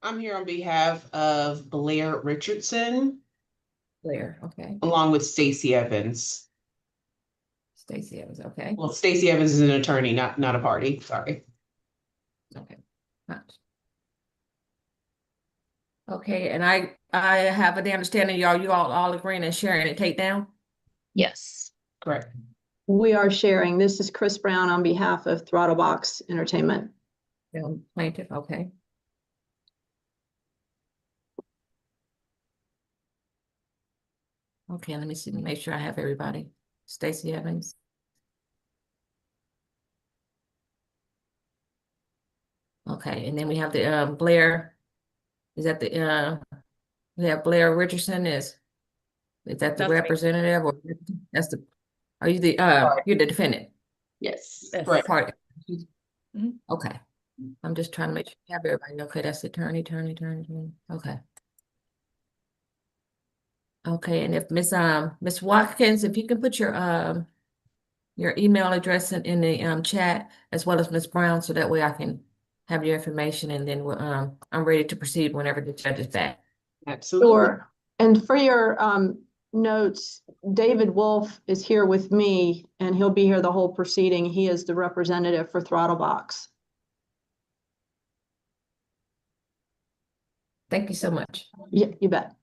I'm here on behalf of Blair Richardson, Blair, okay. along with Stacey Evans. Stacey Evans, okay. Well, Stacey Evans is an attorney, not a party. Sorry. Okay. Right. Okay, and I have the understanding you all agreeing and sharing it takedown? Yes. Correct. We are sharing. This is Chris Brown on behalf of Throttlebox Entertainment. Plaintiff, okay. Okay, let me see, make sure I have everybody. Stacey Evans. Okay, and then we have the Blair. Is that the we have Blair Richardson is that the That's right. representative or that's the are you the you're the defendant? Yes. Yes. Correct. Part. Mhm. Okay. I'm just trying to make sure you have everybody. Okay, that's the attorney. Okay. Okay, and if Miss Watkins, if you can put your email address in the chat as well as Miss Brown, so that way I can have your information and then I'm ready to proceed whenever the judge is back. Absolutely. Sure. And for your notes, David Wolf is here with me and he'll be here the whole proceeding. He is the representative for Throttlebox. Thank you so much. Yeah, you bet.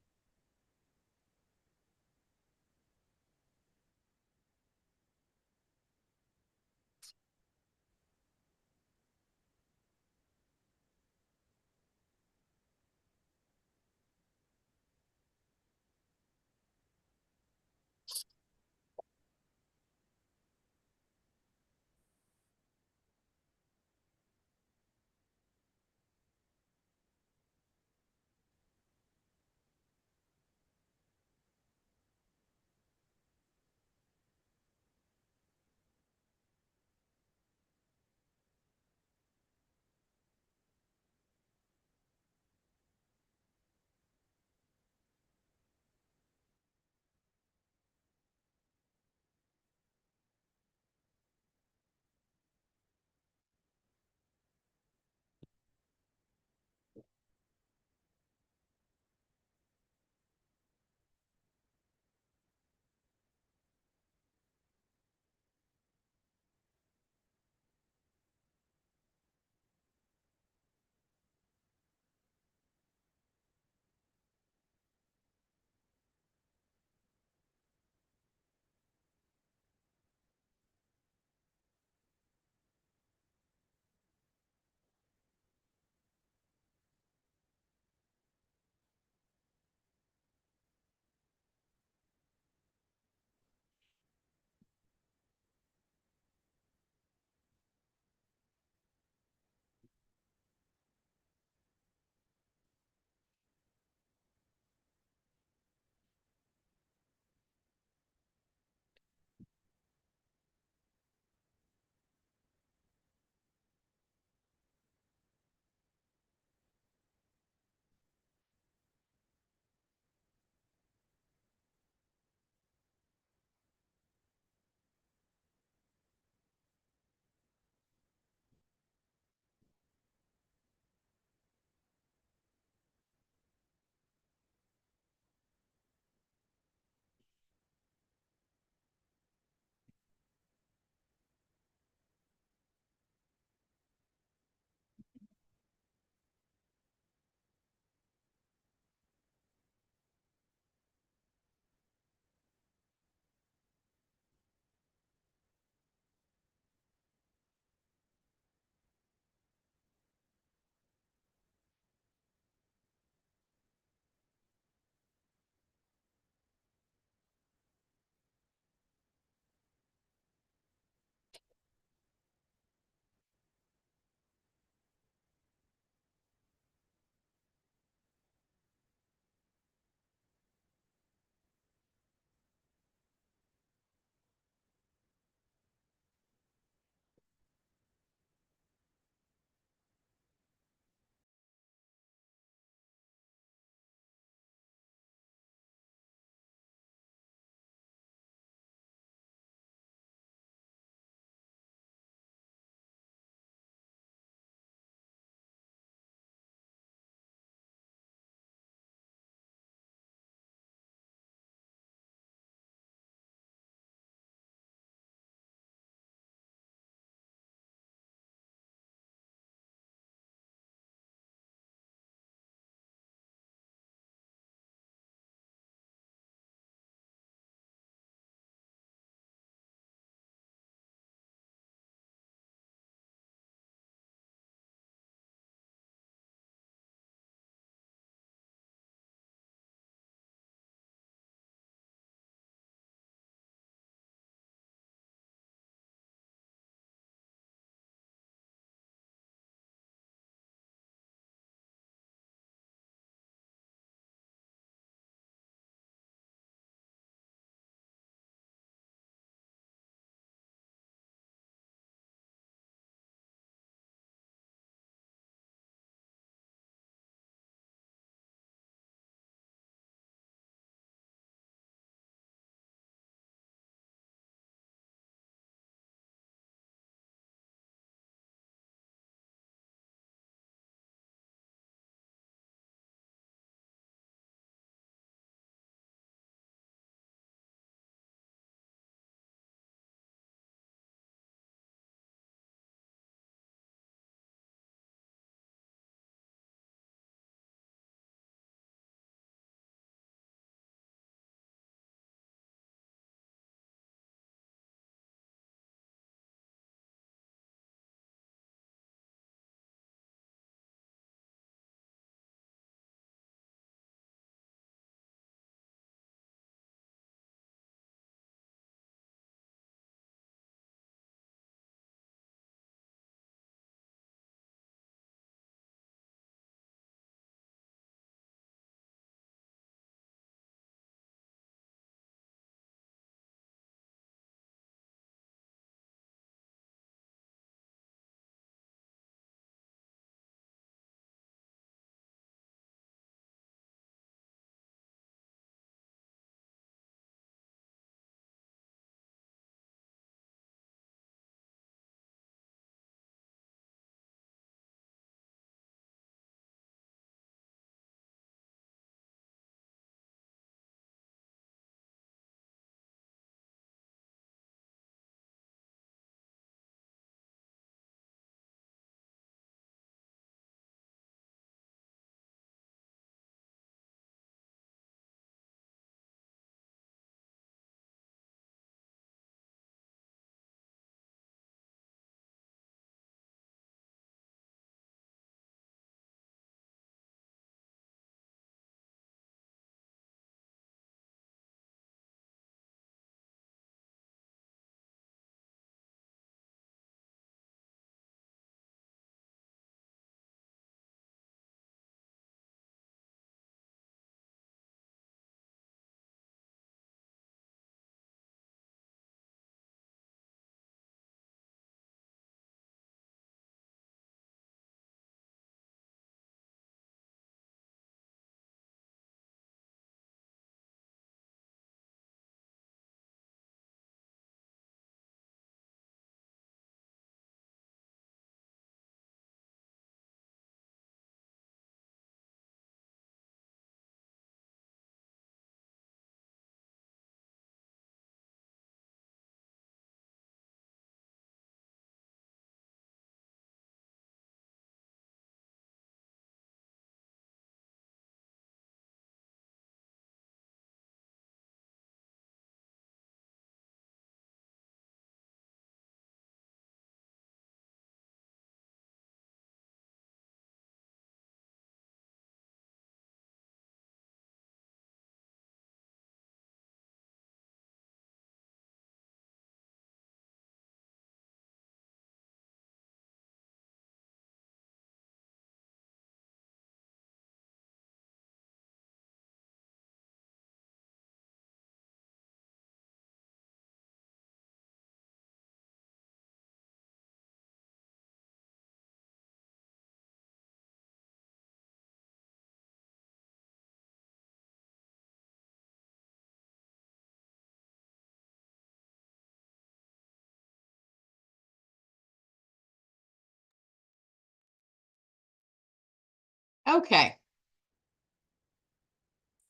Okay.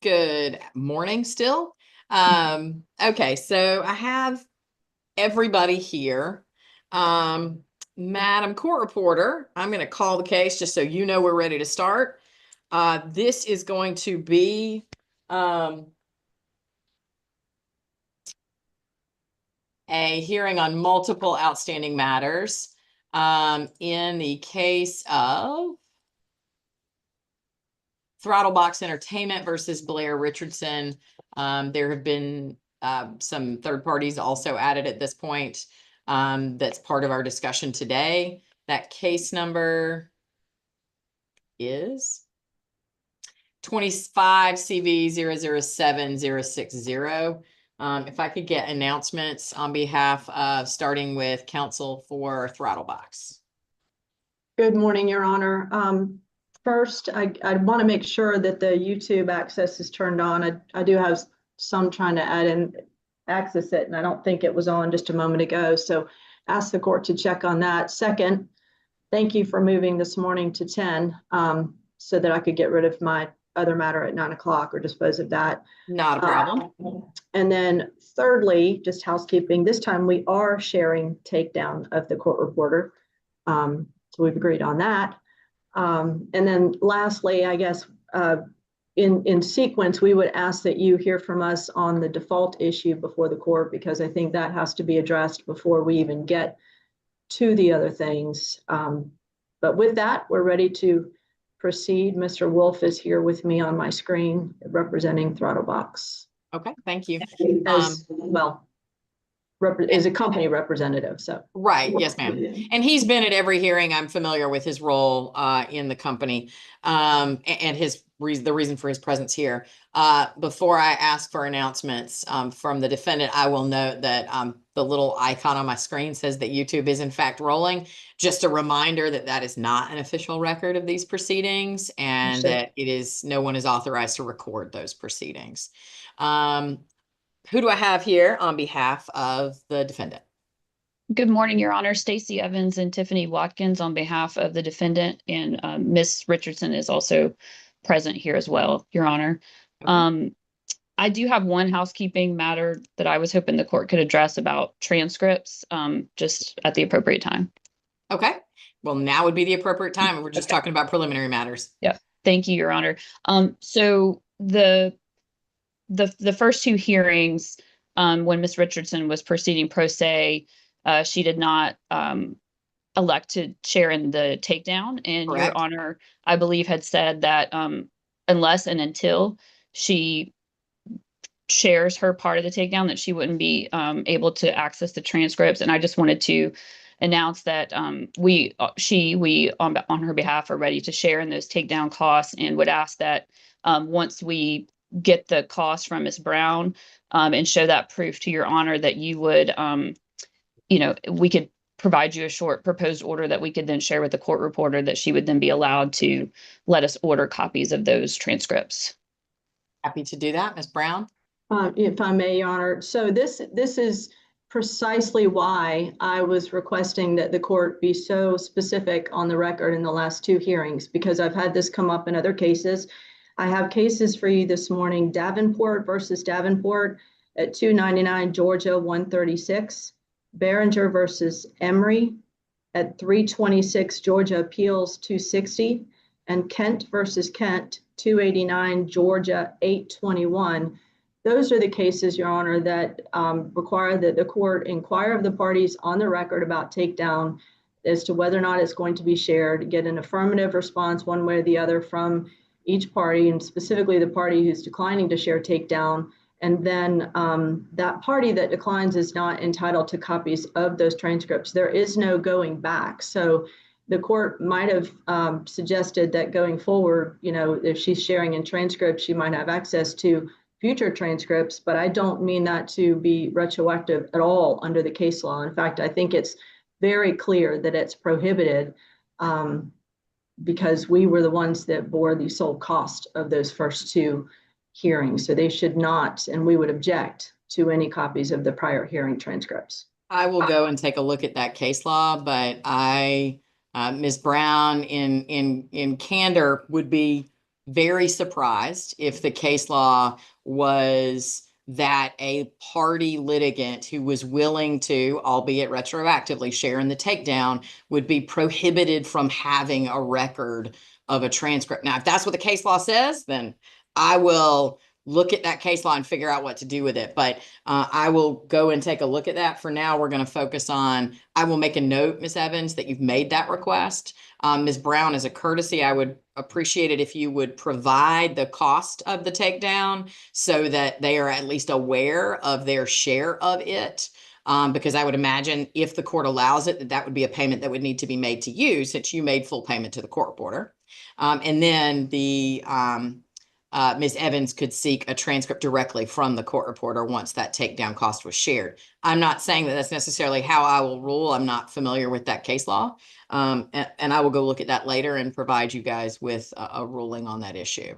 Good morning still. Okay, so I have everybody here. Madam Court Reporter, I'm going to call the case just so you know we're ready to start. This is going to be a hearing on multiple outstanding matters. In the case of Throttlebox Entertainment versus Blair Richardson, there have been some third parties also added at this point. That's part of our discussion today. That case number is 25 CV 007060. If I could get announcements on behalf of, starting with counsel for Throttlebox. Good morning, Your Honor. First, I want to make sure that the YouTube access is turned on. I do have some trying to add in access it, and I don't think it was on just a moment ago. So ask the court to check on that. Second, thank you for moving this morning to 10 so that I could get rid of my other matter at 9 o'clock or dispose of that. Not a problem. And then thirdly, just housekeeping, this time we are sharing takedown of the court reporter. So we've agreed on that. And then lastly, I guess in sequence, we would ask that you hear from us on the default issue before the court, because I think that has to be addressed before we even get to the other things. But with that, we're ready to proceed. Mr. Wolf is here with me on my screen representing Throttlebox. Okay, thank you. As well, is a company representative, so. Right, yes, ma'am. And he's been at every hearing. I'm familiar with his role in the company and the reason for his presence here. Before I ask for announcements from the defendant, I will note that the little icon on my screen says that YouTube is in fact rolling. Just a reminder that that is not an official record of these proceedings, and that no one is authorized to record those proceedings. Who do I have here on behalf of the defendant? Good morning, Your Honor. Stacey Evans and Tiffany Watkins on behalf of the defendant, and Ms. Richardson is also present here as well, Your Honor. Okay. I do have one housekeeping matter that I was hoping the court could address about transcripts just at the appropriate time. Okay. Well, now would be the appropriate time. We're just talking about preliminary matters. Yeah. Thank you, Your Honor. So the first two hearings, when Ms. Richardson was proceeding pro se, she did not elect to share in the takedown. And Correct. Your Honor, I believe, had said that unless and until she shares her part of the takedown, that she wouldn't be able to access the transcripts. And I just wanted to announce that we on her behalf are ready to share in those takedown costs, and would ask that once we get the cost from Ms. Brown and show that proof to Your Honor, that you would, we could provide you a short proposed order that we could then share with the court reporter, that she would then be allowed to let us order copies of those transcripts. Happy to do that, Ms. Brown. If I may, Your Honor. So this is precisely why I was requesting that the court be so specific on the record in the last two hearings, because I've had this come up in other cases. I have cases for you this morning: Davenport versus Davenport at 299 Georgia 136, Behringer versus Emory at 326 Georgia Appeals 260, and Kent versus Kent 289 Georgia 821. Those are the cases, Your Honor, that require that the court inquire of the parties on the record about takedown as to whether or not it's going to be shared, get an affirmative response one way or the other from each party, and specifically the party who's declining to share takedown. And then that party that declines is not entitled to copies of those transcripts. There is no going back. So the court might have suggested that going forward, if she's sharing in transcripts, she might have access to future transcripts, but I don't mean that to be retroactive at all under the case law. In fact, I think it's very clear that it's prohibited because we were the ones that bore the sole cost of those first two hearings. So they should not, and we would object to any copies of the prior hearing transcripts. I will go and take a look at that case law, but I Ms. Brown in candor would be very surprised if the case law was that a party litigant who was willing to, albeit retroactively, share in the takedown would be prohibited from having a record of a transcript. Now, if that's what the case law says, then I will look at that case law and figure out what to do with it. But I will go and take a look at that. For now, we're going to focus on, I will make a note, Ms. Evans, that you've made that request. Ms. Brown, as a courtesy, I would appreciate it if you would provide the cost of the takedown so that they are at least aware of their share of it. Because I would imagine if the court allows it, that would be a payment that would need to be made to you since you made full payment to the court reporter. And then the Ms. Evans could seek a transcript directly from the court reporter once that takedown cost was shared. I'm not saying that that's necessarily how I will rule. I'm not familiar with that case law. And I will go look at that later and provide you guys with a ruling on that issue.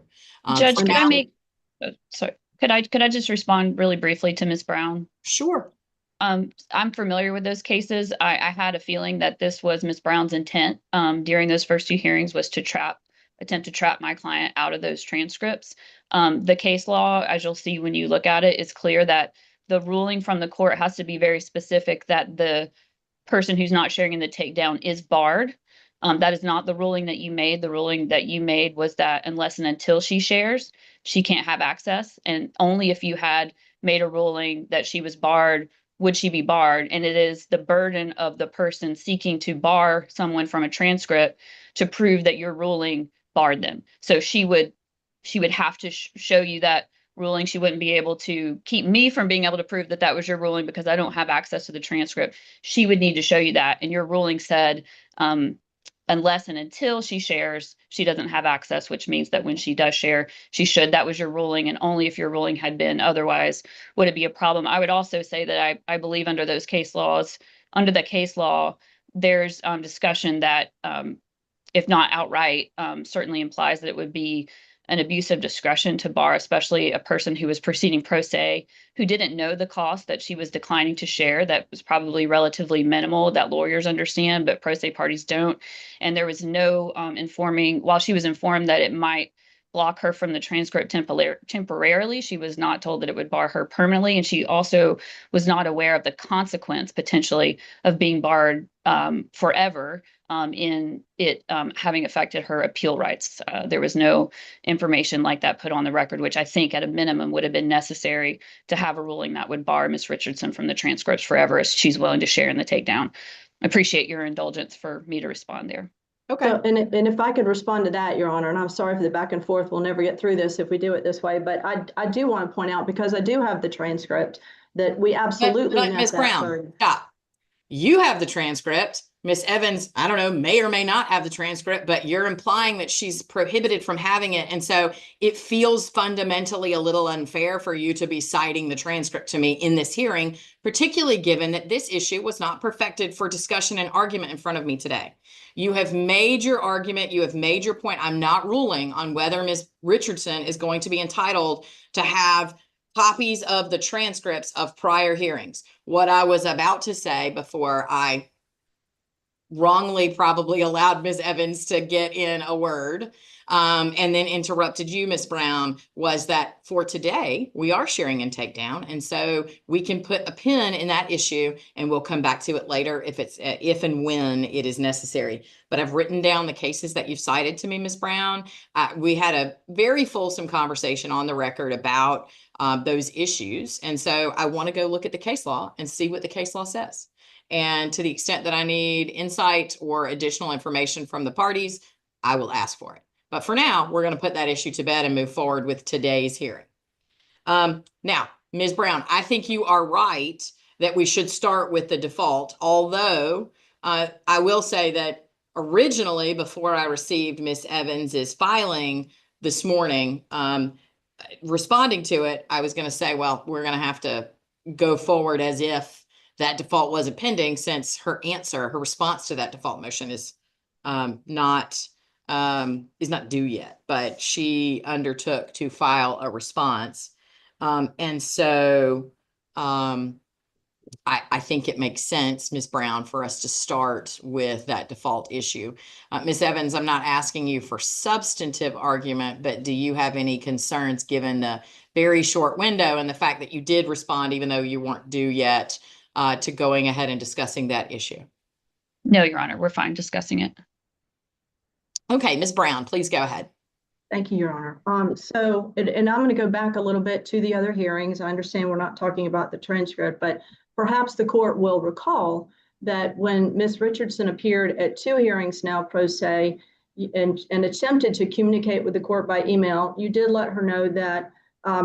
Judge, for could I now- make, sorry, could I just respond really briefly to Ms. Brown? Sure. I'm familiar with those cases. I had a feeling that this was Ms. Brown's intent during those first two hearings was to attempt to trap my client out of those transcripts. The case law, as you'll see when you look at it, is clear that the ruling from the court has to be very specific that the person who's not sharing in the takedown is barred. That is not the ruling that you made. The ruling that you made was that unless and until she shares, she can't have access. And only if you had made a ruling that she was barred would she be barred. And it is the burden of the person seeking to bar someone from a transcript to prove that your ruling barred them. So she would have to show you that ruling. She wouldn't be able to keep me from being able to prove that that was your ruling because I don't have access to the transcript. She would need to show you that. And your ruling said, unless and until she shares, she doesn't have access, which means that when she does share, she should. That was your ruling. And only if your ruling had been otherwise would it be a problem. I would also say that I believe under the case law, there's discussion that if not outright, certainly implies that it would be an abuse of discretion to bar, especially a person who was proceeding pro se, who didn't know the cost that she was declining to share. That was probably relatively minimal, that lawyers understand, but pro se parties don't. And there was no informing, while she was informed that it might block her from the transcript temporarily, she was not told that it would bar her permanently. And she also was not aware of the consequence potentially of being barred forever in it having affected her appeal rights. There was no information like that put on the record, which I think at a minimum would have been necessary to have a ruling that would bar Ms. Richardson from the transcripts forever if she's willing to share in the takedown. I appreciate your indulgence for me to respond there. Okay. So, and if I could respond to that, Your Honor, and I'm sorry for the back and forth, we'll never get through this if we do it this way, but I do want to point out, because I do have the transcript, that we absolutely But met Ms. that Brown, burden. stop. You have the transcript. Ms. Evans, I don't know, may or may not have the transcript, but you're implying that she's prohibited from having it. And so it feels fundamentally a little unfair for you to be citing the transcript to me in this hearing, particularly given that this issue was not perfected for discussion and argument in front of me today. You have made your argument. You have made your point. I'm not ruling on whether Ms. Richardson is going to be entitled to have copies of the transcripts of prior hearings. What I was about to say before I wrongly probably allowed Ms. Evans to get in a word and then interrupted you, Ms. Brown, was that for today, we are sharing in takedown. And so we can put a pin in that issue and we'll come back to it later if and when it is necessary. But I've written down the cases that you've cited to me, Ms. Brown. We had a very fulsome conversation on the record about those issues. And so I want to go look at the case law and see what the case law says. And to the extent that I need insight or additional information from the parties, I will ask for it. But for now, we're going to put that issue to bed and move forward with today's hearing. Now, Ms. Brown, I think you are right that we should start with the default, although I will say that originally, before I received Ms. Evans's filing this morning, responding to it, I was going to say, well, we're going to have to go forward as if that default wasn't pending, since her response to that default motion is not due yet, but she undertook to file a response. And so I think it makes sense, Ms. Brown, for us to start with that default issue. Ms. Evans, I'm not asking you for substantive argument, but do you have any concerns given the very short window and the fact that you did respond even though you weren't due yet to going ahead and discussing that issue? No, Your Honor, we're fine discussing it. Okay, Ms. Brown, please go ahead. Thank you, Your Honor. And I'm going to go back a little bit to the other hearings. I understand we're not talking about the transcript, but perhaps the court will recall that when Ms. Richardson appeared at 2 hearings now pro se and attempted to communicate with the court by email, you did let her know that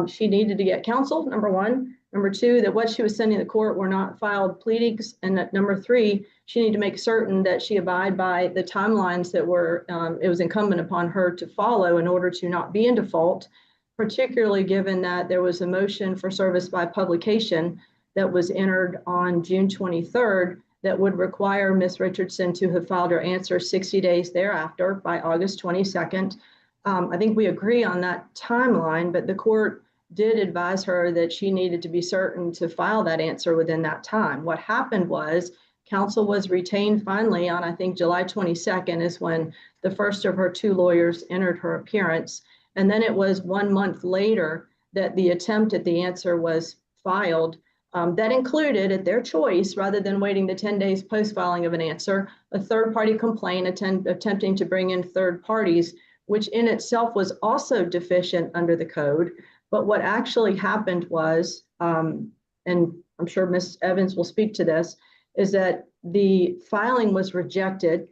she needed to get counsel, number 1. Number 2, that what she was sending the court were not filed pleadings. And that number 3, she needed to make certain that she abide by the timelines that were, it was incumbent upon her to follow in order to not be in default, particularly given that there was a motion for service by publication that was entered on June 23rd that would require Ms. Richardson to have filed her answer 60 days thereafter by August 22nd. I think we agree on that timeline, but the court did advise her that she needed to be certain to file that answer within that time. What happened was counsel was retained finally on, I think, July 22nd is when the first of her 2 lawyers entered her appearance. And then it was 1 month later that the attempt at the answer was filed. That included, at their choice, rather than waiting the 10 days post-filing of an answer, a third-party complaint attempting to bring in third parties, which in itself was also deficient under the code. But what actually happened was, and I'm sure Ms. Evans will speak to this, is that the filing was rejected.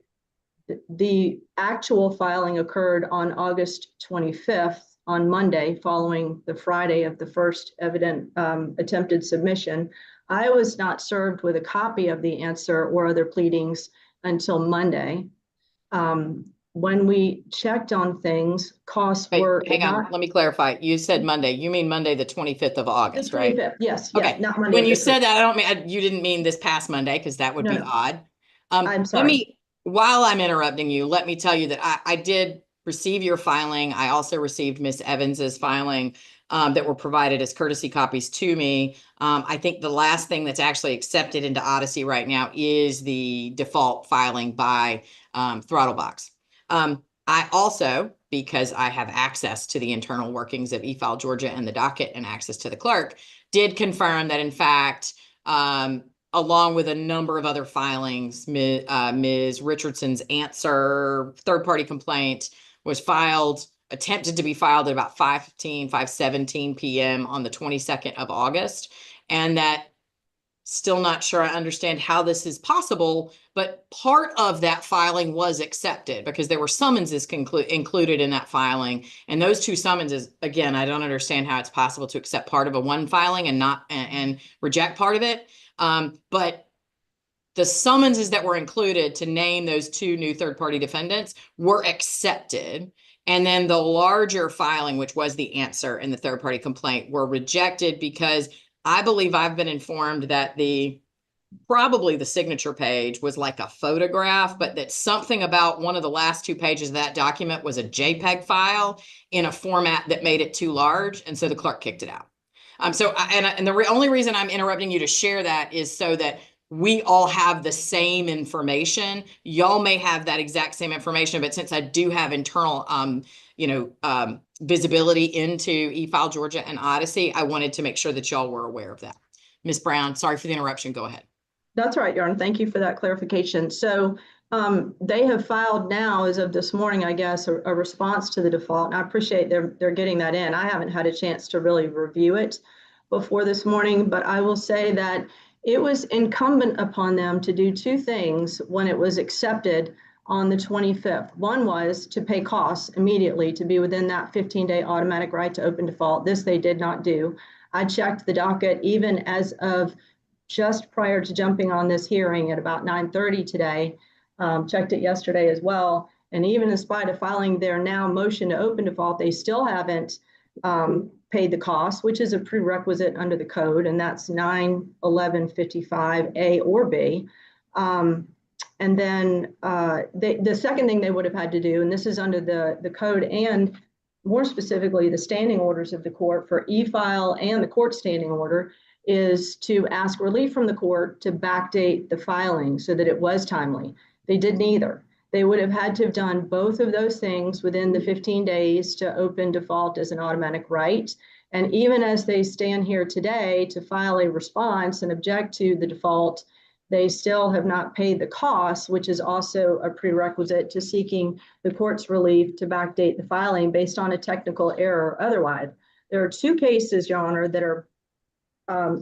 The actual filing occurred on August 25th, on Monday, following the Friday of the first evident attempted submission. I was not served with a copy of the answer or other pleadings until Monday. When we checked on things, costs were hang on, let me clarify. You said Monday. You mean Monday, the 25th of August, right? Yes. Okay. Not Monday. When you said that, I don't mean, you didn't mean this past Monday, because that would be odd. I'm sorry. While I'm interrupting you, let me tell you that I did receive your filing. I also received Ms. Evans's filing that were provided as courtesy copies to me. I think the last thing that's actually accepted into Odyssey right now is the default filing by Throttlebox. I also, because I have access to the internal workings of eFile Georgia and the docket and access to the clerk, did confirm that in fact, along with a number of other filings, Ms. Richardson's answer, third-party complaint was filed, attempted to be filed at about 5:17 p.m. on the 22nd of August. And that still not sure I understand how this is possible, but part of that filing was accepted because there were summonses included in that filing. And those 2 summonses, again, I don't understand how it's possible to accept part of a one filing and not and reject part of it. But the summonses that were included to name those 2 new third-party defendants were accepted. And then the larger filing, which was the answer and the third-party complaint, were rejected because I believe I've been informed that probably the signature page was like a photograph, but that something about one of the last 2 pages of that document was a JPEG file in a format that made it too large. And so the clerk kicked it out. The only reason I'm interrupting you to share that is so that we all have the same information. Y'all may have that exact same information, but since I do have internal, visibility into eFile Georgia and Odyssey, I wanted to make sure that y'all were aware of that. Ms. Brown, sorry for the interruption. Go ahead. That's right, Yarn. Thank you for that clarification. So they have filed now, as of this morning, I guess, a response to the default. And I appreciate they're getting that in. I haven't had a chance to really review it before this morning, but I will say that it was incumbent upon them to do 2 things when it was accepted on the 25th. One was to pay costs immediately to be within that 15-day automatic right to open default. This they did not do. I checked the docket even as of just prior to jumping on this hearing at about 9:30 today, checked it yesterday as well. And even in spite of filing their now motion to open default, they still haven't paid the cost, which is a prerequisite under the code, and that's 9/1155A or B. And then the second thing they would have had to do, and this is under the code and more specifically the standing orders of the court for e-file and the court standing order, is to ask relief from the court to backdate the filing so that it was timely. They did neither. They would have had to have done both of those things within the 15 days to open default as an automatic right. And even as they stand here today to file a response and object to the default, they still have not paid the costs, which is also a prerequisite to seeking the court's relief to backdate the filing based on a technical error otherwise. There are two cases, Your Honor, that are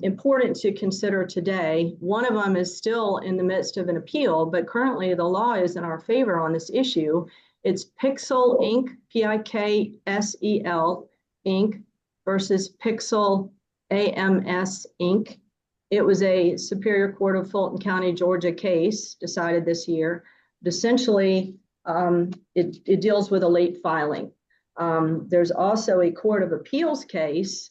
important to consider today. One of them is still in the midst of an appeal, but currently the law is in our favor on this issue. It's Pixel Inc., P-I-K-S-E-L Inc. versus Pixel AMS Inc. It was a Superior Court of Fulton County, Georgia case decided this year. But essentially, it deals with a late filing. There's also a Court of Appeals case.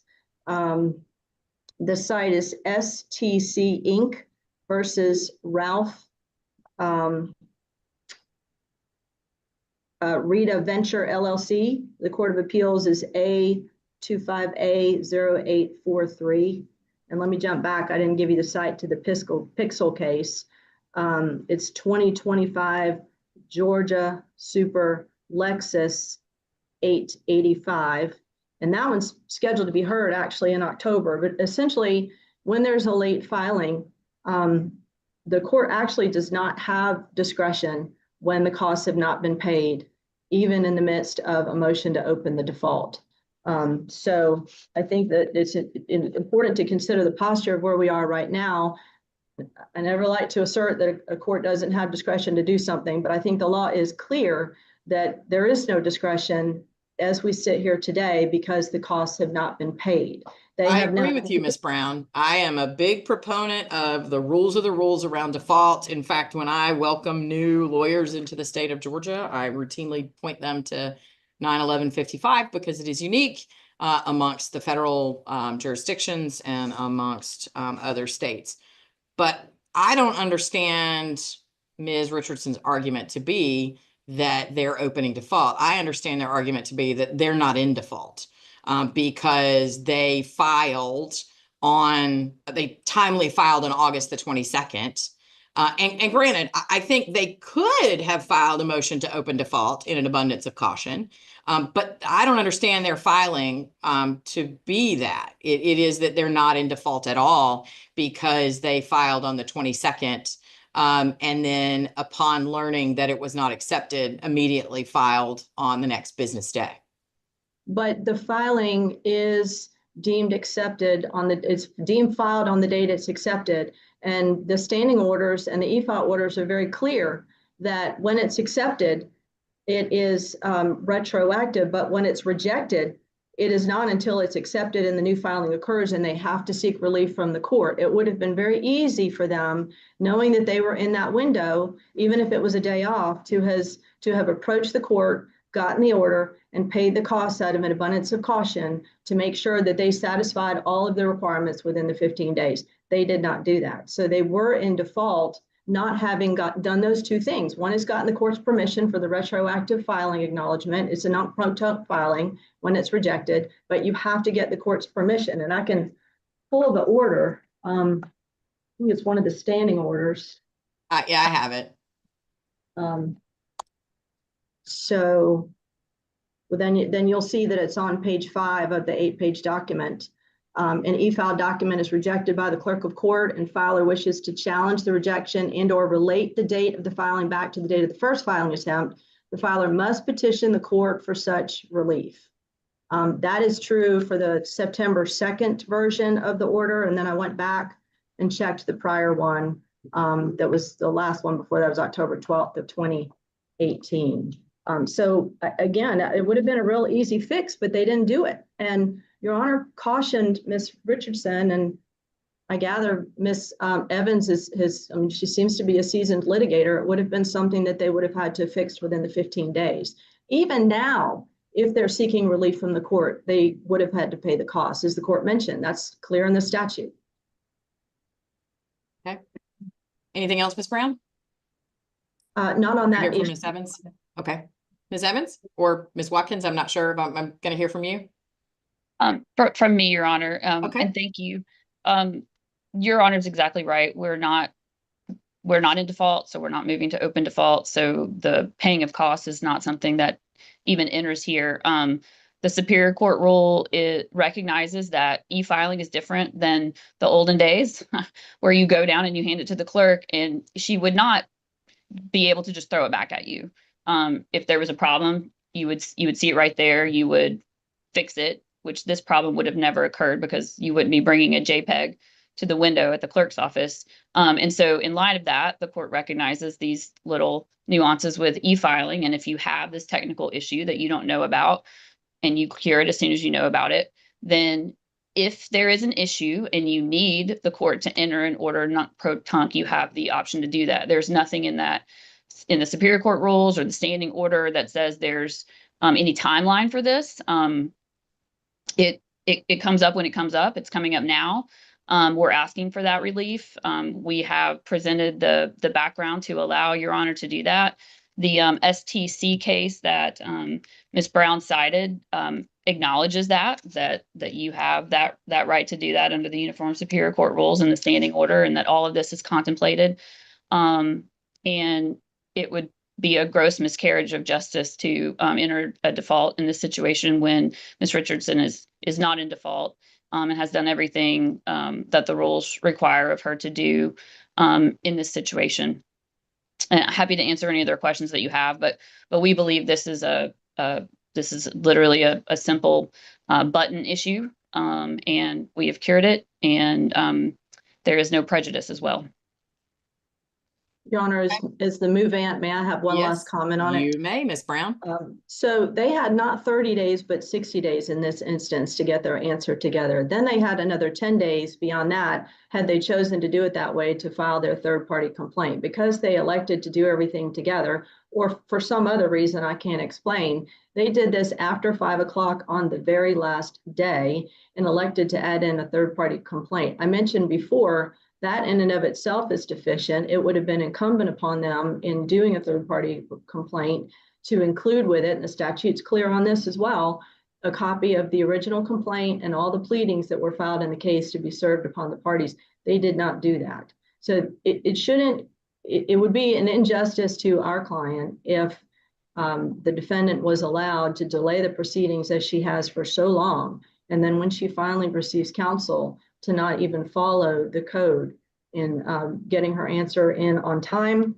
The site is STC Inc. versus Ralph Rita Venture LLC. The Court of Appeals is A25A0843. And let me jump back. I didn't give you the site to the Pixel case. It's 2025 Georgia Super Lexus 885. And that one's scheduled to be heard actually in October. But essentially, when there's a late filing, the court actually does not have discretion when the costs have not been paid, even in the midst of a motion to open the default. So I think that it's important to consider the posture of where we are right now. I never like to assert that a court doesn't have discretion to do something, but I think the law is clear that there is no discretion as we sit here today because the costs have not been paid. I agree with you, Ms. Brown. I am a big proponent of the rules around default. In fact, when I welcome new lawyers into the state of Georgia, I routinely point them to 9/11/55 because it is unique amongst the federal jurisdictions and amongst other states. But I don't understand Ms. Richardson's argument to be that they're opening default. I understand their argument to be that they're not in default because they timely filed on August the 22nd. And granted, I think they could have filed a motion to open default in an abundance of caution, but I don't understand their filing to be that. It is that they're not in default at all because they filed on the 22nd. And then upon learning that it was not accepted, immediately filed on the next business day. But the filing is deemed accepted it's deemed filed on the date it's accepted. And the standing orders and the e-file orders are very clear that when it's accepted, it is retroactive, but when it's rejected, it is not until it's accepted and the new filing occurs and they have to seek relief from the court. It would have been very easy for them, knowing that they were in that window, even if it was a day off, to have approached the court, gotten the order, and paid the costs out of an abundance of caution to make sure that they satisfied all of the requirements within the 15 days. They did not do that. So they were in default, not having done those two things. One is gotten the court's permission for the retroactive filing acknowledgement. It's a non-proton filing when it's rejected, but you have to get the court's permission. And I can pull the order. I think it's one of the standing orders. Yeah, I have it. So well, then you'll see that it's on page 5 of the 8-page document. An e-file document is rejected by the clerk of court and filer wishes to challenge the rejection and or relate the date of the filing back to the date of the first filing attempt. The filer must petition the court for such relief. That is true for the September 2nd version of the order. And then I went back and checked the prior one. That was the last one before that was October 12th of 2018. So again, it would have been a real easy fix, but they didn't do it. And Your Honor cautioned Ms. Richardson, and I gather Ms. Evans she seems to be a seasoned litigator. It would have been something that they would have had to fix within the 15 days. Even now, if they're seeking relief from the court, they would have had to pay the cost, as the court mentioned. That's clear in the statute. Okay. Anything else, Ms. Brown? Not on that issue. Ms. Evans? Okay. Ms. Evans or Ms. Watkins? I'm not sure, but I'm going to hear from you. From me, Your Honor. Okay. And thank you Your Honor's exactly right. We're not in default, so we're not moving to open default. So the paying of costs is not something that even enters here. The Superior Court rule, it recognizes that e-filing is different than the olden days where you go down and you hand it to the clerk and she would not be able to just throw it back at you. If there was a problem, you would see it right there. You would fix it, which this problem would have never occurred because you wouldn't be bringing a JPEG to the window at the clerk's office. And so in light of that, the court recognizes these little nuances with e-filing. And if you have this technical issue that you don't know about and you cure it as soon as you know about it, then if there is an issue and you need the court to enter an order non protunc, you have the option to do that. There's nothing in the Superior Court rules or the standing order that says there's any timeline for this. It comes up when it comes up. It's coming up now. We're asking for that relief. We have presented the background to allow Your Honor to do that. The STC case that Ms. Brown cited acknowledges that you have that right to do that under the Uniform Superior Court rules and the standing order, and that all of this is contemplated. And it would be a gross miscarriage of justice to enter a default in this situation when Ms. Richardson is not in default and has done everything that the rules require of her to do in this situation. Happy to answer any other questions that you have, but we believe this is literally a simple button issue, and we have cured it, and there is no prejudice as well. Your Honor, as the move-ant, may I have one last comment on it? You may, Ms. Brown. So they had not 30 days, but 60 days in this instance to get their answer together. Then they had another 10 days beyond that, had they chosen to do it that way, to file their third-party complaint. Because they elected to do everything together, or for some other reason I can't explain, they did this after 5 o'clock on the very last day and elected to add in a third-party complaint. I mentioned before that in and of itself is deficient. It would have been incumbent upon them in doing a third-party complaint to include with it, and the statute's clear on this as well, a copy of the original complaint and all the pleadings that were filed in the case to be served upon the parties. They did not do that. So it would be an injustice to our client if the defendant was allowed to delay the proceedings as she has for so long, and then when she finally receives counsel, to not even follow the code in getting her answer in on time,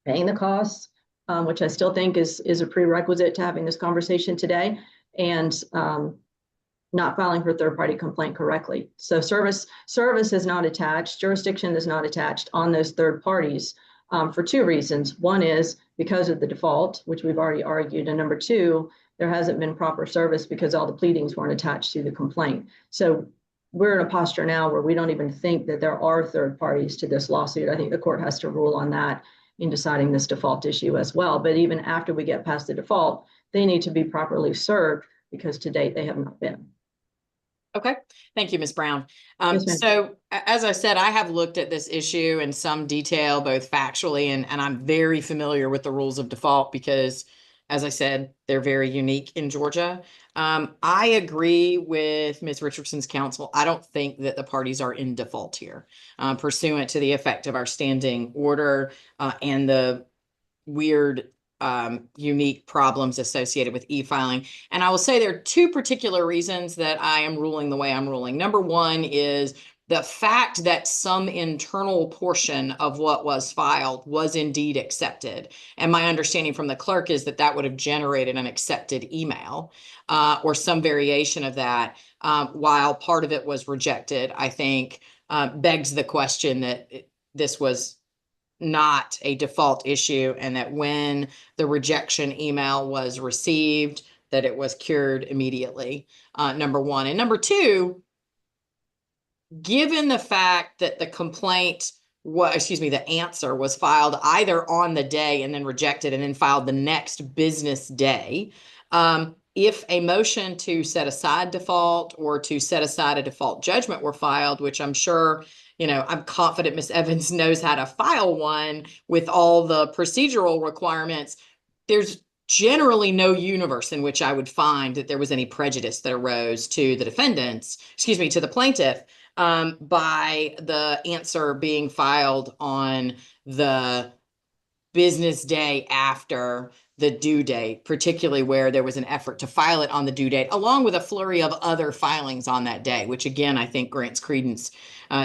paying the costs, which I still think is a prerequisite to having this conversation today, and not filing her third-party complaint correctly. So service is not attached, jurisdiction is not attached on those third parties for two reasons. One is because of the default, which we've already argued, and number two, there hasn't been proper service because all the pleadings weren't attached to the complaint. So we're in a posture now where we don't even think that there are third parties to this lawsuit. I think the court has to rule on that in deciding this default issue as well. But even after we get past the default, they need to be properly served because to date they have not been. Okay. Thank you, Ms. Brown. Yes, so as I said, I have looked at this issue in some detail, both factually and I'm very familiar with the rules of default because, as I said, they're very unique in Georgia. I agree with Ms. Richardson's counsel. I don't think that the parties are in default here, pursuant to the effect of our standing order and the weird unique problems associated with e-filing. And I will say there are two particular reasons that I am ruling the way I'm ruling. Number one is the fact that some internal portion of what was filed was indeed accepted. And my understanding from the clerk is that that would have generated an accepted email or some variation of that, while part of it was rejected, I think begs the question that this was not a default issue and that when the rejection email was received, that it was cured immediately, number one. And number two, given the fact that the complaint the answer was filed either on the day and then rejected and then filed the next business day, if a motion to set aside default or to set aside a default judgment were filed, which I'm sure, I'm confident Ms. Evans knows how to file one with all the procedural requirements, there's generally no universe in which I would find that there was any prejudice that arose to the to the plaintiff by the answer being filed on the business day after the due date, particularly where there was an effort to file it on the due date, along with a flurry of other filings on that day, which again, I think grants credence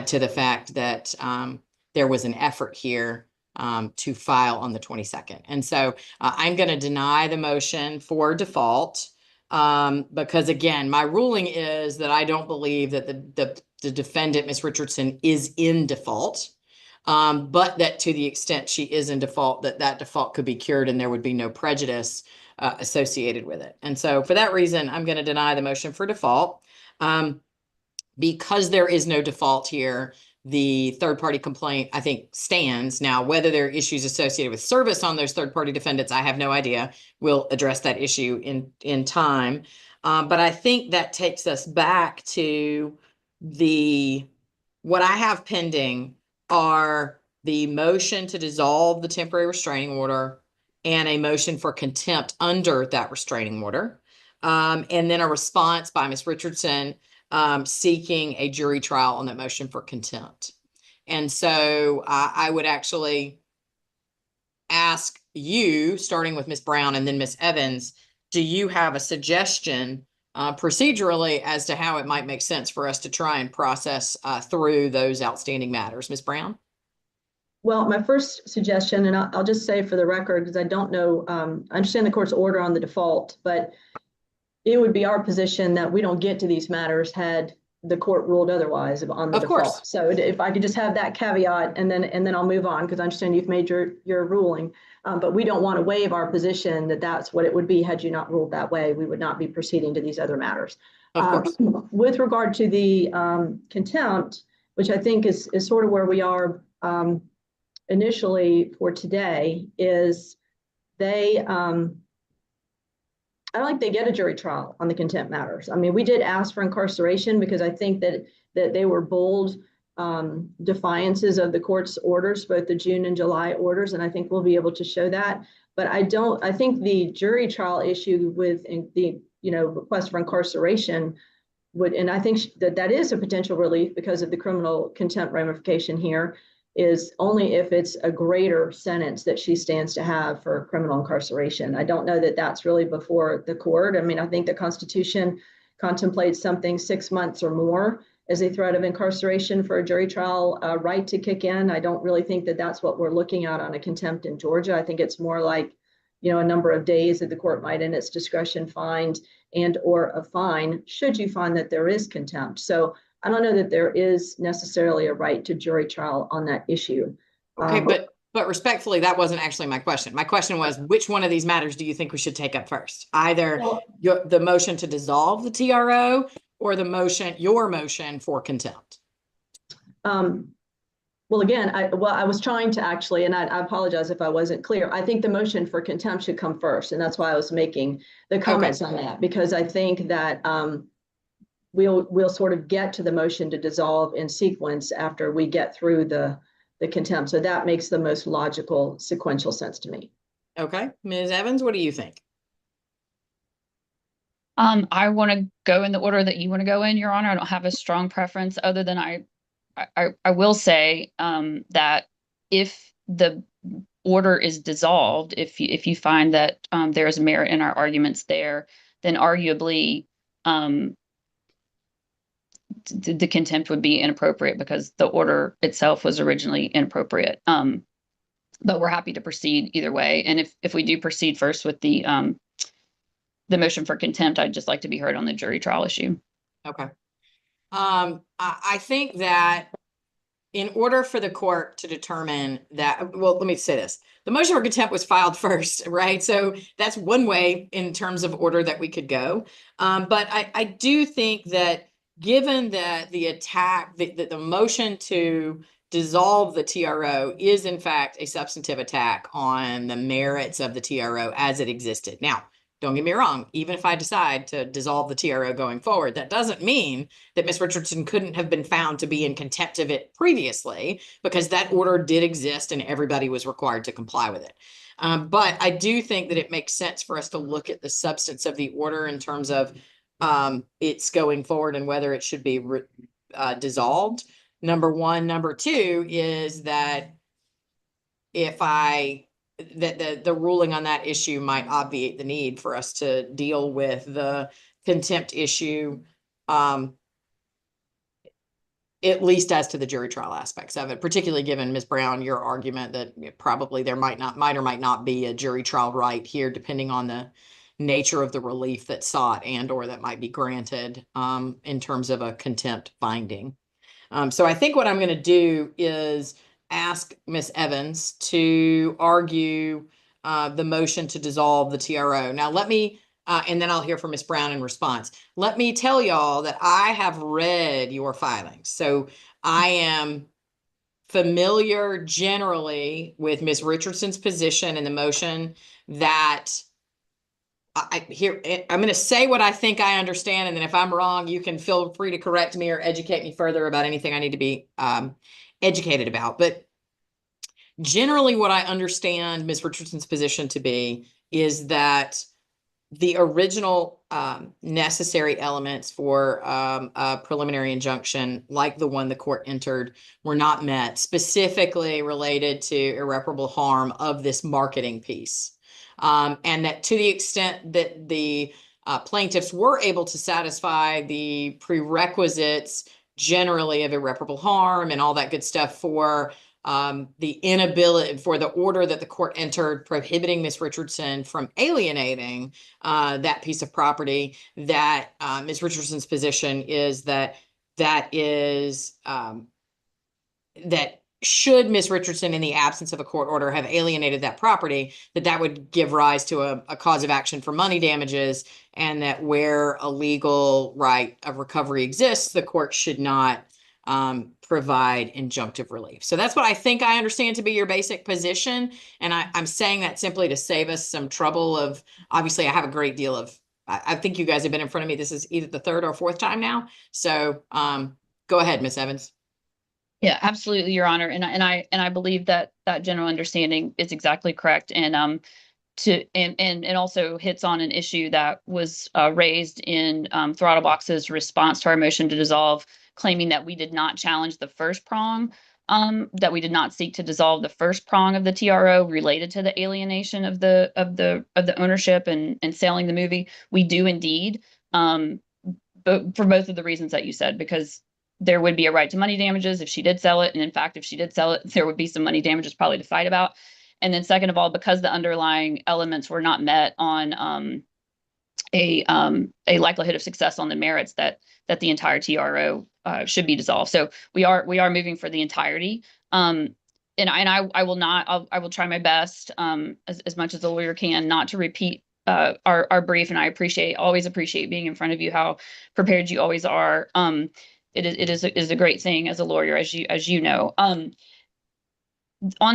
to the fact that there was an effort here to file on the 22nd. And so I'm going to deny the motion for default because again, my ruling is that I don't believe that the defendant, Ms. Richardson, is in default. But that to the extent she is in default, that default could be cured and there would be no prejudice associated with it. And so for that reason, I'm going to deny the motion for default. Because there is no default here, the third-party complaint, I think, stands. Now, whether there are issues associated with service on those third-party defendants, I have no idea. We'll address that issue in time. But I think that takes us back to what I have pending are the motion to dissolve the temporary restraining order and a motion for contempt under that restraining order. And then a response by Ms. Richardson seeking a jury trial on that motion for contempt. And so I would actually ask you, starting with Ms. Brown and then Ms. Evans, do you have a suggestion procedurally as to how it might make sense for us to try and process through those outstanding matters? Ms. Brown? Well, my first suggestion, and I'll just say for the record, because I don't know, I understand the court's order on the default, but it would be our position that we don't get to these matters had the court ruled otherwise on the default. Course. So if I could just have that caveat and then I'll move on because I understand you've made your ruling. But we don't want to waive our position that that's what it would be had you not ruled that way. We would not be proceeding to these other matters. Of course. With regard to the contempt, which I think is sort of where we are initially for today, is they I don't think they get a jury trial on the contempt matters. I mean, we did ask for incarceration because I think that they were bold defiances of the court's orders, both the June and July orders, and I think we'll be able to show that. But I think the jury trial issue with the request for incarceration would, and I think that is a potential relief because of the criminal contempt ramification here, is only if it's a greater sentence that she stands to have for criminal incarceration. I don't know that that's really before the court. I mean, I think the Constitution contemplates something 6 months or more as a threat of incarceration for a jury trial right to kick in. I don't really think that that's what we're looking at on a contempt in Georgia. I think it's more like, a number of days that the court might in its discretion find and or a fine should you find that there is contempt. So I don't know that there is necessarily a right to jury trial on that issue. Okay, but respectfully, that wasn't actually my question. My question was, which one of these matters do you think we should take up first? Either the motion to dissolve the TRO or your motion for contempt? Well, again, I was trying to actually, and I apologize if I wasn't clear. I think the motion for contempt should come first, and that's why I was making the comments on that, because I think that we'll sort of get to the motion to dissolve in sequence after we get through the contempt. So that makes the most logical sequential sense to me. Okay. Ms. Evans, what do you think? I want to go in the order that you want to go in, Your Honor. I don't have a strong preference other than I will say that if the order is dissolved, if you find that there is merit in our arguments there, then arguably the contempt would be inappropriate because the order itself was originally inappropriate. But we're happy to proceed either way. And if we do proceed first with the motion for contempt, I'd just like to be heard on the jury trial issue. Okay. I think that in order for the court to determine that, well, let me say this. The motion for contempt was filed first, right? So that's one way in terms of order that we could go. But I do think that given that the motion to dissolve the TRO is in fact a substantive attack on the merits of the TRO as it existed. Now, don't get me wrong, even if I decide to dissolve the TRO going forward, that doesn't mean that Ms. Richardson couldn't have been found to be in contempt of it previously, because that order did exist and everybody was required to comply with it. But I do think that it makes sense for us to look at the substance of the order in terms of its going forward and whether it should be dissolved. Number one. Number two is that the ruling on that issue might obviate the need for us to deal with the contempt issue, at least as to the jury trial aspects of it, particularly given, Ms. Brown, your argument that probably there might or might not be a jury trial right here, depending on the nature of the relief that's sought and or that might be granted in terms of a contempt finding. So I think what I'm going to do is ask Ms. Evans to argue the motion to dissolve the TRO. Now let me, and then I'll hear from Ms. Brown in response. Let me tell y'all that I have read your filings. So I am familiar generally with Ms. Richardson's position in the motion that I'm going to say what I think I understand. And then if I'm wrong, you can feel free to correct me or educate me further about anything I need to be educated about. But generally what I understand Ms. Richardson's position to be is that the original necessary elements for a preliminary injunction, like the one the court entered, were not met, specifically related to irreparable harm of this marketing piece. And that to the extent that the plaintiffs were able to satisfy the prerequisites generally of irreparable harm and all that good stuff for the inability for the order that the court entered prohibiting Ms. Richardson from alienating that piece of property, that Ms. Richardson's position is that should Ms. Richardson, in the absence of a court order, have alienated that property, that would give rise to a cause of action for money damages, and that where a legal right of recovery exists, the court should not provide injunctive relief. So that's what I think I understand to be your basic position. And I'm saying that simply to save us some trouble of, obviously I have a great deal of, I think you guys have been in front of me. This is either the third or fourth time now. So go ahead, Ms. Evans. Yeah, absolutely, Your Honor. And I believe that general understanding is exactly correct. And and also hits on an issue that was raised in Throttlebox's response to our motion to dissolve, claiming that we did not challenge the first prong, that we did not seek to dissolve the first prong of the TRO related to the alienation of the ownership and selling the movie. We do indeed, but for both of the reasons that you said, because there would be a right to money damages if she did sell it, and in fact, if she did sell it, there would be some money damages probably to fight about. And then second of all, because the underlying elements were not met on a likelihood of success on the merits, that the entire TRO should be dissolved. So we are moving for the entirety. And I will try my best as much as a lawyer can not to repeat our brief. And I always appreciate being in front of you, how prepared you always are. It is a great thing as a lawyer, as you know. On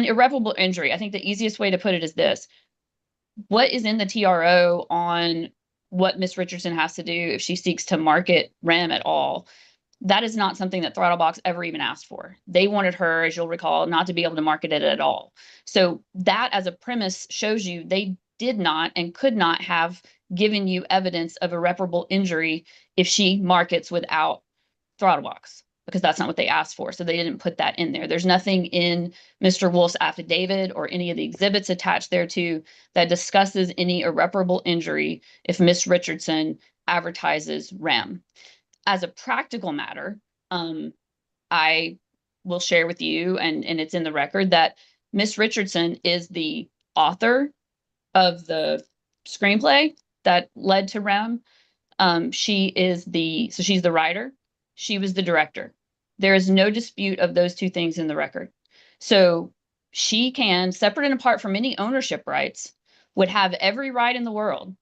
irreparable injury, I think the easiest way to put it is this: what is in the TRO on what Ms. Richardson has to do if she seeks to market REM at all? That is not something that Throttlebox ever even asked for. They wanted her, as you'll recall, not to be able to market it at all. So that as a premise shows you they did not and could not have given you evidence of irreparable injury if she markets without Throttlebox, because that's not what they asked for. So they didn't put that in there. There's nothing in Mr. Wolf's affidavit or any of the exhibits attached thereto that discusses any irreparable injury if Ms. Richardson advertises REM. As a practical matter, I will share with you, and it's in the record, that Ms. Richardson is the author of the screenplay that led to REM. She's the writer. She was the director. There is no dispute of those two things in the record. So she can, separate and apart from any ownership rights, would have every right in the world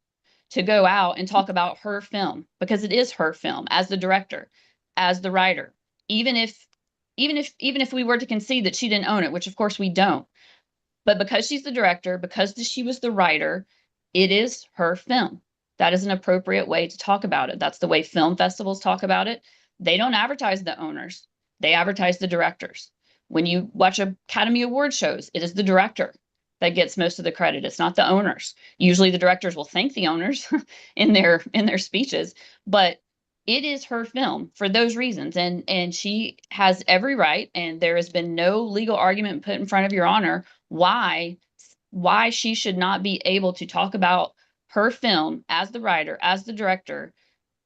to go out and talk about her film, because it is her film, as the director, as the writer. Even if we were to concede that she didn't own it, which of course we don't, but because she's the director, because she was the writer, it is her film. That is an appropriate way to talk about it. That's the way film festivals talk about it. They don't advertise the owners. They advertise the directors. When you watch Academy Award shows, it is the director that gets most of the credit. It's not the owners. Usually the directors will thank the owners in their speeches, but it is her film for those reasons, and she has every right, and there has been no legal argument put in front of Your Honor why she should not be able to talk about her film as the writer, as the director,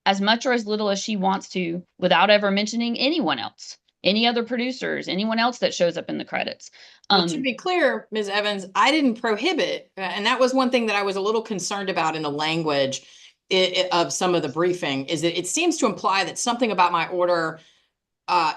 as much or as little as she wants to, without ever mentioning anyone else, any other producers, anyone else that shows up in the credits. Well, to be clear, Ms. Evans, I didn't prohibit, and that was one thing that I was a little concerned about in the language of some of the briefing, is that it seems to imply that something about my order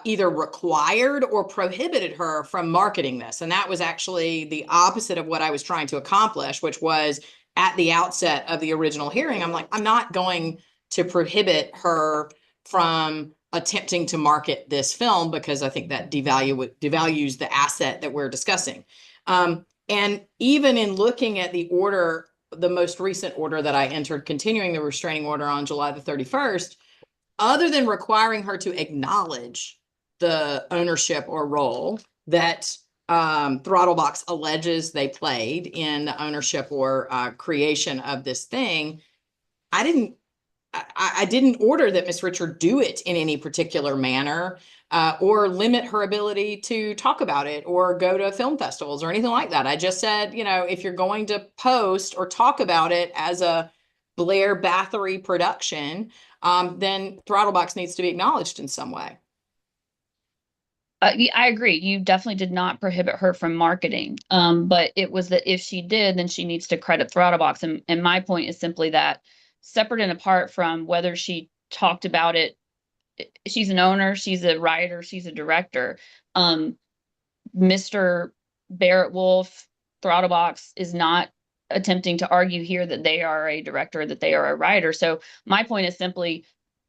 either required or prohibited her from marketing this. And that was actually the opposite of what I was trying to accomplish, which was at the outset of the original hearing, I'm like, I'm not going to prohibit her from attempting to market this film, because I think that devalues the asset that we're discussing. And even in looking at the order, the most recent order that I entered, continuing the restraining order on July the 31st, other than requiring her to acknowledge the ownership or role that Throttlebox alleges they played in the ownership or creation of this thing, I didn't order that Ms. Richard do it in any particular manner or limit her ability to talk about it or go to film festivals or anything like that. I just said, you know, if you're going to post or talk about it as a Blair Bathory production, then Throttlebox needs to be acknowledged in some way. I agree. You definitely did not prohibit her from marketing. But it was that if she did, then she needs to credit Throttlebox. And my point is simply that, separate and apart from whether she talked about it, she's an owner, she's a writer, she's a director. Mr. Barrett Wolf, Throttlebox, is not attempting to argue here that they are a director, that they are a writer. So my point is simply,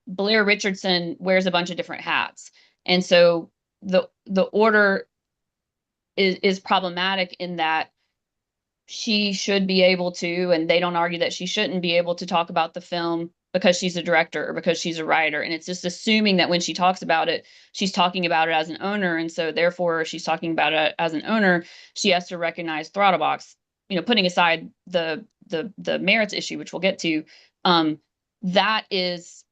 Blair Richardson wears a bunch of different hats. And so the order is problematic in that she should be able to, and they don't argue that she shouldn't be able to talk about the film because she's a director or because she's a writer. And it's just assuming that when she talks about it, she's talking about it as an owner. And so therefore, if she's talking about it as an owner, she has to recognize Throttlebox, you know, putting aside the merits issue, which we'll get to. That is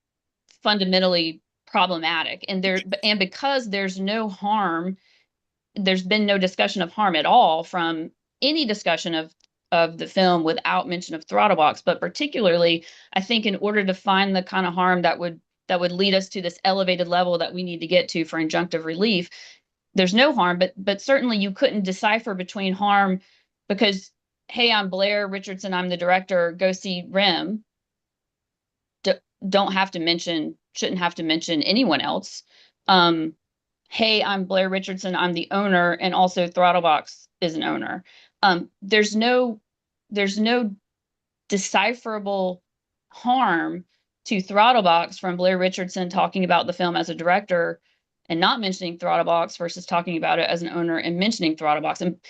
fundamentally problematic. And because there's no harm, there's been no discussion of harm at all from any discussion of the film without mention of Throttlebox. But particularly, I think in order to find the kind of harm that would lead us to this elevated level that we need to get to for injunctive relief, there's no harm, but certainly you couldn't decipher between harm because, hey, I'm Blair Richardson, I'm the director, go see Rem. Shouldn't have to mention anyone else. Hey, I'm Blair Richardson, I'm the owner, and also Throttlebox is an owner. There's no decipherable harm to Throttlebox from Blair Richardson talking about the film as a director and not mentioning Throttlebox versus talking about it as an owner and mentioning Throttlebox. And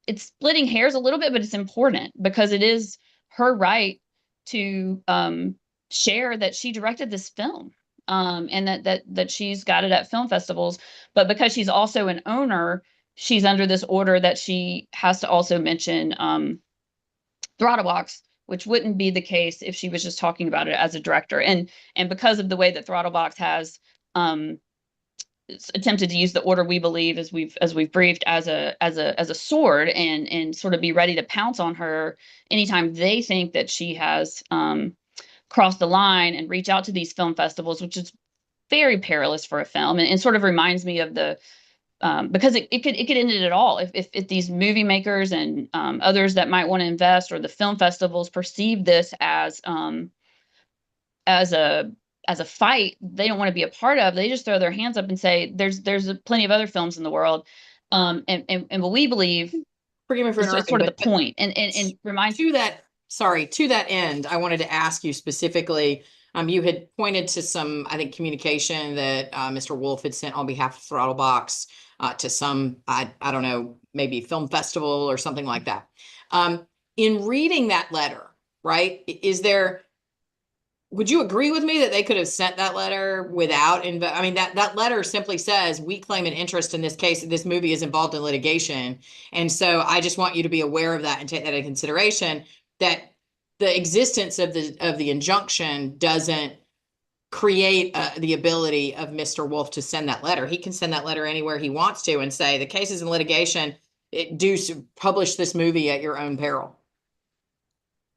it's splitting hairs a little bit, but it's important because it is her right to share that she directed this film. And that she's got it at film festivals, but because she's also an owner, she's under this order that she has to also mention Throttlebox, which wouldn't be the case if she was just talking about it as a director. And because of the way that Throttlebox has attempted to use the order, we believe, as we've briefed, as a sword and sort of be ready to pounce on her anytime they think that she has cross the line and reach out to these film festivals, which is very perilous for a film, and sort of reminds me of the because it could end it at all if these movie makers and others that might want to invest, or the film festivals, perceive this as a fight they don't want to be a part of. They just throw their hands up and say there's plenty of other films in the world, and what we believe, Forgive me for interrupting, it's sort of the but point, and reminds to that end, I wanted to ask you specifically, you had pointed to some, I think, communication that Mr. Wolf had sent on behalf of Throttlebox to some, I don't know, maybe film festival or something like that. In reading that letter, right, would you agree with me that they could have sent that letter without, I mean, that letter simply says, we claim an interest in this case, this movie is involved in litigation. And so I just want you to be aware of that and take that into consideration, that the existence of the injunction doesn't create the ability of Mr. Wolf to send that letter. He can send that letter anywhere he wants to and say, the case is in litigation. Publish this movie at your own peril.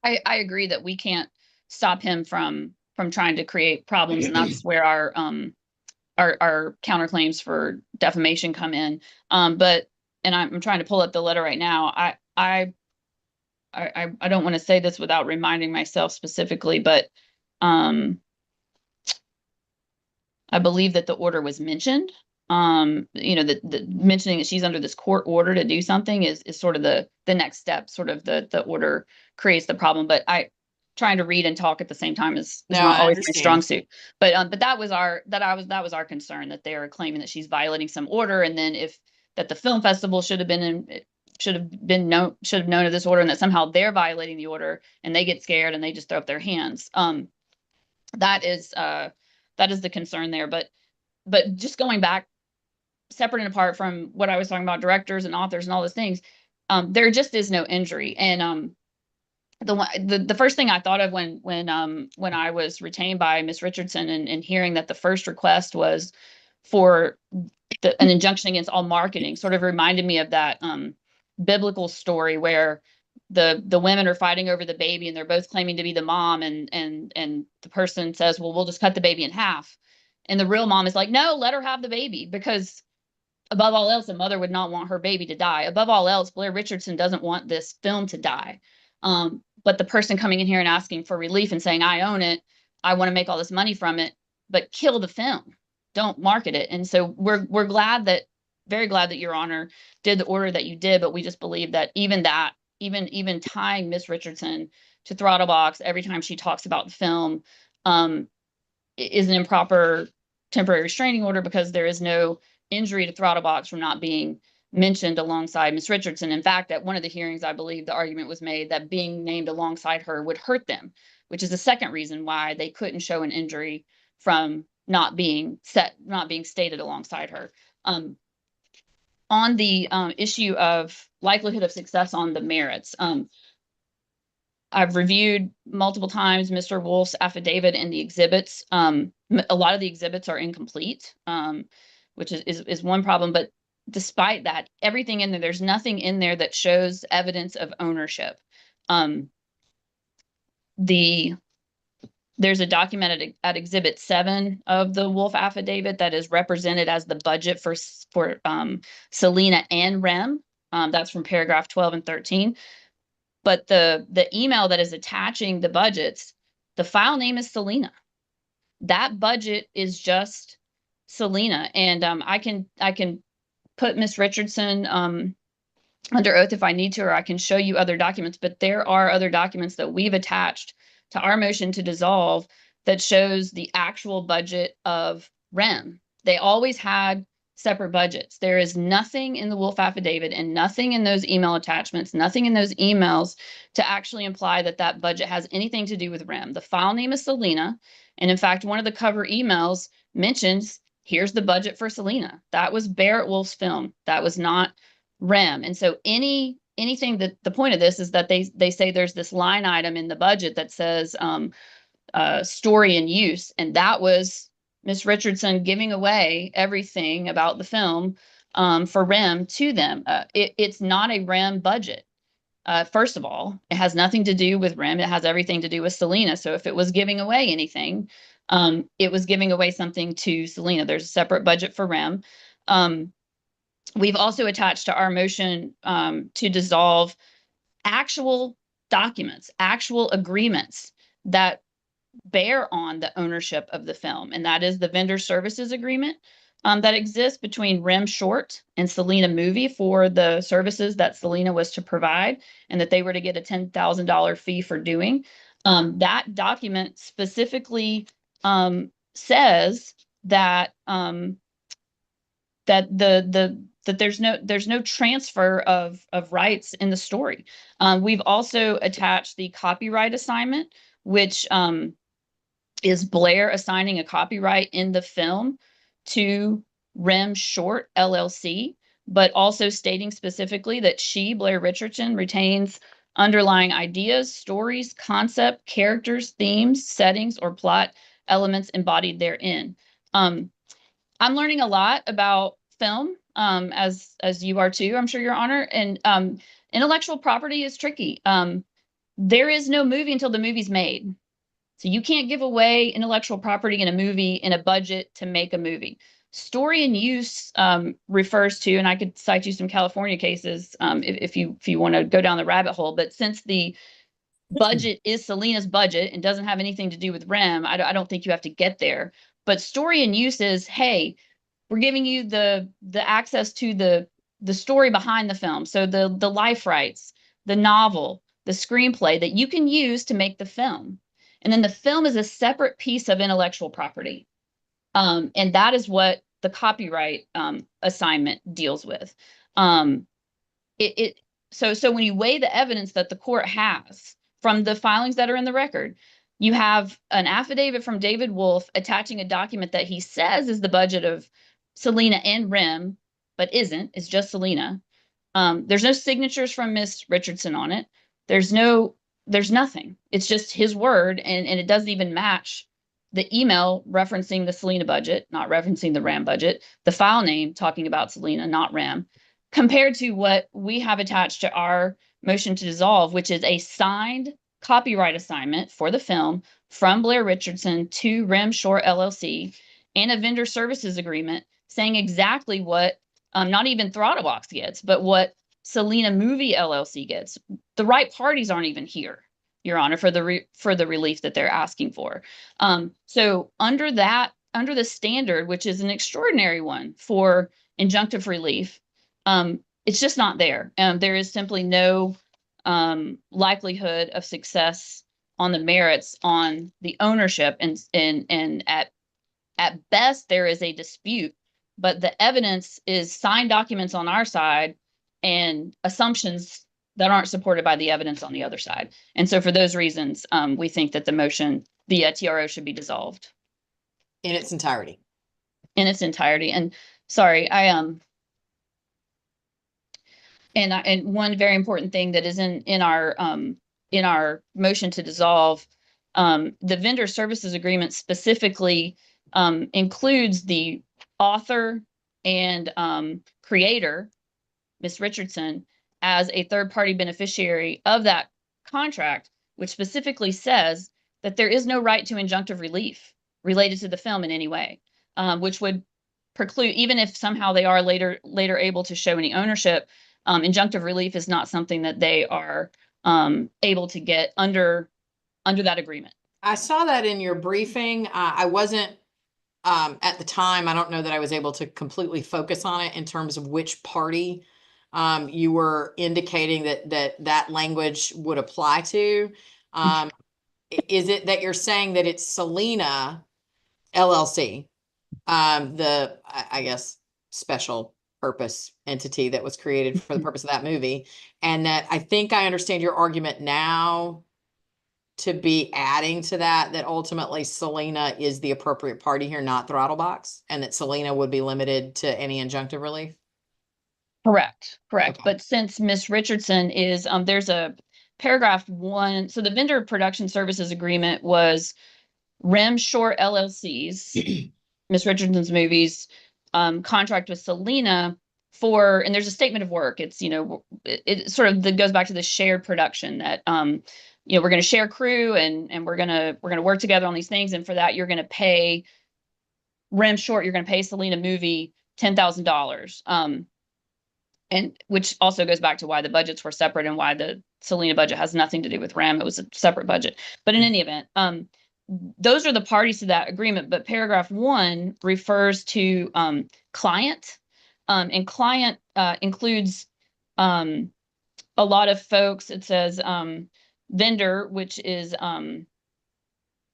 I agree that we can't stop him from trying to create problems, and that's where our counterclaims for defamation come in. But I'm trying to pull up the letter right now. I don't want to say this without reminding myself specifically, but I believe that the order was mentioned. You know, the mentioning that she's under this court order to do something is sort of the next step. Sort of the order creates the problem. But trying to read and talk at the same time is not always my strong suit. But that was our concern, that they are claiming that she's violating some order, and then that the film festival should have known of this order, and that somehow they're violating the order, and they get scared and they just throw up their hands. That is the concern there. But just going back, separate and apart from what I was talking about, directors and authors and all those things, there just is no injury. And the first thing I thought of when I was retained by Ms. Richardson and hearing that the first request was for an injunction against all marketing, sort of reminded me of that biblical story where the women are fighting over the baby, and they're both claiming to be the mom, and the person says, well, we'll just cut the baby in half. And the real mom is like, no, let her have the baby, because above all else, a mother would not want her baby to die. Above all else, Blair Richardson doesn't want this film to die. But the person coming in here and asking for relief and saying, I own it, I want to make all this money from it, but kill the film, don't market it. And so we're very glad that Your Honor did the order that you did, but we just believe that even tying Miss Richardson to Throttlebox every time she talks about the film is an improper temporary restraining order, because there is no injury to Throttlebox from not being mentioned alongside Miss Richardson. In fact, at one of the hearings, I believe the argument was made that being named alongside her would hurt them, which is the second reason why they couldn't show an injury from not being stated alongside her. On the issue of likelihood of success on the merits, I've reviewed multiple times Mr. Wolf's affidavit and the exhibits. A lot of the exhibits are incomplete, which is one problem. But despite that, everything in there, there's nothing in there that shows evidence of ownership. There's a document at Exhibit 7 of the Wolf affidavit that is represented as the budget for Selena and Rem. That's from paragraph 12 and 13. But the email that is attaching the budgets, the file name is Selena. That budget is just Selena. And I can put Miss Richardson under oath if I need to, or I can show you other documents. But there are other documents that we've attached to our motion to dissolve that shows the actual budget of Rem. They always had separate budgets. There is nothing in the Wolf affidavit and nothing in those email attachments, nothing in those emails to actually imply that that budget has anything to do with Rem. The file name is Selena. And in fact, one of the cover emails mentions, here's the budget for Selena. That was Barrett Wolf's film. That was not Rem. And so anything that the point of this is that they say there's this line item in the budget that says story and use. And that was Miss Richardson giving away everything about the film for Rem to them. It's not a Rem budget. First of all, it has nothing to do with Rem. It has everything to do with Selena. So if it was giving away anything, it was giving away something to Selena. There's a separate budget for Rem. We've also attached to our motion to dissolve actual documents, actual agreements that bear on the ownership of the film. And that is the vendor services agreement that exists between Rem Short and Selena Movie for the services that Selena was to provide, and that they were to get a $10,000 fee for doing. That document specifically says that that there's no transfer of rights in the story. We've also attached the copyright assignment, which is Blair assigning a copyright in the film to Rem Short LLC, but also stating specifically that she, Blair Richardson, retains underlying ideas, stories, concept, characters, themes, settings, or plot elements embodied therein. I'm learning a lot about film, as you are too, I'm sure, Your Honor. And intellectual property is tricky. There is no movie until the movie's made. So you can't give away intellectual property in a movie in a budget to make a movie. Story and use refers to, and I could cite you some California cases if you want to go down the rabbit hole. But since the budget is Selena's budget and doesn't have anything to do with REM, I don't think you have to get there. But story and use is, hey, we're giving you the access to the story behind the film. So the life rights, the novel, the screenplay that you can use to make the film. And then the film is a separate piece of intellectual property. And that is what the copyright assignment deals with. So when you weigh the evidence that the court has from the filings that are in the record, you have an affidavit from David Wolf attaching a document that he says is the budget of Selena and REM, but isn't. It's just Selena. There's no signatures from Miss Richardson on it. There's nothing. It's just his word, and it doesn't even match the email referencing the Selena budget, not referencing the REM budget, the file name talking about Selena, not REM, compared to what we have attached to our motion to dissolve, which is a signed copyright assignment for the film from Blair Richardson to REM Shore LLC and a vendor services agreement saying exactly what not even Throttlebox gets, but what Selena Movie LLC gets. The right parties aren't even here, Your Honor, for the relief that they're asking for. So under the standard, which is an extraordinary one for injunctive relief, it's just not there. There is simply no likelihood of success on the merits on the ownership, and at best there is a dispute, but the evidence is signed documents on our side and assumptions that aren't supported by the evidence on the other side. And so for those reasons, we think that the TRO should be dissolved In its entirety. in its entirety. And sorry, and one very important thing that is in our motion to dissolve, the vendor services agreement specifically includes the author and creator, Ms. Richardson, as a third-party beneficiary of that contract, which specifically says that there is no right to injunctive relief related to the film in any way, which would preclude, even if somehow they are later able to show any ownership, injunctive relief is not something that they are able to get under that agreement. I saw that in your briefing. I wasn't at the time, I don't know that I was able to completely focus on it in terms of which party you were indicating that language would apply to. Is it that you're saying that it's Selena LLC, I guess, special purpose entity that was created for the purpose of that movie, and that I think I understand your argument now to be adding to that ultimately Selena is the appropriate party here, not Throttlebox, and that Selena would be limited to any injunctive relief? Correct. Okay. But since Ms. Richardson is, there's a paragraph 1. So the vendor production services agreement was REM Shore LLC's, Ms. Richardson's movies, contract with Selena for, and there's a statement of work. It's, it sort of goes back to the shared production that, we're going to share crew and we're going to work together on these things. And for that, you're going to pay REM Short, you're going to pay Selena Movie $10,000. And which also goes back to why the budgets were separate and why the Selena budget has nothing to do with REM. It was a separate budget. But in any event, those are the parties to that agreement. But paragraph 1 refers to client, and client includes a lot of folks. It says vendor, which is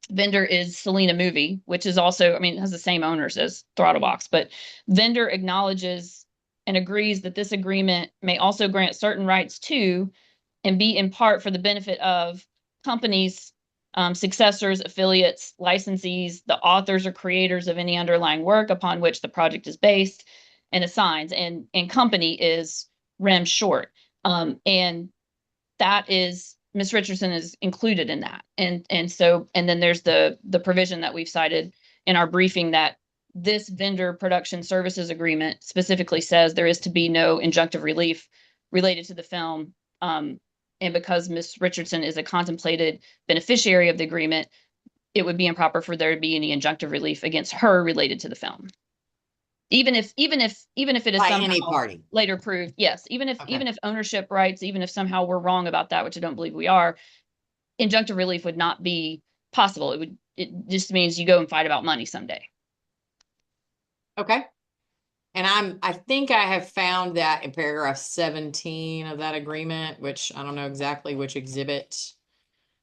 vendor is Selena Movie, which is also, it has the same owners as Throttlebox, but vendor acknowledges and agrees that this agreement may also grant certain rights to and be in part for the benefit of companies, successors, affiliates, licensees, the authors or creators of any underlying work upon which the project is based, and assigns, and company is REM Short. And that is, Ms. Richardson is included in that. And then there's the provision that we've cited in our briefing that this vendor production services agreement specifically says there is to be no injunctive relief related to the film. And because Ms. Richardson is a contemplated beneficiary of the agreement, it would be improper for there to be any injunctive relief against her related to the film. Even if it is By somehow any party. later proved, yes, even Okay. if ownership rights, even if somehow we're wrong about that, which I don't believe we are, injunctive relief would not be possible. It just means you go and fight about money someday. Okay. And I think I have found that in paragraph 17 of that agreement, which I don't know exactly which exhibit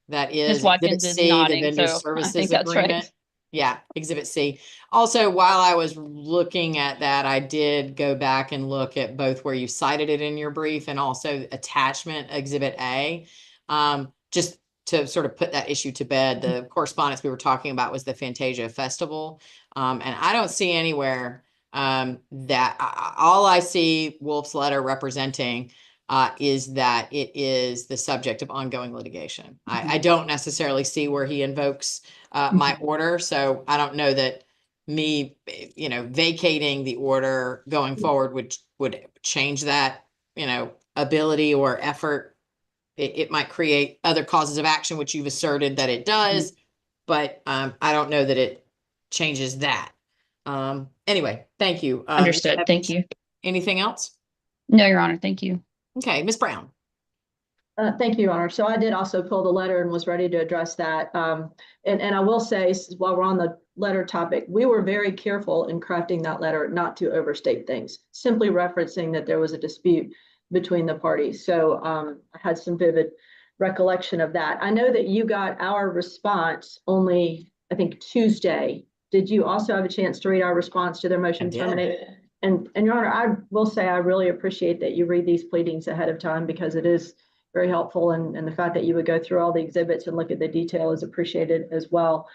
that is. Ms. Watkins Exhibit is C, the nodding, vendor so I services think that's right. agreement. Yeah, exhibit C. Also, while I was looking at that, I did go back and look at both where you cited it in your brief and also attachment exhibit A. Just to sort of put that issue to bed, the correspondence we were talking about was the Fantasia Festival. And I don't see anywhere that all I see Wolf's letter representing is that it is the subject of ongoing litigation. I don't necessarily see where he invokes my order. So I don't know that me, vacating the order going forward would change that, ability or effort. It might create other causes of action, which you've asserted that it does, but I don't know that it changes that. Anyway, thank you. Understood. Thank you. Anything else? No, Your Honor. Thank you. Okay, Ms. Brown. Thank you, Your Honor. So I did also pull the letter and was ready to address that. And I will say, while we're on the letter topic, we were very careful in crafting that letter not to overstate things, simply referencing that there was a dispute between the parties. So I had some vivid recollection of that. I know that you got our response only, I think, Tuesday. Did you also have a chance to read our response to their motion to terminate? And Your Honor, I will say I really appreciate that you read these pleadings ahead of time, because it is very helpful. And the fact that you would go through all the exhibits and look at the detail is appreciated as well.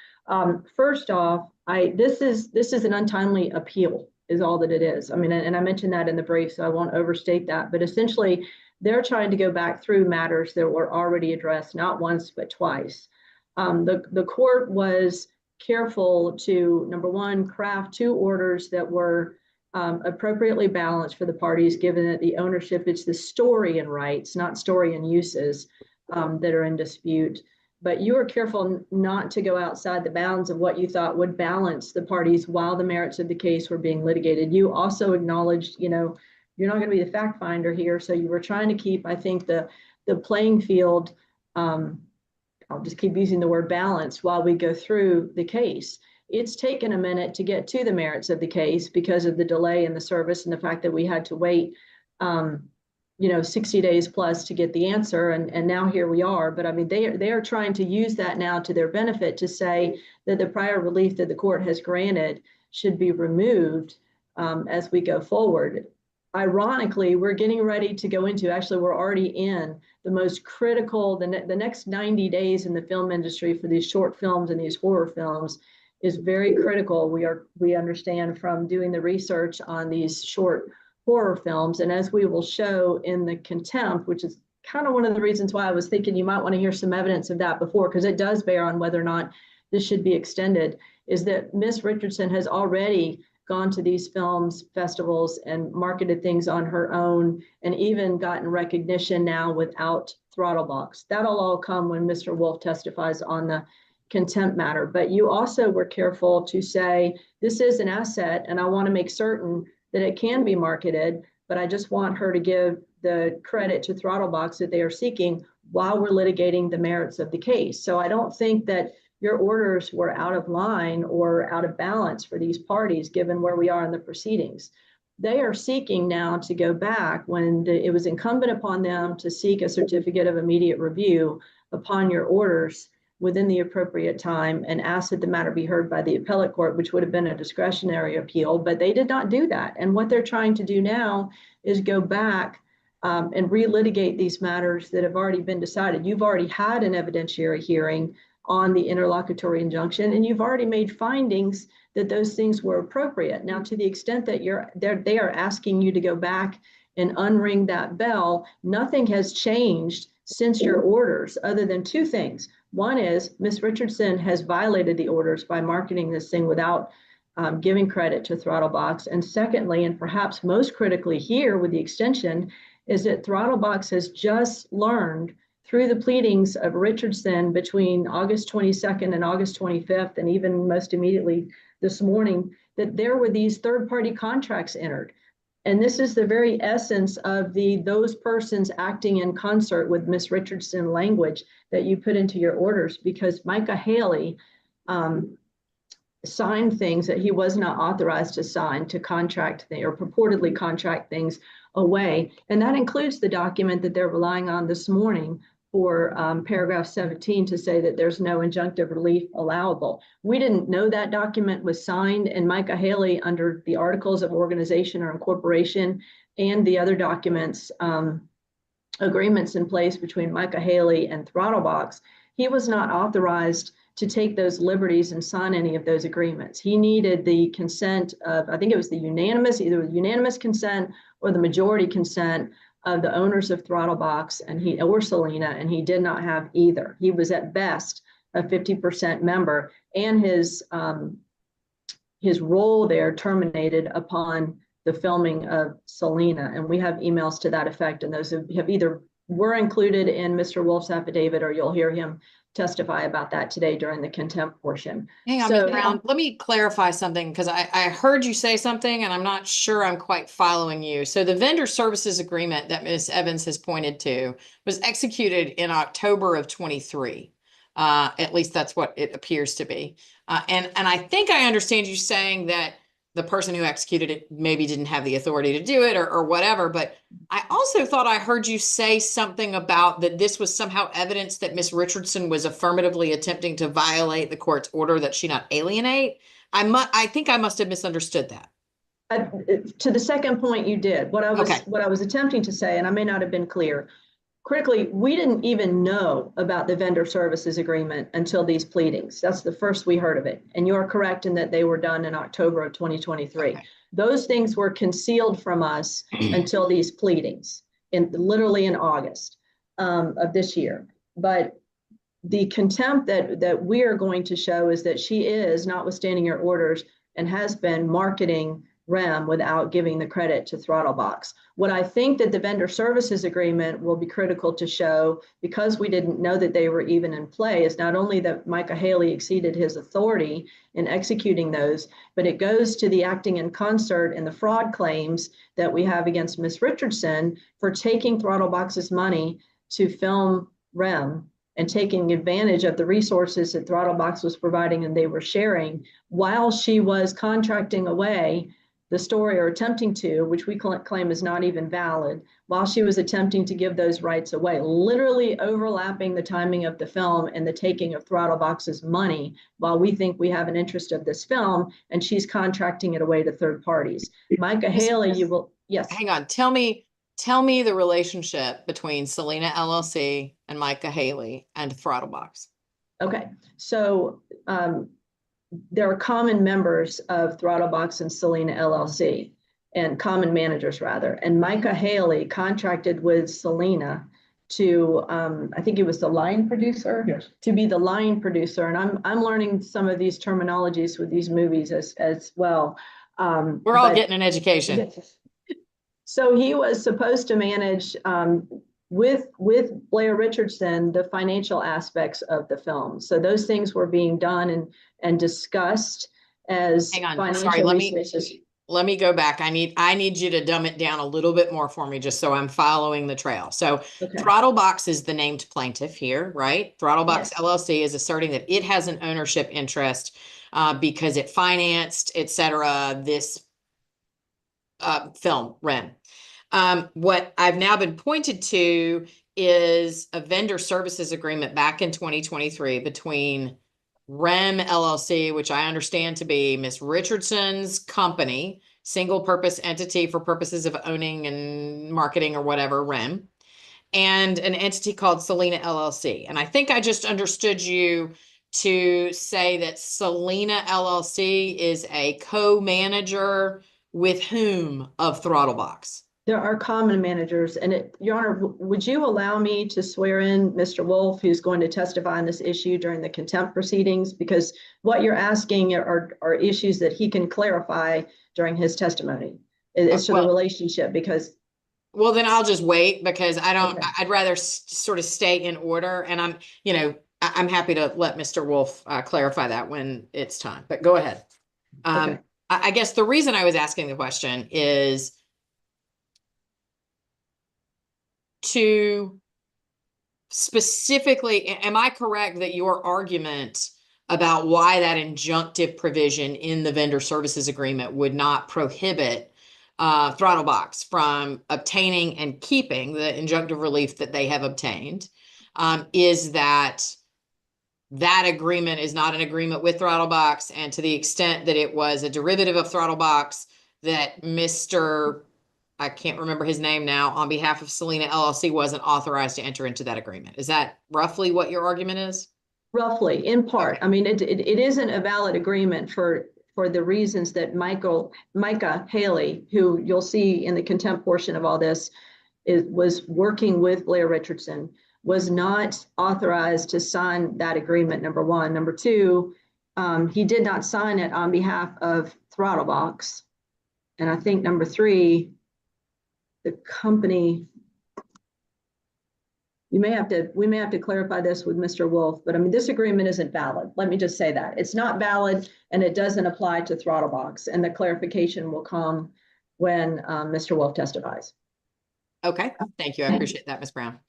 First off, this is an untimely appeal is all that it is. I mean, and I mentioned that in the brief, so I won't overstate that. But essentially, they're trying to go back through matters that were already addressed, not once, but twice. The court was careful to, number one, craft two orders that were appropriately balanced for the parties, given that the ownership, it's the story and rights, not story and uses that are in dispute. But you were careful not to go outside the bounds of what you thought would balance the parties while the merits of the case were being litigated. You also acknowledged, you're not going to be the fact finder here. So you were trying to keep, I think, the playing field, I'll just keep using the word balance while we go through the case. It's taken a minute to get to the merits of the case because of the delay in the service and the fact that we had to wait 60 days plus to get the answer. And now here we are. But I mean, they are trying to use that now to their benefit to say that the prior relief that the court has granted should be removed as we go forward. Ironically, we're getting ready to go into, actually, we're already in the most critical, the next 90 days in the film industry for these short films and these horror films is very critical. We understand from doing the research on these short horror films. And as we will show in the contempt, which is kind of one of the reasons why I was thinking you might want to hear some evidence of that before, because it does bear on whether or not this should be extended, is that Ms. Richardson has already gone to these films festivals and marketed things on her own and even gotten recognition now without throttle box. That'll all come when Mr. Wolf testifies on the contempt matter. But you also were careful to say, this is an asset and I want to make certain that it can be marketed, but I just want her to give the credit to Throttlebox that they are seeking while we're litigating the merits of the case. So I don't think that your orders were out of line or out of balance for these parties, given where we are in the proceedings. They are seeking now to go back when it was incumbent upon them to seek a certificate of immediate review upon your orders within the appropriate time and ask that the matter be heard by the appellate court, which would have been a discretionary appeal, but they did not do that. And what they're trying to do now is go back and relitigate these matters that have already been decided. You've already had an evidentiary hearing on the interlocutory injunction, and you've already made findings that those things were appropriate. Now, to the extent that they are asking you to go back and unring that bell, nothing has changed since your orders, other than two things. One is Ms. Richardson has violated the orders by marketing this thing without giving credit to Throttlebox. And secondly, and perhaps most critically here with the extension, is that Throttlebox has just learned through the pleadings of Richardson between August 22nd and August 25th, and even most immediately this morning, that there were these third-party contracts entered. And this is the very essence of those persons acting in concert with Ms. Richardson language that you put into your orders, because Micah Haley signed things that he was not authorized to sign to contract or purportedly contract things away. And that includes the document that they're relying on this morning for paragraph 17 to say that there's no injunctive relief allowable. We didn't know that document was signed, and Micah Haley, under the articles of organization or incorporation and the other documents, agreements in place between Micah Haley and Throttlebox, he was not authorized to take those liberties and sign any of those agreements. He needed the consent of, I think it was the unanimous, either the unanimous consent or the majority consent of the owners of Throttlebox or Selena, and he did not have either. He was at best a 50% member, and his role there terminated upon the filming of Selena. And we have emails to that effect, and those have either were included in Mr. Wolf's affidavit, or you'll hear him testify about that today during the contempt portion. Hang on, Ms. Brown, let me clarify something, because I heard you say something and I'm not sure I'm quite following you. So the vendor services agreement that Ms. Evans has pointed to was executed in October of 23. At least that's what it appears to be. And I think I understand you saying that the person who executed it maybe didn't have the authority to do it or whatever. But I also thought I heard you say something about that this was somehow evidence that Ms. Richardson was affirmatively attempting to violate the court's order that she not alienate. I think I must have misunderstood that. To the second point you did, what I was attempting to say, and I may not have been clear, critically, we didn't even know about the vendor services agreement until these pleadings. That's the first we heard of it. And you're correct in that they were done in October of 2023. Okay. Those things were concealed from us until these pleadings, literally in August of this year. But the contempt that we are going to show is that she is, notwithstanding your orders, and has been marketing REM without giving the credit to Throttlebox. What I think that the vendor services agreement will be critical to show, because we didn't know that they were even in play, is not only that Micah Haley exceeded his authority in executing those, but it goes to the acting in concert and the fraud claims that we have against Ms. Richardson for taking Throttlebox's money to film REM and taking advantage of the resources that Throttlebox was providing and they were sharing while she was contracting away the story, or attempting to, which we claim is not even valid, while she was attempting to give those rights away, literally overlapping the timing of the film and the taking of Throttlebox's money, while we think we have an interest of this film, and she's contracting it away to third parties. Micah Haley, you will, yes. Hang on, tell me the relationship between Selena LLC and Micah Haley and Throttlebox. Okay, so there are common members of Throttlebox and Selena LLC, and common managers rather. And Micah Haley contracted with Selena to, I think it was the line producer, yes, to be the line producer. And I'm learning some of these terminologies with these movies as well. We're all getting an education. So he was supposed to manage with Blair Richardson the financial aspects of the film. So those things were being done and discussed as financial resources. Let me go back. I need you to dumb it down a little bit more for me, just so I'm following the trail. So Throttlebox is the named plaintiff here, right? Throttlebox LLC is asserting that it has an ownership interest because it financed, et cetera, this film, REM. What I've now been pointed to is a vendor services agreement back in 2023 between REM LLC, which I understand to be Ms. Richardson's company, single purpose entity for purposes of owning and marketing or whatever, REM, and an entity called Selena LLC. And I think I just understood you to say that Selena LLC is a co-manager with whom of Throttlebox? There are common managers, and Your Honor, would you allow me to swear in Mr. Wolf, who's going to testify on this issue during the contempt proceedings? Because what you're asking are issues that he can clarify during his testimony. It's to the relationship, because. Well, then I'll just wait, because Okay. I'd rather sort of stay in order, and I'm happy to let Mr. Wolf clarify that when it's time, but go ahead. Okay. I guess the reason I was asking the question is to specifically, am I correct that your argument about why that injunctive provision in the vendor services agreement would not prohibit Throttlebox from obtaining and keeping the injunctive relief that they have obtained, is that agreement is not an agreement with Throttlebox, and to the extent that it was a derivative of Throttlebox, that Mr. I can't remember his name now, on behalf of Selena LLC, wasn't authorized to enter into that agreement. Is that roughly what your argument is? Roughly, in part. Okay. I mean, it isn't a valid agreement for the reasons that Micah Haley, who you'll see in the contempt portion of all this, was working with Blair Richardson, was not authorized to sign that agreement, number one. Number two, he did not sign it on behalf of Throttlebox. And I think number three, the company, we may have to clarify this with Mr. Wolf, but I mean, this agreement isn't valid. Let me just say that. It's not valid, and it doesn't apply to Throttlebox, and the clarification will come when Mr. Wolf testifies. Okay, thank you. I appreciate that, Ms. Brown.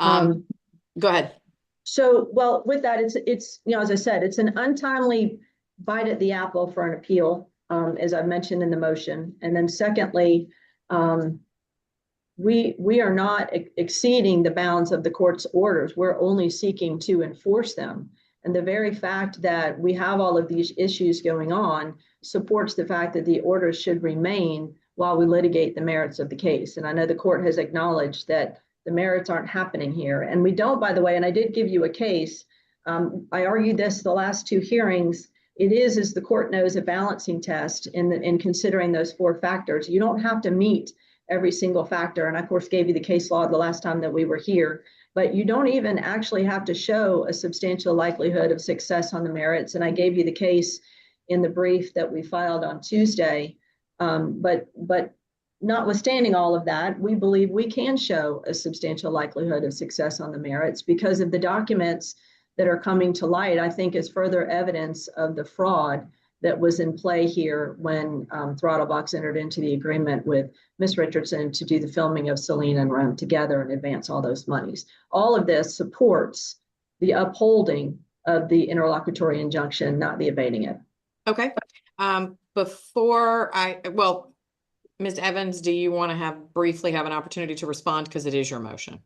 Go ahead. So, well, with that, it's as I said, it's an untimely bite at the apple for an appeal, as I mentioned in the motion. And then secondly, we are not exceeding the bounds of the court's orders. We're only seeking to enforce them. And the very fact that we have all of these issues going on supports the fact that the orders should remain while we litigate the merits of the case. And I know the court has acknowledged that the merits aren't happening here. And we don't, by the way, and I did give you a case. I argued this the last two hearings. It is, as the court knows, a balancing test in considering those four factors. You don't have to meet every single factor. And I, of course, gave you the case law the last time that we were here. But you don't even actually have to show a substantial likelihood of success on the merits. And I gave you the case in the brief that we filed on Tuesday. But notwithstanding all of that, we believe we can show a substantial likelihood of success on the merits because of the documents that are coming to light, I think, is further evidence of the fraud that was in play here when Throttlebox entered into the agreement with Ms. Richardson to do the filming of Selena and Rome together and advance all those monies. All of this supports the upholding of the interlocutory injunction, not the abating it. Okay. Ms. Evans, do you want to briefly have an opportunity to respond, because it is your motion?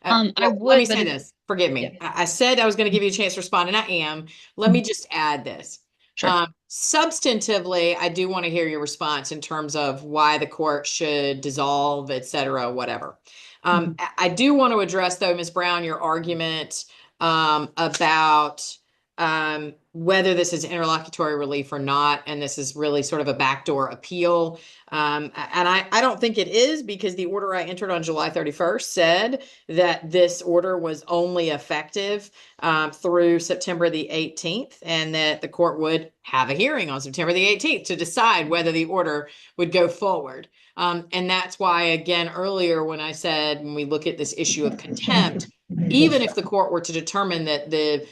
I would. Let me say this. Forgive me. Yeah. I said I was going to give you a chance to respond, and I am. Let me just add this. Sure. Substantively, I do want to hear your response in terms of why the court should dissolve, et cetera, whatever. I do want to address, though, Ms. Brown, your argument about whether this is interlocutory relief or not, and this is really sort of a backdoor appeal. And I don't think it is, because the order I entered on July 31st said that this order was only effective through September the 18th, and that the court would have a hearing on September the 18th to decide whether the order would go forward. And that's why, again, earlier when I said, when we look at this issue of contempt, even if the court were to determine that the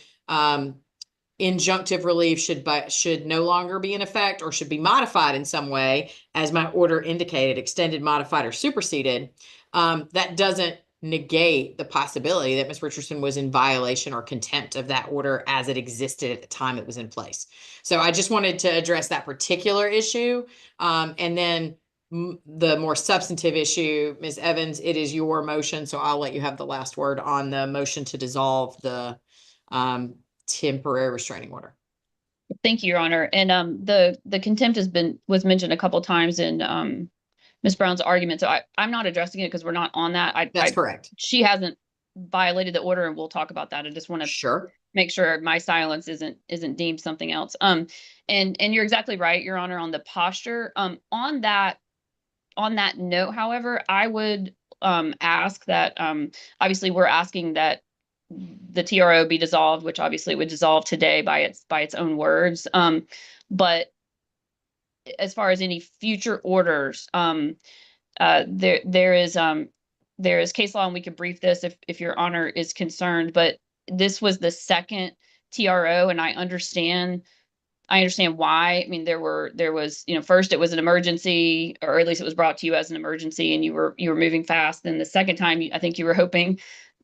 injunctive relief should no longer be in effect or should be modified in some way, as my order indicated, extended, modified, or superseded, that doesn't negate the possibility that Ms. Richardson was in violation or contempt of that order as it existed at the time it was in place. So I just wanted to address that particular issue. And then the more substantive issue, Ms. Evans, it is your motion, so I'll let you have the last word on the motion to dissolve the temporary restraining order. Thank you, Your Honor. And the contempt was mentioned a couple times in Ms. Brown's argument. So I'm not addressing it because we're not on that. That's correct. She hasn't violated the order, and we'll talk about that. I just want to make sure my silence isn't deemed something else. And you're exactly right, Your Honor, on the posture. On that on that note, however, I would ask that obviously we're asking that the TRO be dissolved, which obviously would dissolve today by its own words. But as far as any future orders, there is case law, and we could brief this if your honor is concerned, but this was the second TRO, and I understand why. I mean, there was, first it was an emergency, or at least it was brought to you as an emergency, and you were moving fast. And the second time, I think you were hoping,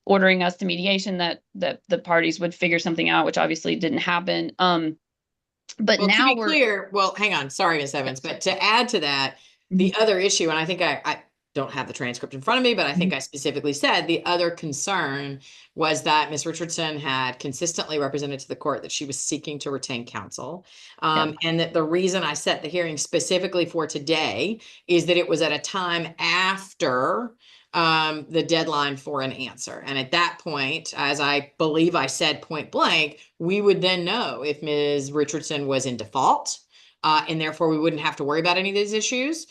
ordering us to mediation, that the parties would figure something out, which obviously didn't happen. But Well, now to be clear, well, hang on, sorry, Ms. Evans, but to add to that, the other issue, and I think I don't have the transcript in front of me, but I think I specifically said the other concern was that Ms. Richardson had consistently represented to the court that she was seeking to retain counsel. And that the reason I set the hearing specifically for today is that it was at a time after the deadline for an answer. And at that point, as I believe I said point blank, we would then know if Ms. Richardson was in default. And therefore we wouldn't have to worry about any of these issues,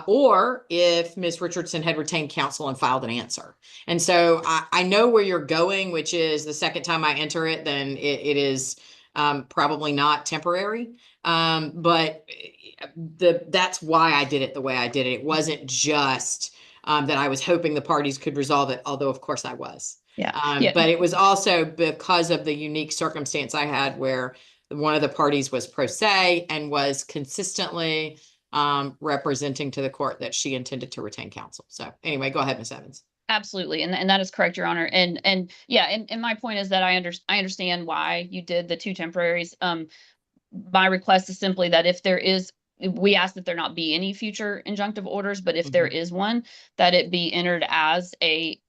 or if Ms. Richardson had retained counsel and filed an answer. And so I know where you're going, which is the second time I enter it, then it is probably not temporary. But that's why I did it the way I did it. It wasn't just that I was hoping the parties could resolve it, although of course I was. But it was also because of the unique circumstance I had where one of the parties was pro se and was consistently representing to the court that she intended to retain counsel. So anyway, go ahead, Ms. Evans. Absolutely. And that is correct, Your Honor. And my point is that I understand why you did the two temporaries. My request is simply that we ask that there not be any future injunctive orders, but if there is one, that it be entered as a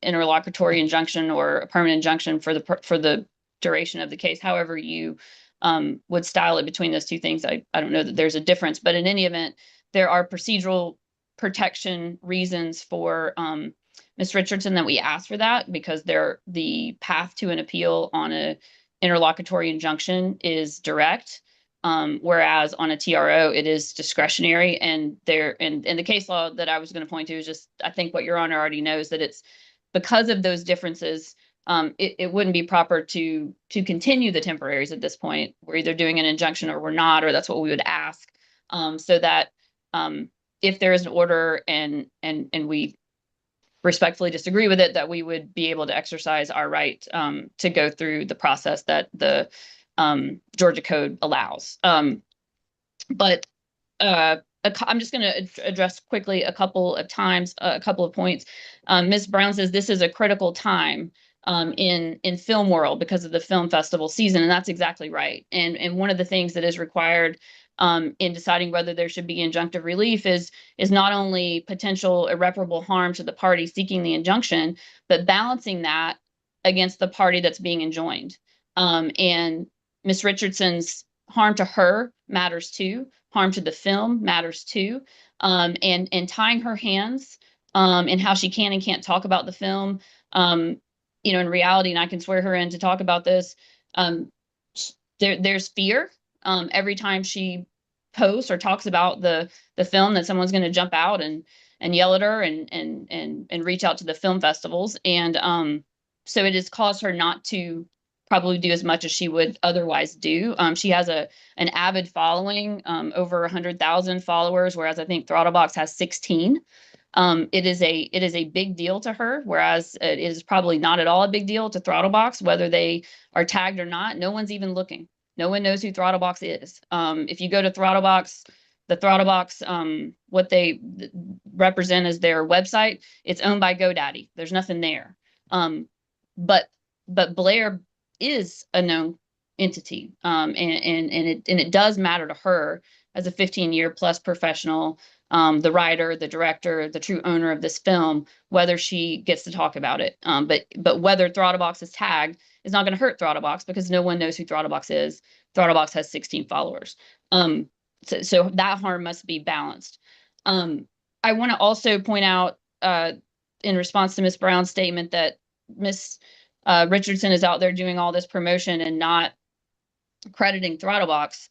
interlocutory injunction or a permanent injunction for the duration of the case. However you would style it between those two things. I don't know that there's a difference, but in any event, there are procedural protection reasons for Ms. Richardson that we ask for that, because the path to an appeal on a interlocutory injunction is direct, whereas on a TRO it is discretionary. And the case law that I was going to point to is just, I think what Your Honor already knows, that it's because of those differences. It wouldn't be proper to continue the temporaries at this point. We're either doing an injunction or we're not, or that's what we would ask, so that if there is an order and we respectfully disagree with it, that we would be able to exercise our right to go through the process that the Georgia Code allows. But I'm just going to address quickly a couple of points. Ms. Brown says this is a critical time in film world because of the film festival season, and that's exactly right. And one of the things that is required in deciding whether there should be injunctive relief is not only potential irreparable harm to the party seeking the injunction, but balancing that against the party that's being enjoined. And Ms. Richardson's harm to her matters too. Harm to the film matters too. And tying her hands in how she can and can't talk about the film, in reality, and I can swear her in to talk about this, there's fear every time she posts or talks about the film, that someone's going to jump out and yell at her and reach out to the film festivals. And so it has caused her not to probably do as much as she would otherwise do. She has an avid following, over 100,000 followers, whereas I think Throttlebox has 16. It is a big deal to her, whereas it is probably not at all a big deal to Throttlebox, whether they are tagged or not. No one's even looking. No one knows who Throttlebox is. If you go to Throttlebox, what they represent as their website, it's owned by GoDaddy. There's nothing there. But Blair is a known entity, and it does matter to her as a 15-year plus professional, the writer, the director, the true owner of this film, whether she gets to talk about it. But whether Throttlebox is tagged is not going to hurt Throttlebox, because no one knows who Throttlebox is. Throttlebox has 16 followers. So that harm must be balanced. I want to also point out, in response to Ms. Brown's statement, that Ms. Richardson is out there doing all this promotion and not crediting Throttlebox.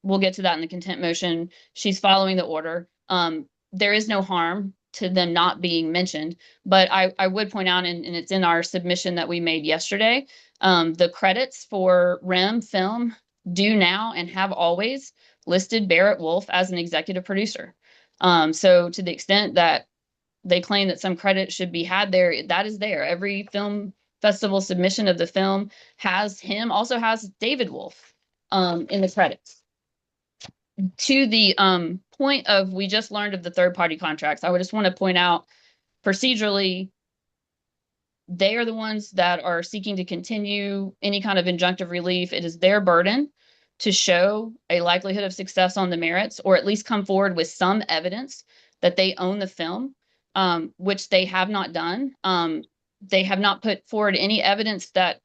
We'll get to that in the contempt motion. She's following the order. There is no harm to them not being mentioned, but I would point out, and it's in our submission that we made yesterday, the credits for REM Film do now and have always listed Barrett Wolf as an executive producer. So to the extent that they claim that some credit should be had there, that is there. Every film festival submission of the film has him, also has David Wolf in the credits. To the point of, we just learned of the third-party contracts, I would just want to point out, procedurally, they are the ones that are seeking to continue any kind of injunctive relief. It is their burden to show a likelihood of success on the merits, or at least come forward with some evidence that they own the film, which they have not done. They have not put forward any evidence that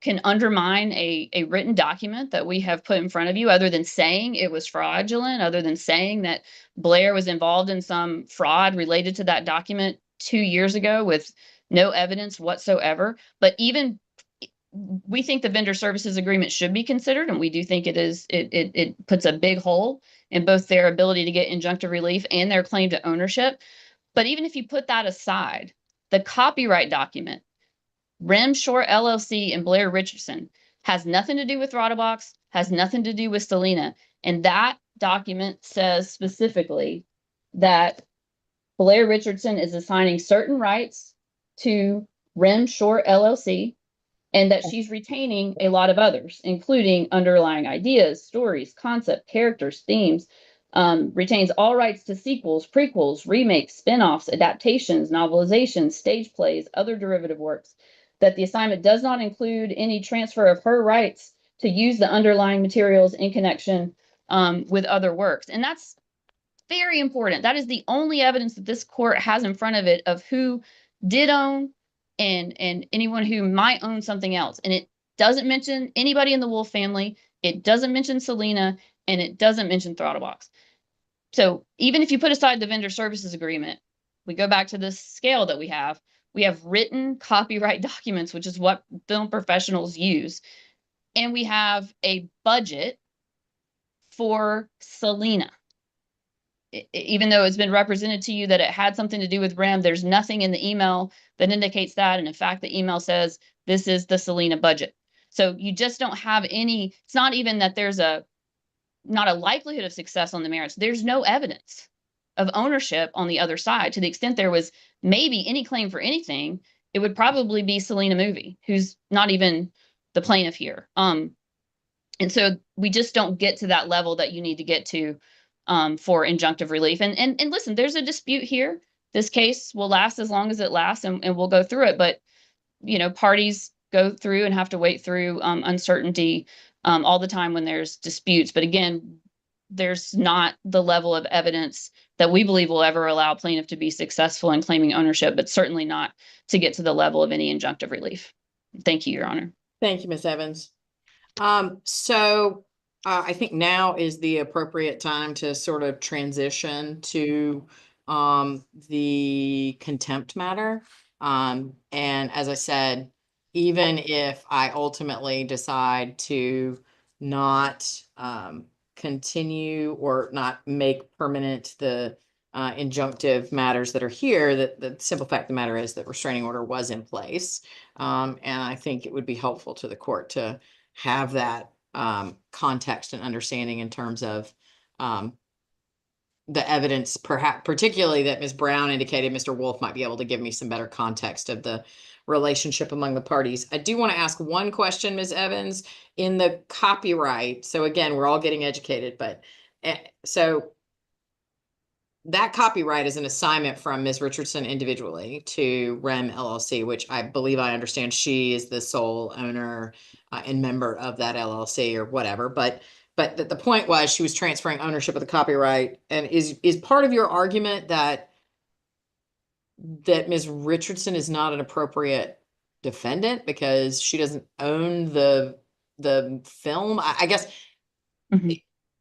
can undermine a written document that we have put in front of you, other than saying it was fraudulent, other than saying that Blair was involved in some fraud related to that document 2 years ago with no evidence whatsoever. But even, we think the vendor services agreement should be considered, and we do think it puts a big hole in both their ability to get injunctive relief and their claim to ownership. But even if you put that aside, the copyright document, REM Shore LLC and Blair Richardson, has nothing to do with Rotobox, has nothing to do with Selena. And that document says specifically that Blair Richardson is assigning certain rights to REM Shore LLC, and that she's retaining a lot of others, including underlying ideas, stories, concept, characters, themes, retains all rights to sequels, prequels, remakes, spin-offs, adaptations, novelizations, stage plays, other derivative works, that the assignment does not include any transfer of her rights to use the underlying materials in connection with other works. And that's very important. That is the only evidence that this court has in front of it of who did own and anyone who might own something else. And it doesn't mention anybody in the Wolf family. It doesn't mention Selena, and it doesn't mention Throttlebox. So even if you put aside the vendor services agreement, we go back to this scale that we have written copyright documents, which is what film professionals use. And we have a budget for Selena. Even though it's been represented to you that it had something to do with REM, there's nothing in the email that indicates that. And in fact, the email says this is the Selena budget. So you just don't have any, it's not even that there's not a likelihood of success on the merits. There's no evidence of ownership on the other side. To the extent there was maybe any claim for anything, it would probably be Selena Movie, who's not even the plaintiff here. And so we just don't get to that level that you need to get to for injunctive relief. And listen, there's a dispute here. This case will last as long as it lasts, and we'll go through it. But, you know, parties go through and have to wait through uncertainty all the time when there's disputes. But again, there's not the level of evidence that we believe will ever allow plaintiff to be successful in claiming ownership, but certainly not to get to the level of any injunctive relief. Thank you, Your Honor. Thank you, Ms. Evans. I think now is the appropriate time to sort of transition to the contempt matter. And as I said, even if I ultimately decide to not continue or not make permanent the injunctive matters that are here, that the simple fact of the matter is that restraining order was in place. And I think it would be helpful to the court to have that context and understanding in terms of the evidence, perhaps particularly that Ms. Brown indicated Mr. Wolf might be able to give me some better context of the relationship among the parties. I do want to ask one question, Ms. Evans, in the copyright. So again, we're all getting educated, but so that copyright is an assignment from Ms. Richardson individually to REM LLC, which I believe I understand she is the sole owner and member of that LLC or whatever. But the point was she was transferring ownership of the copyright. And is part of your argument that Ms. Richardson is not an appropriate defendant because she doesn't own the film? I guess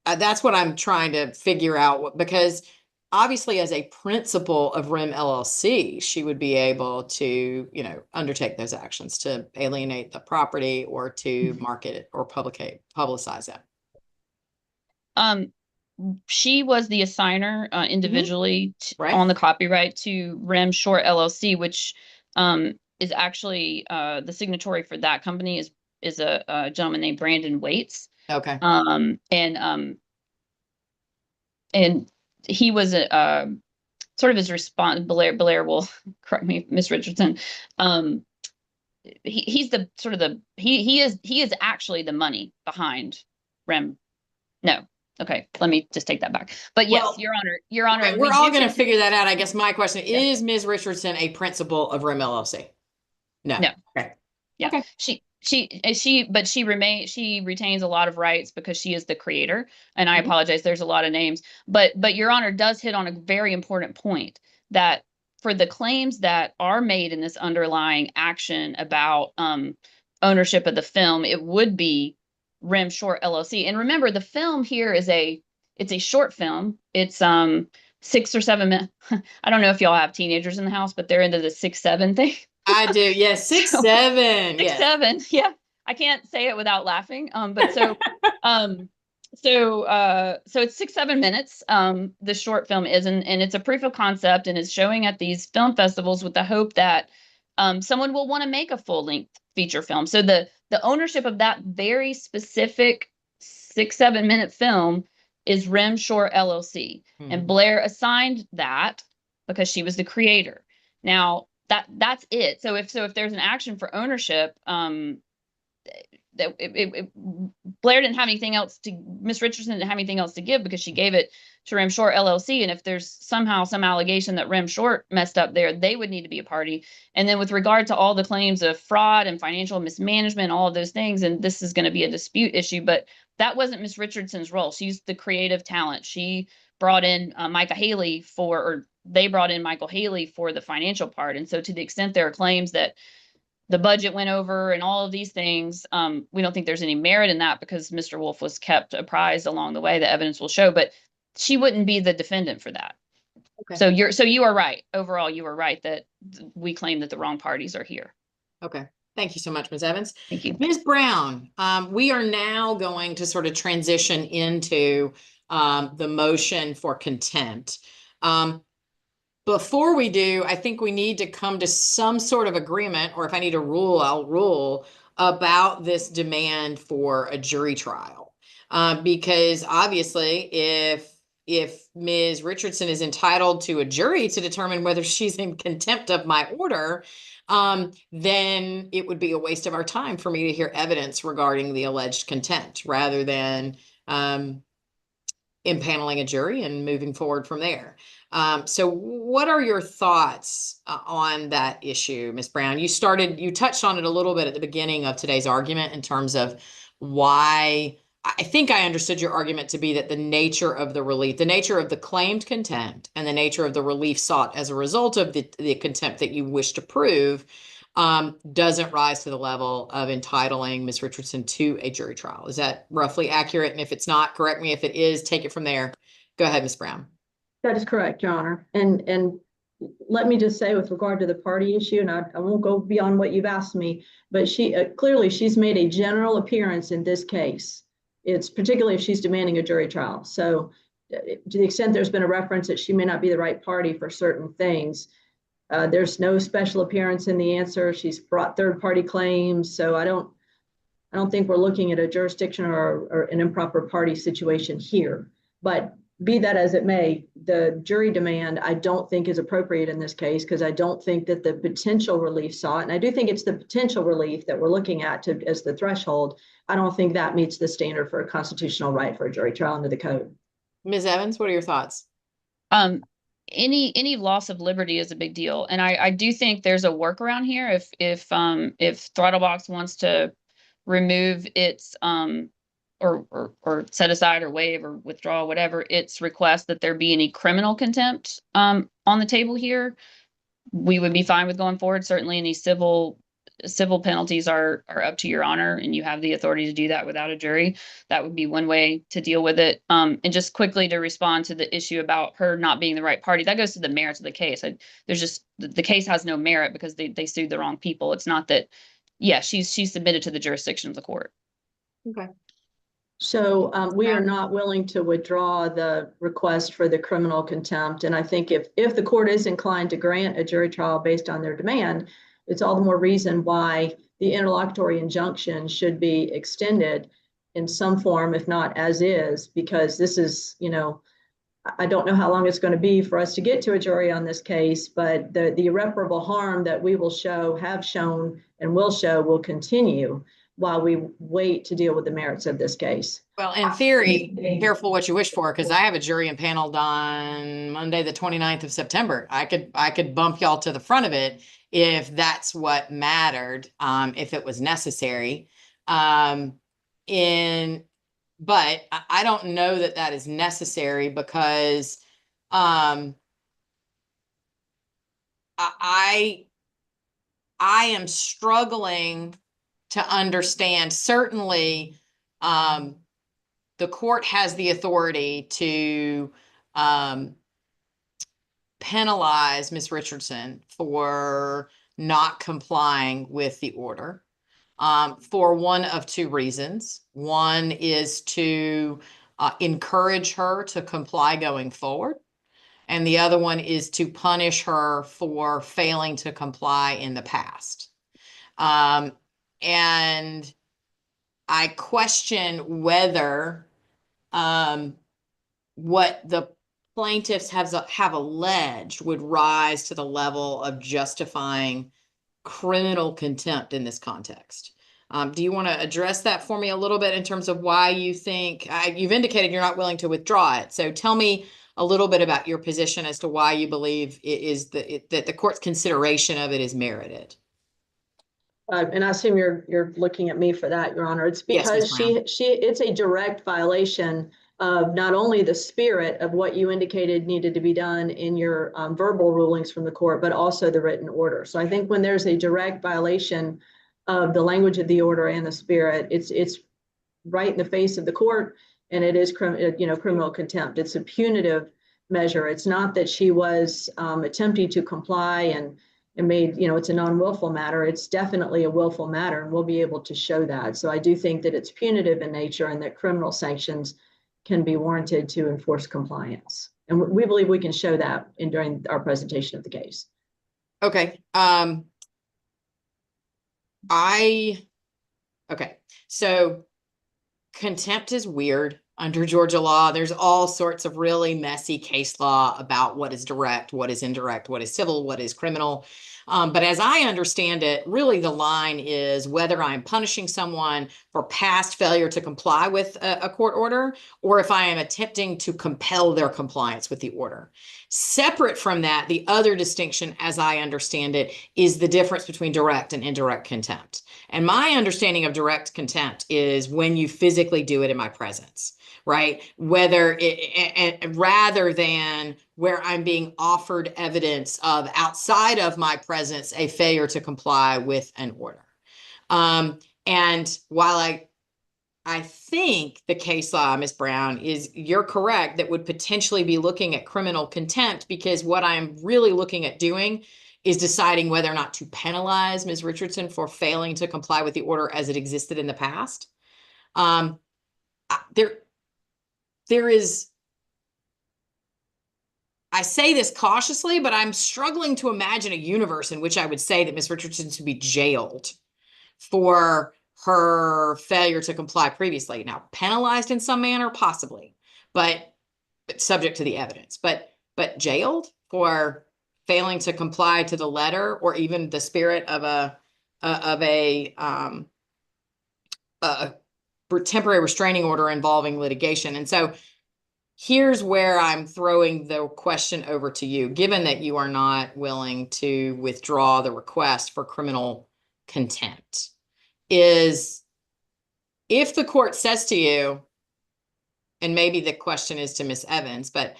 that's what I'm trying to figure out, because obviously as a principal of REM LLC, she would be able to, you know, undertake those actions to alienate the property or to market it or publicize it. she was the assigner individually Right. on the copyright to Rem Short LLC, which is actually the signatory for that company is a gentleman named Brandon Waits. Okay. And he was a sort of his response. Blair will correct me, Miss Richardson. He's the sort of he is actually the money behind Rem. No. Okay, let me just take that back. But yes, Well, Your Honor, Okay, we we're all do going to consider- figure that out. I guess my question Yeah. is Ms. Richardson a principal of REM LLC? No. No. Okay. Yeah. Okay. She retains a lot of rights because she is the creator. And I Mhm. apologize, there's a lot of names, but Your Honor does hit on a very important point that for the claims that are made in this underlying action about ownership of the film, it would be Rem Short LLC. And remember, the film here is it's a short film. It's 6 or 7 minutes. I don't know if y'all have teenagers in the house, but they're into the 6-7 thing. I do. Yes. 6, 7. Six, Yes. 7. Yeah. I can't say it without laughing. But so it's 6-7 minutes. The short film is, and it's a proof of concept and is showing at these film festivals with the hope that someone will want to make a full length feature film. So the ownership of that very specific 6-7 minute film is Rem Short LLC. And Mhm. Blair assigned that because she was the creator. Now that's it. So if there's an action for ownership, Blair didn't have anything else Miss Richardson didn't have anything else to give because she gave it to Rem Short LLC. And if there's somehow some allegation that Rem Short messed up there, they would need to be a party. And then with regard to all the claims of fraud and financial mismanagement, all of those things, and this is going to be a dispute issue, but that wasn't Miss Richardson's role. She's the creative talent. She brought in they brought in Michael Haley for the financial part. And so to the extent there are claims that the budget went over and all of these things, we don't think there's any merit in that because Mr. Wolf was kept apprised along the way. The evidence will show, but she wouldn't be the defendant for that. Okay. So you are right. Overall, you are right that we claim that the wrong parties are here. Okay. Thank you so much, Ms. Evans. Thank you. Ms. Brown, we are now going to sort of transition into the motion for contempt. Before we do, I think we need to come to some sort of agreement, or if I need a rule, I'll rule about this demand for a jury trial. Because obviously, if Ms. Richardson is entitled to a jury to determine whether she's in contempt of my order, then it would be a waste of our time for me to hear evidence regarding the alleged contempt rather than impaneling a jury and moving forward from there. So what are your thoughts on that issue, Ms. Brown? You touched on it a little bit at the beginning of today's argument in terms of why. I think I understood your argument to be that the nature of the relief, the nature of the claimed contempt and the nature of the relief sought as a result of the contempt that you wish to prove doesn't rise to the level of entitling Ms. Richardson to a jury trial. Is that roughly accurate? And if it's not, correct me. If it is, take it from there. Go ahead, Ms. Brown. That is correct, Your Honor. And let me just say with regard to the party issue, and I won't go beyond what you've asked me, but clearly she's made a general appearance in this case. It's particularly if she's demanding a jury trial. So to the extent there's been a reference that she may not be the right party for certain things, there's no special appearance in the answer. She's brought third-party claims. So I don't think we're looking at a jurisdiction or an improper party situation here. But be that as it may, the jury demand I don't think is appropriate in this case because I don't think that the potential relief sought, and I do think it's the potential relief that we're looking at as the threshold. I don't think that meets the standard for a constitutional right for a jury trial under the code. Ms. Evans, what are your thoughts? Any loss of liberty is a big deal, and I do think there's a workaround here. If Throttlebox wants to remove its or set aside or waive or withdraw whatever its request that there be any criminal contempt on the table here, we would be fine with going forward. Certainly any civil penalties are up to Your Honor, and you have the authority to do that without a jury. That would be one way to deal with it. And just quickly to respond to the issue about her not being the right party, that goes to the merits of the case. The case has no merit because they sued the wrong people. It's not that, yeah, she's submitted to the jurisdiction of the court. Okay. So we are not willing to withdraw the request for the criminal contempt. And I think if the court is inclined to grant a jury trial based on their demand, it's all the more reason why the interlocutory injunction should be extended in some form, if not as is, because this is, I don't know how long it's going to be for us to get to a jury on this case, but the irreparable harm that we will show, have shown, and will show will continue while we wait to deal with the merits of this case. Well, in theory, careful what you wish for, because I have a jury impaneled on Monday, the 29th of September. I could bump y'all to the front of it if that's what mattered, if it was necessary. But I don't know that that is necessary because I am struggling to understand. Certainly, the court has the authority to penalize Ms. Richardson for not complying with the order for one of two reasons. One is to encourage her to comply going forward. And the other one is to punish her for failing to comply in the past. And I question whether what the plaintiffs have alleged would rise to the level of justifying criminal contempt in this context. Do you want to address that for me a little bit in terms of why you think, you've indicated you're not willing to withdraw it. So tell me a little bit about your position as to why you believe it is that the court's consideration of it is merited. And I assume you're looking at me for that, Your Honor. It's Yes, because Ms. it's a direct violation of not only the spirit of what you indicated needed to be done in your verbal rulings from the court, but also the written order. So I think when there's a direct violation of the language of the order and the spirit, it's right in the face of the court, and it is criminal contempt. It's a punitive measure. It's not that she was attempting to comply and made, it's a non-willful matter. It's definitely a willful matter, and we'll be able to show that. So I do think that it's punitive in nature and that criminal sanctions can be warranted to enforce compliance. And we believe we can show that during our presentation of the case. Okay. Okay. So contempt is weird under Georgia law. There's all sorts of really messy case law about what is direct, what is indirect, what is civil, what is criminal. But as I understand it, really the line is whether I'm punishing someone for past failure to comply with a court order, or if I am attempting to compel their compliance with the order. Separate from that, the other distinction, as I understand it, is the difference between direct and indirect contempt. And my understanding of direct contempt is when you physically do it in my presence, right? Whether it, rather than where I'm being offered evidence of outside of my presence, a failure to comply with an order. And while I think the case law, Ms. Brown, is you're correct that would potentially be looking at criminal contempt, because what I'm really looking at doing is deciding whether or not to penalize Ms. Richardson for failing to comply with the order as it existed in the past. There is, I say this cautiously, but I'm struggling to imagine a universe in which I would say that Ms. Richardson should be jailed for her failure to comply previously. Now, penalized in some manner, possibly, but subject to the evidence. But jailed for failing to comply to the letter or even the spirit of a temporary restraining order involving litigation. And so here's where I'm throwing the question over to you, given that you are not willing to withdraw the request for criminal contempt, is if the court says to you, and maybe the question is to Ms. Evans, but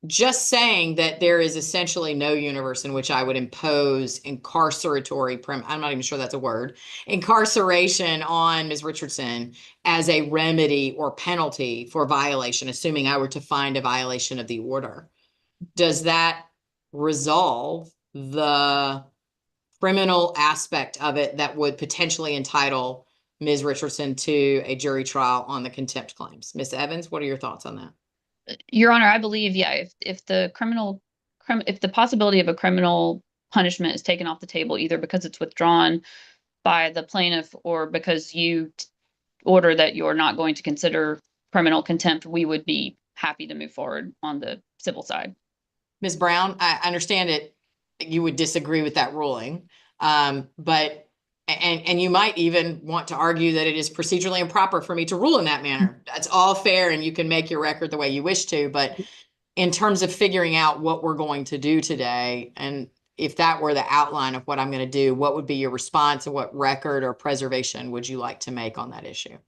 just saying that there is essentially no universe in which I would impose incarceratory, I'm not even sure that's a word, incarceration on Ms. Richardson as a remedy or penalty for violation, assuming I were to find a violation of the order. Does that resolve the criminal aspect of it that would potentially entitle Ms. Richardson to a jury trial on the contempt claims. Ms. Evans, what are your thoughts on that? Your Honor, I believe, yeah, if the if the possibility of a criminal punishment is taken off the table, either because it's withdrawn by the plaintiff or because you order that you're not going to consider criminal contempt, we would be happy to move forward on the civil side. Ms. Brown, I understand it. You would disagree with that ruling, but and you might even want to argue that it is procedurally improper for me to rule in that manner. That's all fair, and you can make your record the way you wish to. But in terms of figuring out what we're going to do today, and if that were the outline of what I'm going to do, what would be your response, and what record or preservation would you like to make on that issue?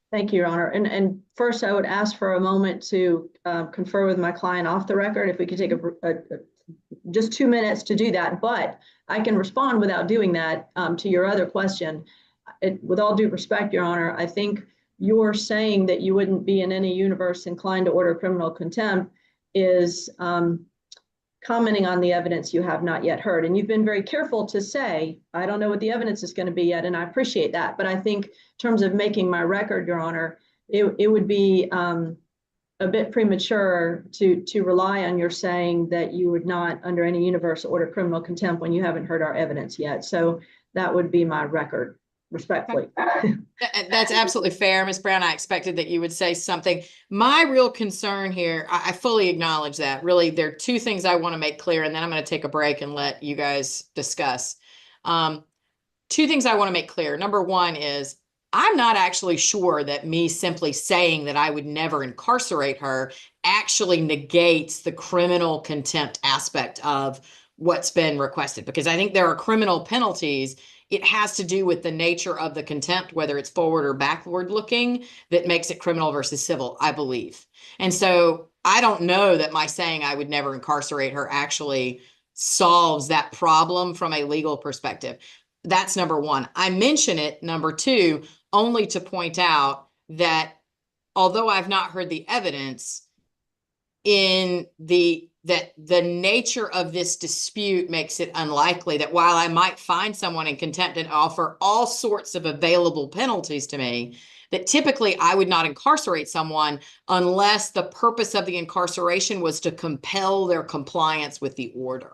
Thank you, Your Honor. And first, I would ask for a moment to confer with my client off the record. If we could take just 2 minutes to do that, but I can respond without doing that to your other question. With all due respect, Your Honor, I think you're saying that you wouldn't be in any universe inclined to order criminal contempt is commenting on the evidence you have not yet heard. And you've been very careful to say, I don't know what the evidence is going to be yet, and I appreciate that. But I think in terms of making my record, Your Honor, it would be a bit premature to rely on your saying that you would not, under any universe, order criminal contempt when you haven't heard our evidence yet. So that would be my record, respectfully. That's absolutely fair, Ms. Brown. I expected that you would say something. My real concern here, I fully acknowledge that. Really, there are two things I want to make clear, and then I'm going to take a break and let you guys discuss. Two things I want to make clear. Number one is, I'm not actually sure that me simply saying that I would never incarcerate her actually negates the criminal contempt aspect of what's been requested, because I think there are criminal penalties. It has to do with the nature of the contempt, whether it's forward or backward looking, that makes it criminal versus civil, I believe. And so I don't know that my saying I would never incarcerate her actually solves that problem from a legal perspective. That's number one. I mention it, number two, only to point out that although I've not heard the evidence, that the nature of this dispute makes it unlikely that while I might find someone in contempt and offer all sorts of available penalties to me, that typically I would not incarcerate someone unless the purpose of the incarceration was to compel their compliance with the order,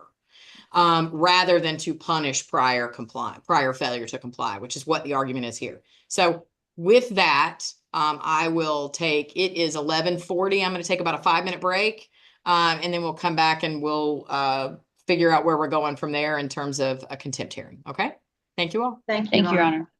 rather than to punish prior failure to comply, which is what the argument is here. So with that, I will take, it is 11:40. I'm going to take about a 5-minute break, and then we'll come back and we'll figure out where we're going from there in terms of a contempt hearing. Okay. Thank you all. Thank you, Thank you, Your Honor.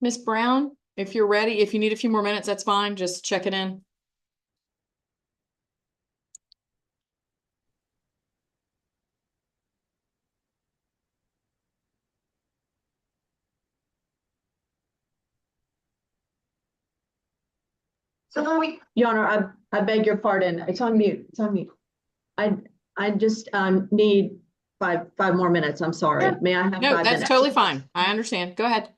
Miss Brown, if you're ready, if you need a few more minutes, that's fine. Just check it in. So, Your Honor, I beg your pardon. It's on mute. It's on mute. I just need five more minutes. I'm sorry. Yeah. May I have No, 5 that's minutes? totally fine. I understand. Go ahead.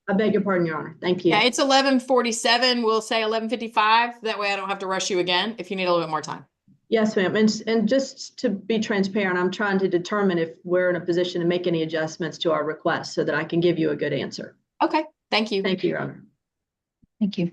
I beg your pardon, Your Honor. Thank you. Yeah, it's 11:47. We'll say 11:55. That way I don't have to rush you again if you need a little bit more time. Yes, ma'am. And just to be transparent, I'm trying to determine if we're in a position to make any adjustments to our request so that I can give you a good answer. Okay, thank you. Thank you, Your Honor. Thank you.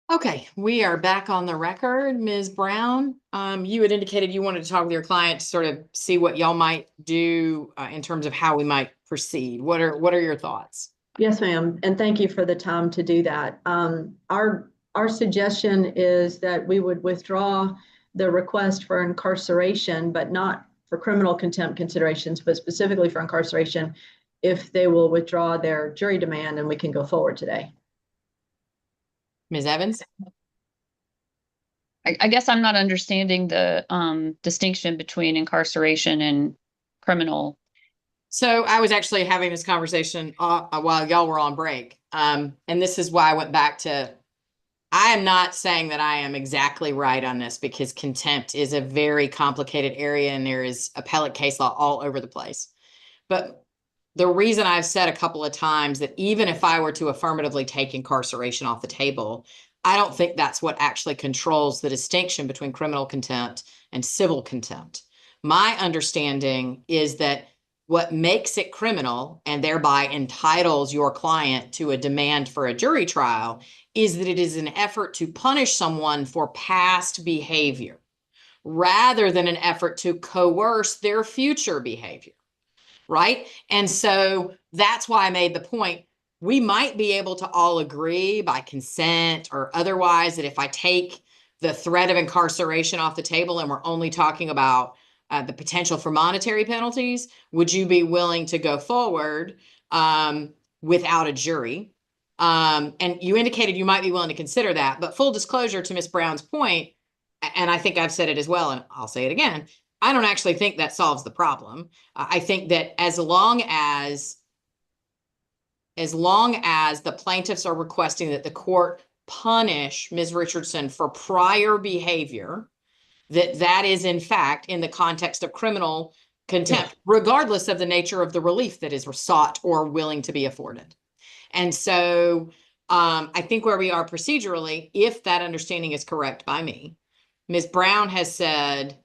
Okay, we are back on the record. Ms. Brown, you had indicated you wanted to talk with your client to sort of see what y'all might do in terms of how we might proceed. What are your thoughts? Yes, ma'am, and thank you for the time to do that. Our suggestion is that we would withdraw the request for incarceration, but not for criminal contempt considerations, but specifically for incarceration, if they will withdraw their jury demand, and we can go forward today. Ms. Evans? I guess I'm not understanding the distinction between incarceration and criminal. So I was actually having this conversation while y'all were on break. And this is why I went back to, I am not saying that I am exactly right on this, because contempt is a very complicated area and there is appellate case law all over the place. But the reason I've said a couple of times that even if I were to affirmatively take incarceration off the table, I don't think that's what actually controls the distinction between criminal contempt and civil contempt. My understanding is that what makes it criminal and thereby entitles your client to a demand for a jury trial is that it is an effort to punish someone for past behavior rather than an effort to coerce their future behavior. Right? And so that's why I made the point. We might be able to all agree by consent or otherwise that if I take the threat of incarceration off the table and we're only talking about the potential for monetary penalties, would you be willing to go forward without a jury? And you indicated you might be willing to consider that, but full disclosure to Ms. Brown's point, and I think I've said it as well, and I'll say it again, I don't actually think that solves the problem. I think that as long as the plaintiffs are requesting that the court punish Ms. Richardson for prior behavior, that is in fact in the context of criminal contempt, regardless of the nature of the relief that is sought or willing to be afforded. And so I think where we are procedurally, if that understanding is correct by me, Ms. Brown has said,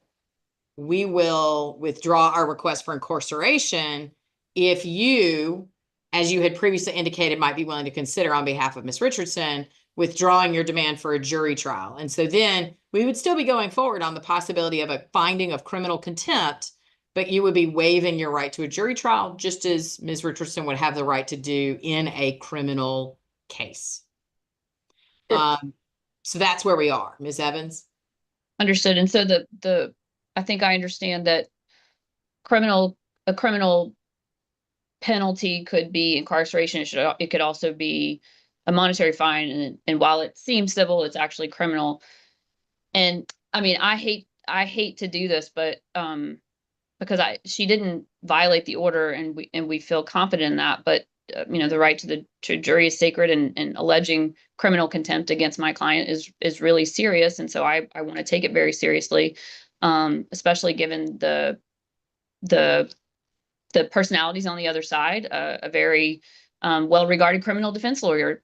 we will withdraw our request for incarceration if you, as you had previously indicated, might be willing to consider on behalf of Ms. Richardson, withdrawing your demand for a jury trial. And so then we would still be going forward on the possibility of a finding of criminal contempt, but you would be waiving your right to a jury trial, just as Ms. Richardson would have the right to do in a criminal case. So that's where we are. Ms. Evans? Understood. And so I think I understand that a criminal penalty could be incarceration. It could also be a monetary fine. And while it seems civil, it's actually criminal. And I mean, I hate to do this, but because she didn't violate the order, and we feel confident in that. But the right to the jury is sacred, and alleging criminal contempt against my client is really serious. And so I want to take it very seriously, especially given the personalities on the other side. A very well-regarded criminal defense lawyer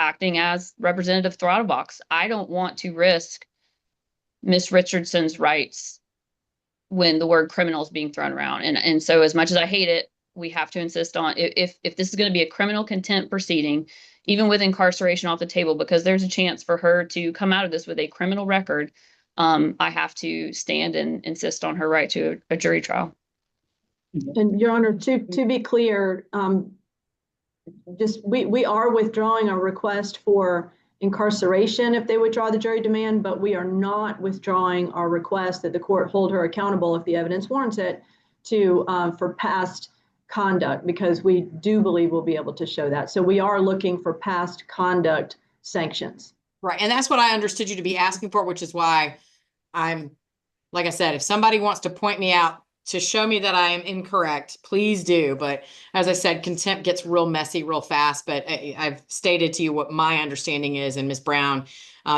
acting as representative throttle box. I don't want to risk Miss Richardson's rights when the word criminal is being thrown around. And so as much as I hate it, we have to insist on, if this is going to be a criminal contempt proceeding, even with incarceration off the table, because there's a chance for her to come out of this with a criminal record, I have to stand and insist on her right to a jury trial. And Your Honor, to be clear, we are withdrawing a request for incarceration if they withdraw the jury demand, but we are not withdrawing our request that the court hold her accountable if the evidence warrants it for past conduct, because we do believe we'll be able to show that. So we are looking for past conduct sanctions. Right. And that's what I understood you to be asking for, which is why like I said, if somebody wants to point me out to show me that I am incorrect, please do. But as I said, contempt gets real messy real fast. But I've stated to you what my understanding is. And Ms. Brown,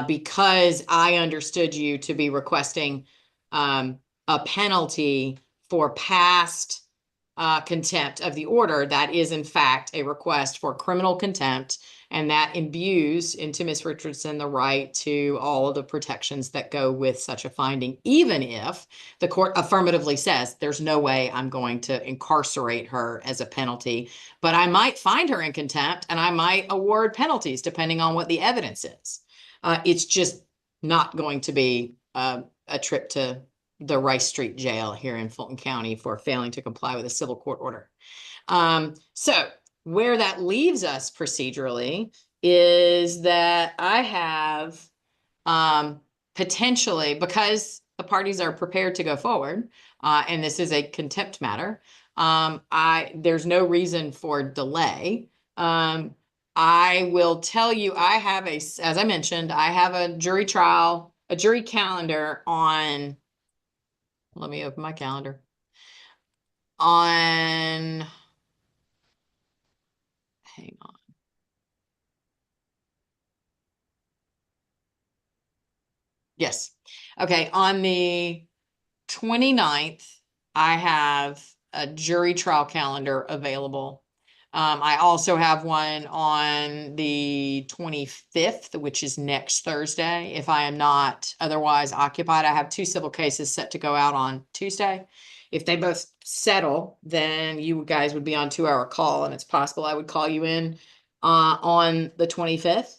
because I understood you to be requesting a penalty for past contempt of the order, that is in fact a request for criminal contempt. And that imbues into Ms. Richardson the right to all of the protections that go with such a finding, even if the court affirmatively says there's no way I'm going to incarcerate her as a penalty, but I might find her in contempt and I might award penalties depending on what the evidence is. It's just not going to be a trip to the Rice Street Jail here in Fulton County for failing to comply with a civil court order. So where that leaves us procedurally is that I have potentially, because the parties are prepared to go forward, and this is a contempt matter, there's no reason for delay. I will tell you, as I mentioned, I have a jury calendar on, let me open my calendar, hang on. Yes. Okay. On the 29th, I have a jury trial calendar available. I also have one on the 25th, which is next Thursday, if I am not otherwise occupied. I have 2 civil cases set to go out on Tuesday. If they both settle, then you guys would be on 2-hour call, and it's possible I would call you in on the 25th.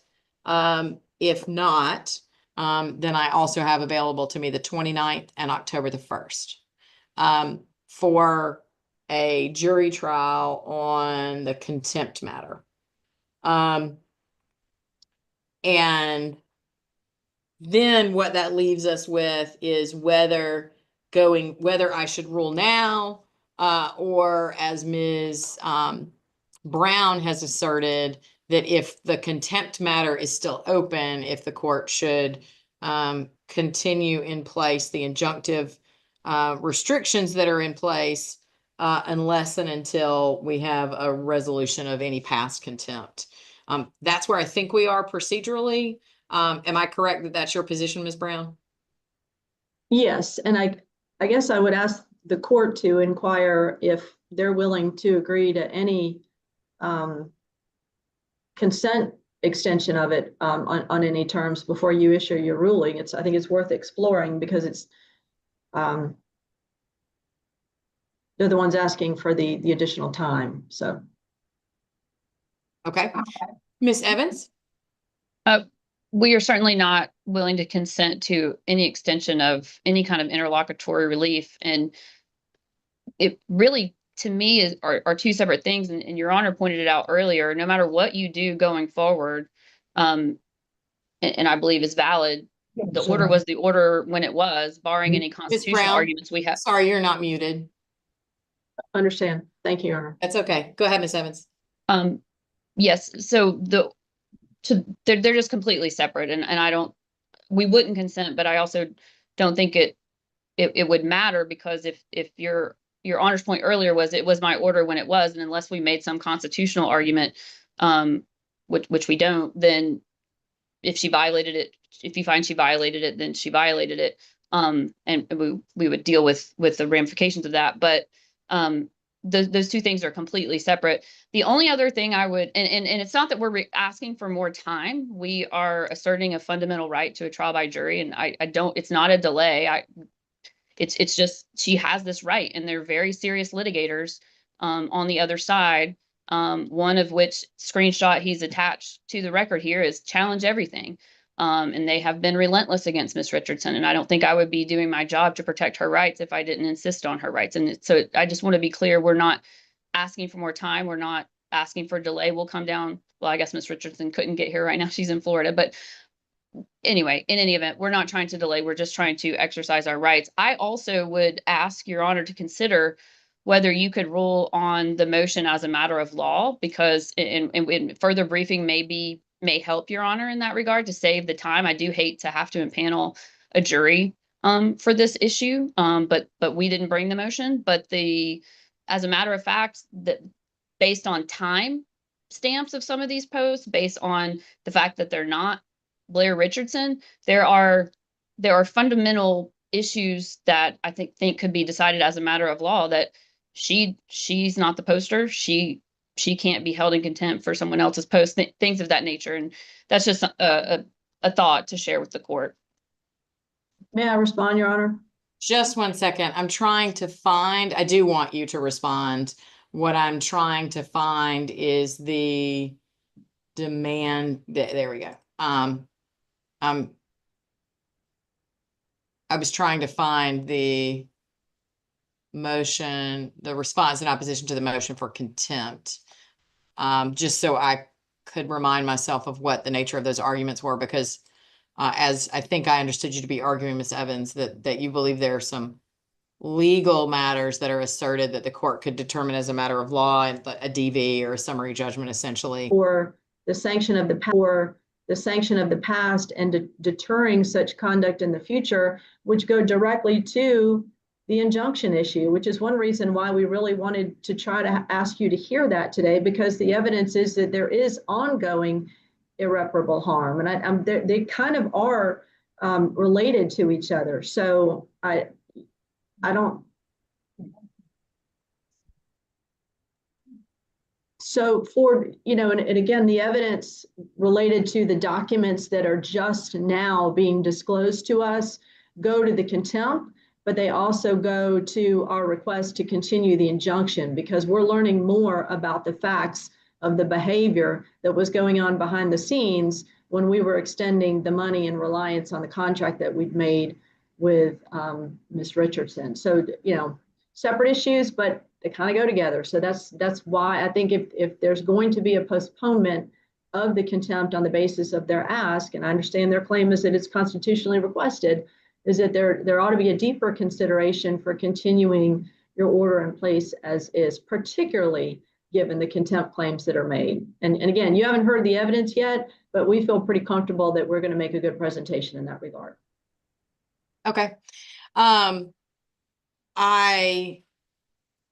If not, then I also have available to me the 29th and October the 1st for a jury trial on the contempt matter. And then what that leaves us with is whether I should rule now, or as Ms. Brown has asserted, that if the contempt matter is still open, if the court should continue in place the injunctive restrictions that are in place unless and until we have a resolution of any past contempt. That's where I think we are procedurally. Am I correct that that's your position, Ms. Brown? Yes, and I guess I would ask the court to inquire if they're willing to agree to any consent extension of it on any terms before you issue your ruling. I think it's worth exploring, because it's they're the ones asking for the additional time. So, okay, Ms. Evans. We are certainly not willing to consent to any extension of any kind of interlocutory relief, and it really, to me, are 2 separate things. And Your Honor pointed it out earlier. No matter what you do going forward, and I believe is valid, the order was the order when it was, barring any constitutional arguments we have. Sorry, you're not muted. understand. Thank you, Your Honor. That's okay. Go ahead, Ms. Evans. Yes. So they're just completely separate, and we wouldn't consent, but I also don't think it would matter, because if your Honor's point earlier was it was my order when it was, and unless we made some constitutional argument, which we don't, then if she violated it, if you find she violated it, then she violated it. And we would deal with the ramifications of that. But those 2 things are completely separate. The only other thing I would, and it's not that we're asking for more time. We are asserting a fundamental right to a trial by jury, and it's not a delay. It's just, she has this right, and they're very serious litigators on the other side. One of which screenshot he's attached to the record here is challenge everything. And they have been relentless against Ms. Richardson. And I don't think I would be doing my job to protect her rights if I didn't insist on her rights. And so I just want to be clear, we're not asking for more time. We're not asking for delay. We'll come down. Well, I guess Ms. Richardson couldn't get here right now. She's in Florida. But anyway, in any event, we're not trying to delay. We're just trying to exercise our rights. I also would ask Your Honor to consider whether you could rule on the motion as a matter of law, because in further briefing may help Your Honor in that regard to save the time. I do hate to have to impanel a jury for this issue, but we didn't bring the motion. But as a matter of fact, that based on time stamps of some of these posts, based on the fact that they're not Blair Richardson, there are fundamental issues that I think could be decided as a matter of law, that she's not the poster. She she can't be held in contempt for someone else's post, things of that nature. And that's just a thought to share with the court. May I respond, Your Honor? Just one second. I'm trying to find, I do want you to respond. What I'm trying to find is the demand. There we go. I was trying to find the motion, the response in opposition to the motion for contempt. Just so I could remind myself of what the nature of those arguments were, because as I think I understood you to be arguing, Ms. Evans, that you believe there are some legal matters that are asserted that the court could determine as a matter of law, and a DV or a summary judgment, essentially. Or the sanction of the past and deterring such conduct in the future, which go directly to the injunction issue, which is one reason why we really wanted to try to ask you to hear that today, because the evidence is that there is ongoing irreparable harm, and they kind of are related to each other. So I don't. So for, and again, the evidence related to the documents that are just now being disclosed to us go to the contempt, but they also go to our request to continue the injunction, because we're learning more about the facts of the behavior that was going on behind the scenes when we were extending the money in reliance on the contract that we'd made with Ms. Richardson. So, separate issues, but they kind of go together. So that's why I think if there's going to be a postponement of the contempt on the basis of their ask, and I understand their claim is that it's constitutionally requested, is that there ought to be a deeper consideration for continuing your order in place as is, particularly given the contempt claims that are made. And again, you haven't heard the evidence yet, but we feel pretty comfortable that we're going to make a good presentation in that regard. Okay.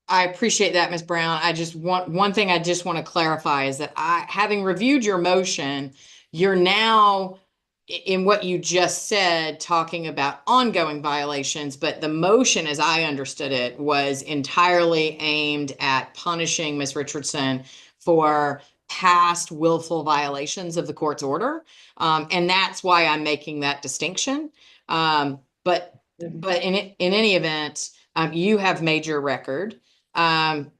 I appreciate that, Ms. Brown. I just want, one thing I just want to clarify is that having reviewed your motion, you're now, in what you just said, talking about ongoing violations, but the motion, as I understood it, was entirely aimed at punishing Ms. Richardson for past willful violations of the court's order. And that's why I'm making that distinction. But in any event, you have made your record. And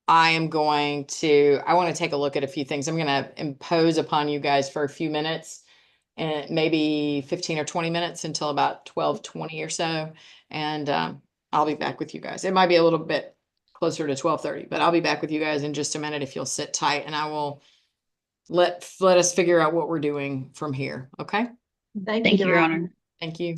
I want to take a look at a few things. I'm going to impose upon you guys for a few minutes, and maybe 15 or 20 minutes until about 12:20 or so. And I'll be back with you guys. It might be a little bit closer to 12:30, but I'll be back with you guys in just a minute if you'll sit tight, and I will let us figure out what we're doing from here. Okay? Thank Thank you, you, Your Honor. Thank you.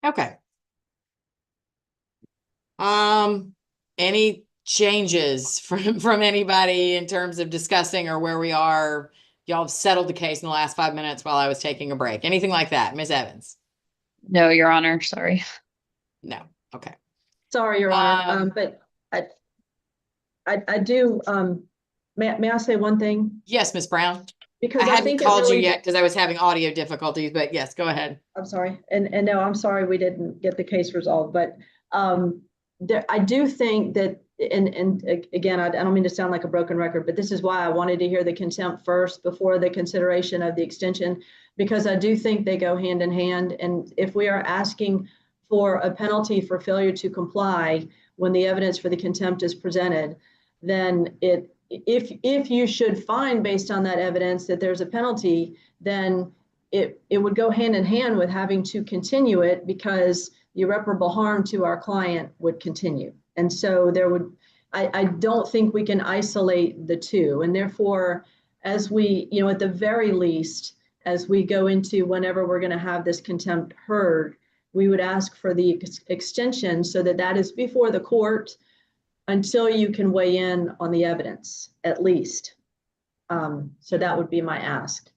Okay. Any changes from anybody in terms of discussing or where we are? Y'all have settled the case in the last 5 minutes while I was taking a break. Anything like that, Ms. Evans? No, Your Honor, sorry. No. Okay. Sorry, Your Honor, but I do, may I say one thing? Yes, Ms. Brown. Because I I hadn't think it called you really, yet because I was having audio difficulties, but yes, go ahead. I'm sorry, and no, I'm sorry we didn't get the case resolved, but I do think that, and again, I don't mean to sound like a broken record, but this is why I wanted to hear the contempt first before the consideration of the extension, because I do think they go hand in hand. And if we are asking for a penalty for failure to comply when the evidence for the contempt is presented, then if you should find based on that evidence that there's a penalty, then it would go hand in hand with having to continue it, because the irreparable harm to our client would continue. And so I don't think we can isolate the two. And therefore, as we, at the very least, as we go into whenever we're going to have this contempt heard, we would ask for the extension so that that is before the court until you can weigh in on the evidence, at least. So that would be my ask.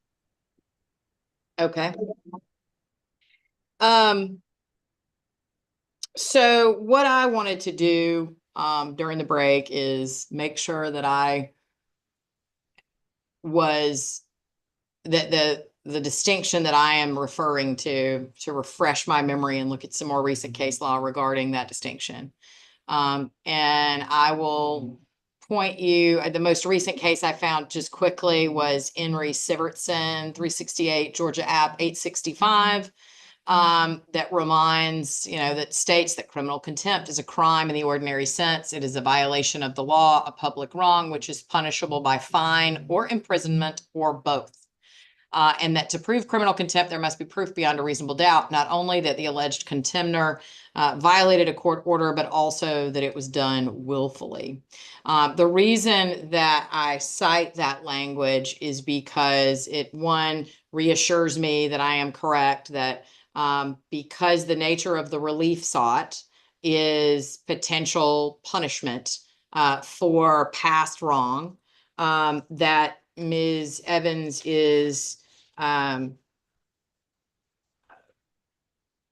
Okay. So what I wanted to do during the break is make sure that the distinction that I am referring to refresh my memory and look at some more recent case law regarding that distinction. And I will point you, the most recent case I found just quickly was Henry Sivertson, 368 Georgia App 865. That reminds, that states that criminal contempt is a crime in the ordinary sense. It is a violation of the law, a public wrong, which is punishable by fine or imprisonment or both. And that to prove criminal contempt, there must be proof beyond a reasonable doubt, not only that the alleged contemnor violated a court order, but also that it was done willfully. The reason that I cite that language is because it, one, reassures me that I am correct, that because the nature of the relief sought is potential punishment for past wrong, that Ms. Evans is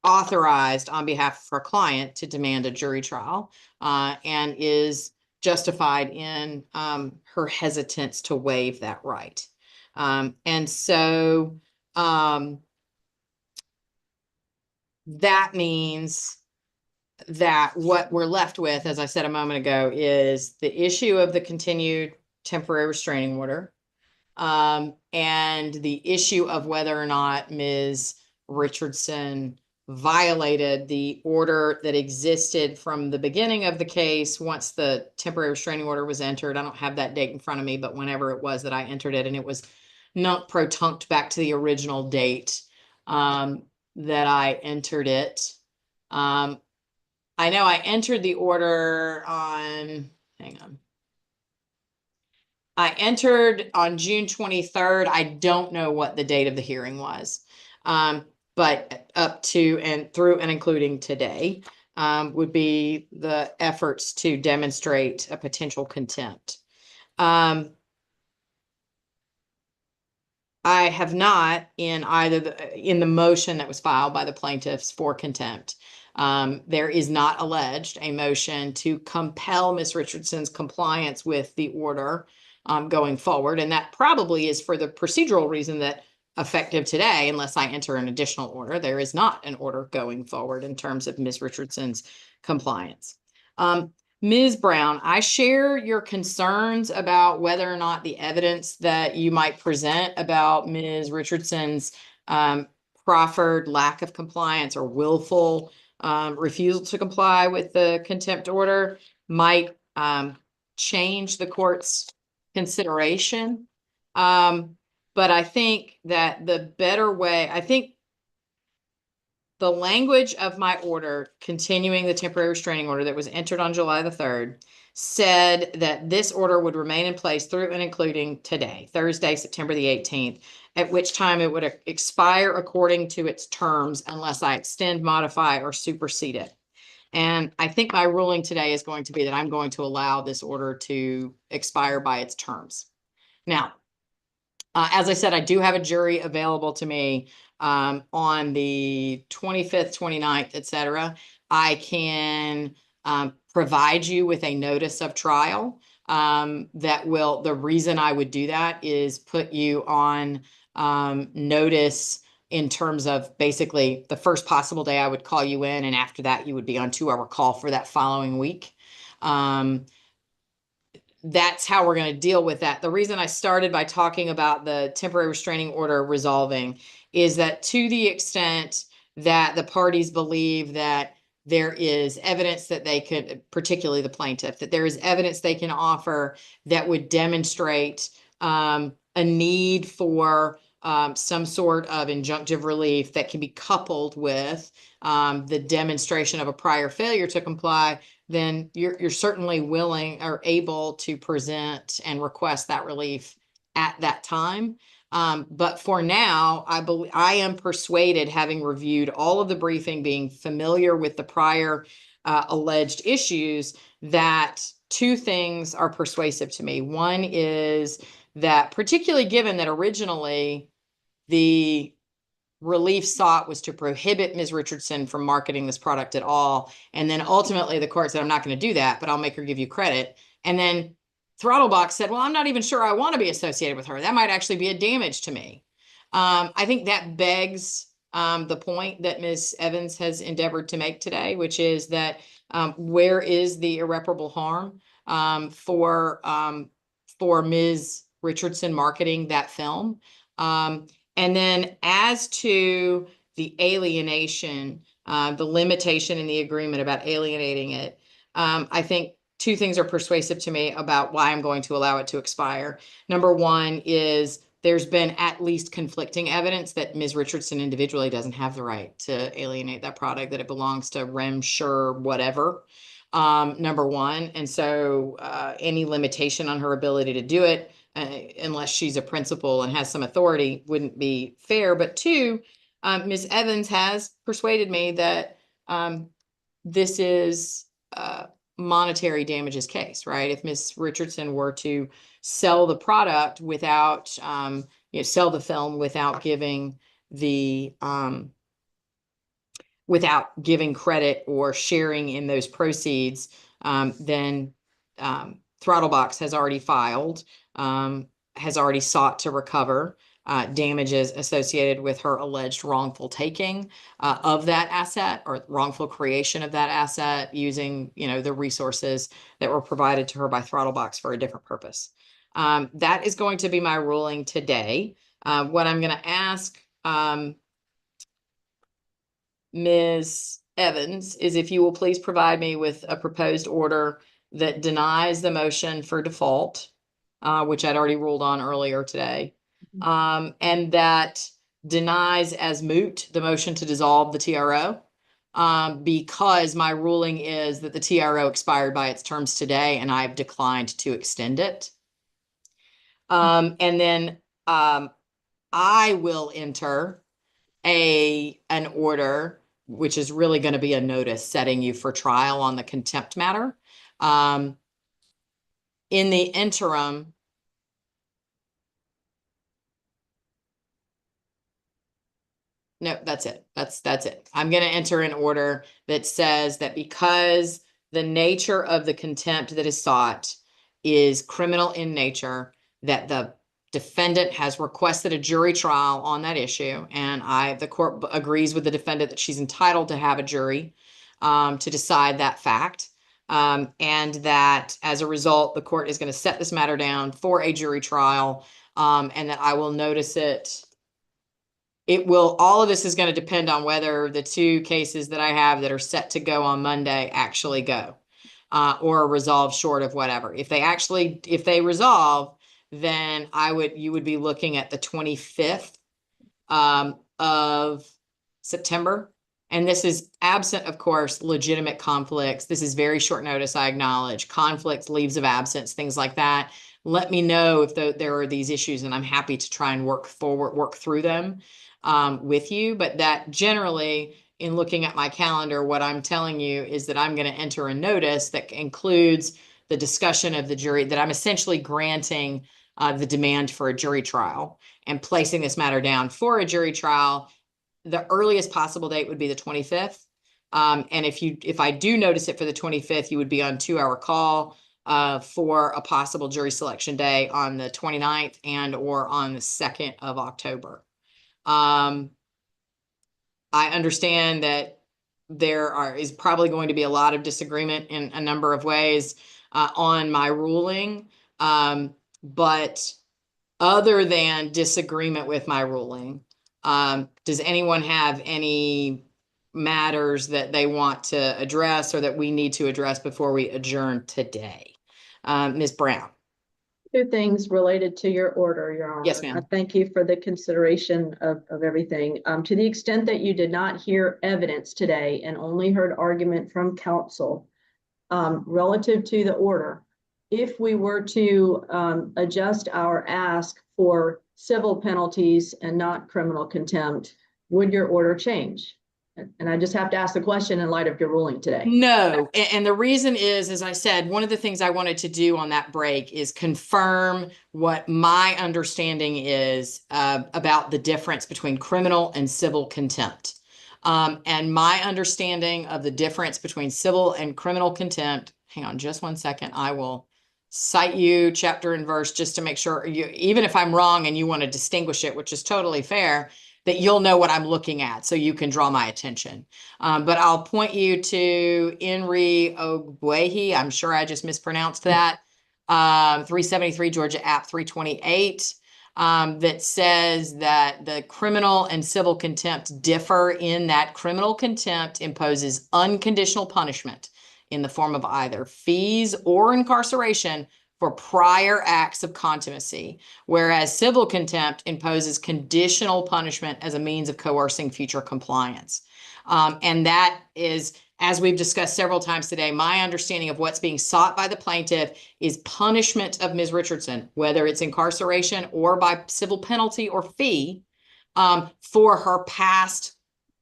authorized on behalf of her client to demand a jury trial and is justified in her hesitance to waive that right. And so that means that what we're left with, as I said a moment ago, is the issue of the continued temporary restraining order and the issue of whether or not Ms. Richardson violated the order that existed from the beginning of the case once the temporary restraining order was entered. I don't have that date in front of me, but whenever it was that I entered it, and it was nunc-pro-tunct back to the original date that I entered it. I know I entered the order on, hang on. I entered on June 23rd. I don't know what the date of the hearing was, but up to and through and including today would be the efforts to demonstrate a potential contempt. I have not in either in the motion that was filed by the plaintiffs for contempt. There is not alleged a motion to compel Ms. Richardson's compliance with the order going forward. And that probably is for the procedural reason that effective today, unless I enter an additional order, there is not an order going forward in terms of Ms. Richardson's compliance. Ms. Brown, I share your concerns about whether or not the evidence that you might present about Ms. Richardson's proffered lack of compliance or willful refusal to comply with the contempt order might change the court's consideration. But I think that the better way, I think the language of my order continuing the temporary restraining order that was entered on July the 3rd said that this order would remain in place through and including today, Thursday, September the 18th, at which time it would expire according to its terms unless I extend, modify, or supersede it. And I think my ruling today is going to be that I'm going to allow this order to expire by its terms. Now, as I said, I do have a jury available to me on the 25th, 29th, et cetera. I can provide you with a notice of trial the reason I would do that is put you on notice in terms of basically the first possible day I would call you in, and after that you would be on 2-hour call for that following week. That's how we're going to deal with that. The reason I started by talking about the temporary restraining order resolving is that to the extent that the parties believe that there is evidence that they could, particularly the plaintiff, that there is evidence they can offer that would demonstrate a need for some sort of injunctive relief that can be coupled with the demonstration of a prior failure to comply, then you're certainly willing or able to present and request that relief at that time. But for now, I am persuaded, having reviewed all of the briefing, being familiar with the prior alleged issues, that two things are persuasive to me. One is that, particularly given that originally the relief sought was to prohibit Ms. Richardson from marketing this product at all. And then ultimately the court said, I'm not going to do that, but I'll make her give you credit. And then Throttlebox said, well, I'm not even sure I want to be associated with her. That might actually be a damage to me. I think that begs the point that Ms. Evans has endeavored to make today, which is that where is the irreparable harm for Ms. Richardson marketing that film? And then as to the alienation, the limitation in the agreement about alienating it, I think two things are persuasive to me about why I'm going to allow it to expire. Number one is there's been at least conflicting evidence that Ms. Richardson individually doesn't have the right to alienate that product, that it belongs to Rem, Sure, whatever, number one. And so any limitation on her ability to do it, unless she's a principal and has some authority, wouldn't be fair. But two, Ms. Evans has persuaded me that this is a monetary damages case, right? If Ms. Richardson were to sell the product without, sell the film without giving without giving credit or sharing in those proceeds, then Throttlebox has already filed, has already sought to recover damages associated with her alleged wrongful taking of that asset or wrongful creation of that asset using, the resources that were provided to her by Throttlebox for a different purpose. That is going to be my ruling today. What I'm going to ask Ms. Evans is if you will please provide me with a proposed order that denies the motion for default, which I'd already ruled on earlier today, and that denies as moot the motion to dissolve the TRO, because my ruling is that the TRO expired by its terms today and I've declined to extend it. And then I will enter an order, which is really going to be a notice setting you for trial on the contempt matter. In the interim, no, that's it. That's it. I'm going to enter an order that says that because the nature of the contempt that is sought is criminal in nature, that the defendant has requested a jury trial on that issue, and the court agrees with the defendant that she's entitled to have a jury to decide that fact, and that as a result, the court is going to set this matter down for a jury trial, and that I will notice it. All of this is going to depend on whether the two cases that I have that are set to go on Monday actually go, or resolve short of whatever. If they resolve, then you would be looking at the 25th of September. And this is absent, of course, legitimate conflicts. This is very short notice, I acknowledge. Conflicts, leaves of absence, things like that. let me know if there are these issues, and I'm happy to try and work through them with you. But that generally, in looking at my calendar, what I'm telling you is that I'm going to enter a notice that includes the discussion of the jury, that I'm essentially granting the demand for a jury trial and placing this matter down for a jury trial. The earliest possible date would be the 25th. And if I do notice it for the 25th, you would be on 2-hour call for a possible jury selection day on the 29th and or on the 2nd of October. I understand that is probably going to be a lot of disagreement in a number of ways on my ruling. But other than disagreement with my ruling, does anyone have any matters that they want to address or that we need to address before we adjourn today? Ms. Brown. 2 things related to your order, Your Honor. Yes, ma'am. Thank you for the consideration of everything. To the extent that you did not hear evidence today and only heard argument from counsel relative to the order, if we were to adjust our ask for civil penalties and not criminal contempt, would your order change? And I just have to ask the question in light of your ruling today. No. And the reason is, as I said, one of the things I wanted to do on that break is confirm what my understanding is about the difference between criminal and civil contempt. And my understanding of the difference between civil and criminal contempt, hang on just one second, I will cite you chapter and verse just to make sure, even if I'm wrong and you want to distinguish it, which is totally fair, that you'll know what I'm looking at so you can draw my attention. But I'll point you to Enri Ogwehi. I'm sure I just mispronounced that. 373 Georgia App 328. That says that the criminal and civil contempt differ in that criminal contempt imposes unconditional punishment in the form of either fees or incarceration for prior acts of contumacy, whereas civil contempt imposes conditional punishment as a means of coercing future compliance. And that is, as we've discussed several times today, my understanding of what's being sought by the plaintiff is punishment of Ms. Richardson, whether it's incarceration or by civil penalty or fee, for her past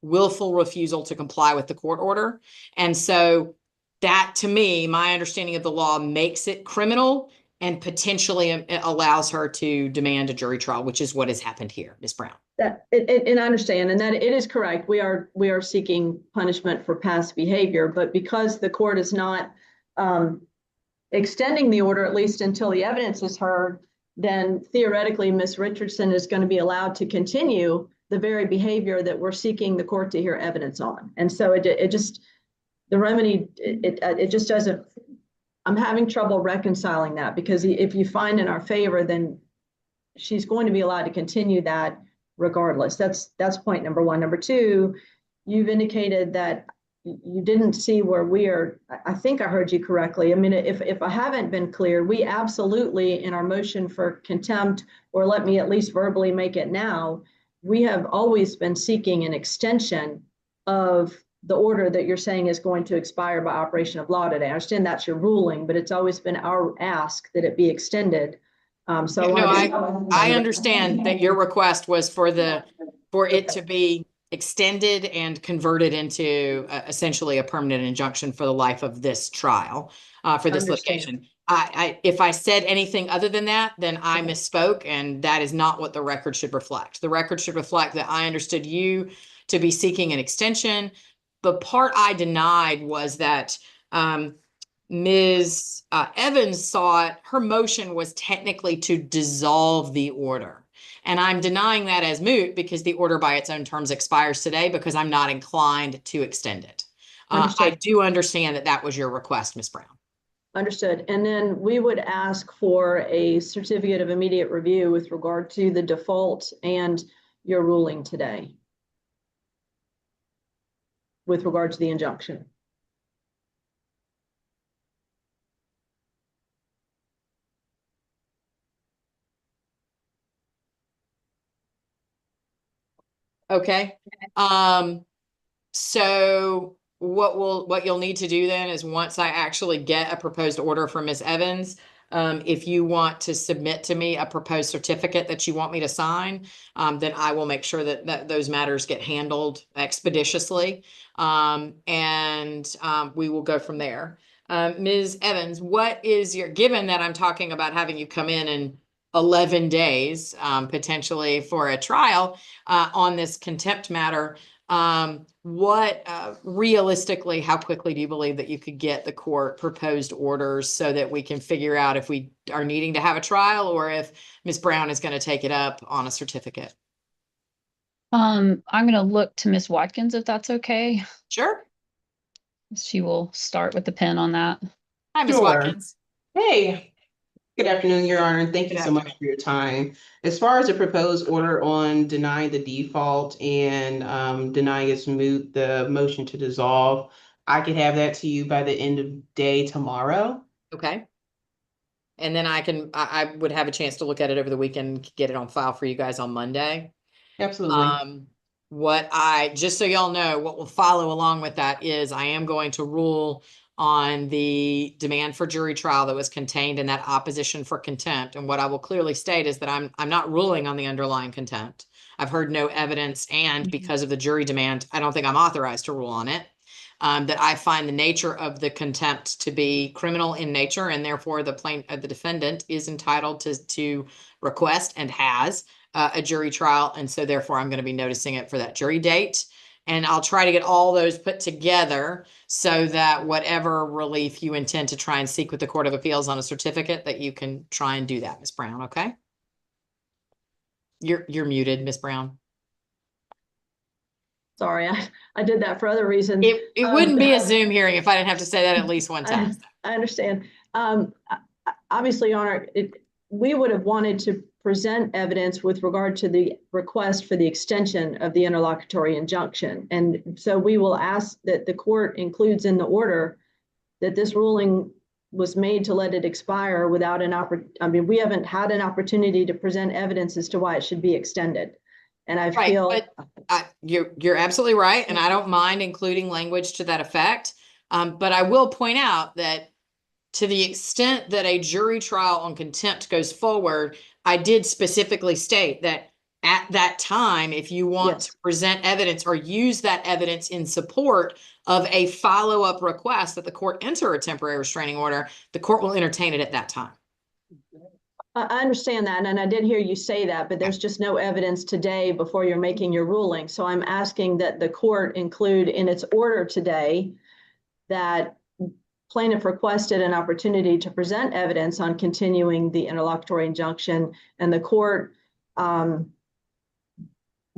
willful refusal to comply with the court order. And so that, to me, my understanding of the law makes it criminal and potentially allows her to demand a jury trial, which is what has happened here, Ms. Brown. And I understand, and that it is correct. We are seeking punishment for past behavior, but because the court is not extending the order, at least until the evidence is heard, then theoretically Ms. Richardson is going to be allowed to continue the very behavior that we're seeking the court to hear evidence on. And so it just, the remedy, it just doesn't, I'm having trouble reconciling that, because if you find in our favor, then she's going to be allowed to continue that regardless. That's point number one. Number two, you've indicated that you didn't see where we are. I think I heard you correctly. I mean, if I haven't been clear, we absolutely, in our motion for contempt, or let me at least verbally make it now, we have always been seeking an extension of the order that you're saying is going to expire by operation of law today. I understand that's your ruling, but it's always been our ask that it be extended. So I understand that your request was for it to be extended and converted into essentially a permanent injunction for the life of this trial, for this litigation. If I said anything other than that, then I misspoke, and that is not what the record should reflect. The record should reflect that I understood you to be seeking an extension. The part I denied was that Ms. Evans thought her motion was technically to dissolve the order. And I'm denying that as moot because the order by its own terms expires today, because I'm not inclined to extend it. I do understand that that was your request, Ms. Brown. Understood. And then we would ask for a certificate of immediate review with regard to the default and your ruling today with regard to the injunction. Okay. So what you'll need to do then is, once I actually get a proposed order from Ms. Evans, If you want to submit to me a proposed certificate that you want me to sign, then I will make sure that those matters get handled expeditiously. We will go from there. Ms. Evans, what is given that I'm talking about having you come in 11 days, potentially for a trial, on this contempt matter, realistically, how quickly do you believe that you could get the court proposed orders so that we can figure out if we are needing to have a trial or if Ms. Brown is going to take it up on a certificate? I'm going to look to Ms. Watkins if that's okay. Sure. She will start with the pen on that. Hi, Ms. Sure. Watkins. Hey, good afternoon, Your Honor, and thank you Good so much for your time. As far as the proposed order on denying the default and denying its moot, the motion to dissolve, I could have that to you by the end of day tomorrow. Okay. And then I would have a chance to look at it over the weekend, get it on file for you guys on Monday. Absolutely. Just so y'all know, what will follow along with that is I am going to rule on the demand for jury trial that was contained in that opposition for contempt. And what I will clearly state is that I'm not ruling on the underlying contempt. I've heard no evidence, and because of the jury demand, I don't think I'm authorized to rule on it. That I find the nature of the contempt to be criminal in nature, and therefore the defendant is entitled to request and has a jury trial. And so therefore I'm going to be noticing it for that jury date. And I'll try to get all those put together so that whatever relief you intend to try and seek with the Court of Appeals on a certificate, that you can try and do that, Ms. Brown. Okay. You're muted, Ms. Brown. Sorry, I did that for other reasons. It wouldn't be a Zoom hearing if I didn't have to say that at least one time. I understand. Obviously, Your Honor, we would have wanted to present evidence with regard to the request for the extension of the interlocutory injunction. And so we will ask that the court includes in the order that this ruling was made to let it expire without we haven't had an opportunity to present evidence as to why it should be extended. And I feel you're absolutely right. And I don't mind including language to that effect. But I will point out that to the extent that a jury trial on contempt goes forward, I did specifically state that at that time, if you want to present evidence or use that evidence in support of a follow-up request that the court enter a temporary restraining order, the court will entertain it at that time. I understand that, and I did hear you say that, but there's just no evidence today before you're making your ruling. So I'm asking that the court include in its order today that plaintiff requested an opportunity to present evidence on continuing the interlocutory injunction, and the court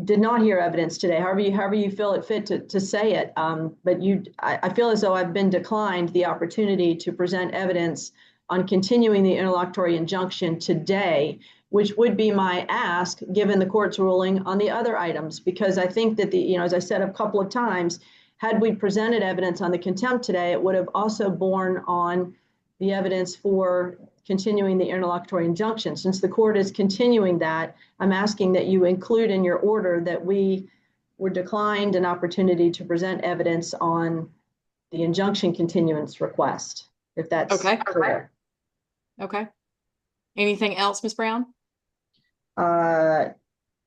did not hear evidence today. However you feel it fit to say it, but I feel as though I've been declined the opportunity to present evidence on continuing the interlocutory injunction today, which would be my ask given the court's ruling on the other items, because I think that as I said a couple of times, had we presented evidence on the contempt today, it would have also borne on the evidence for continuing the interlocutory injunction. Since the court is continuing that, I'm asking that you include in your order that we were declined an opportunity to present evidence on the injunction continuance request, if that's clear. Okay. Anything else, Ms. Brown?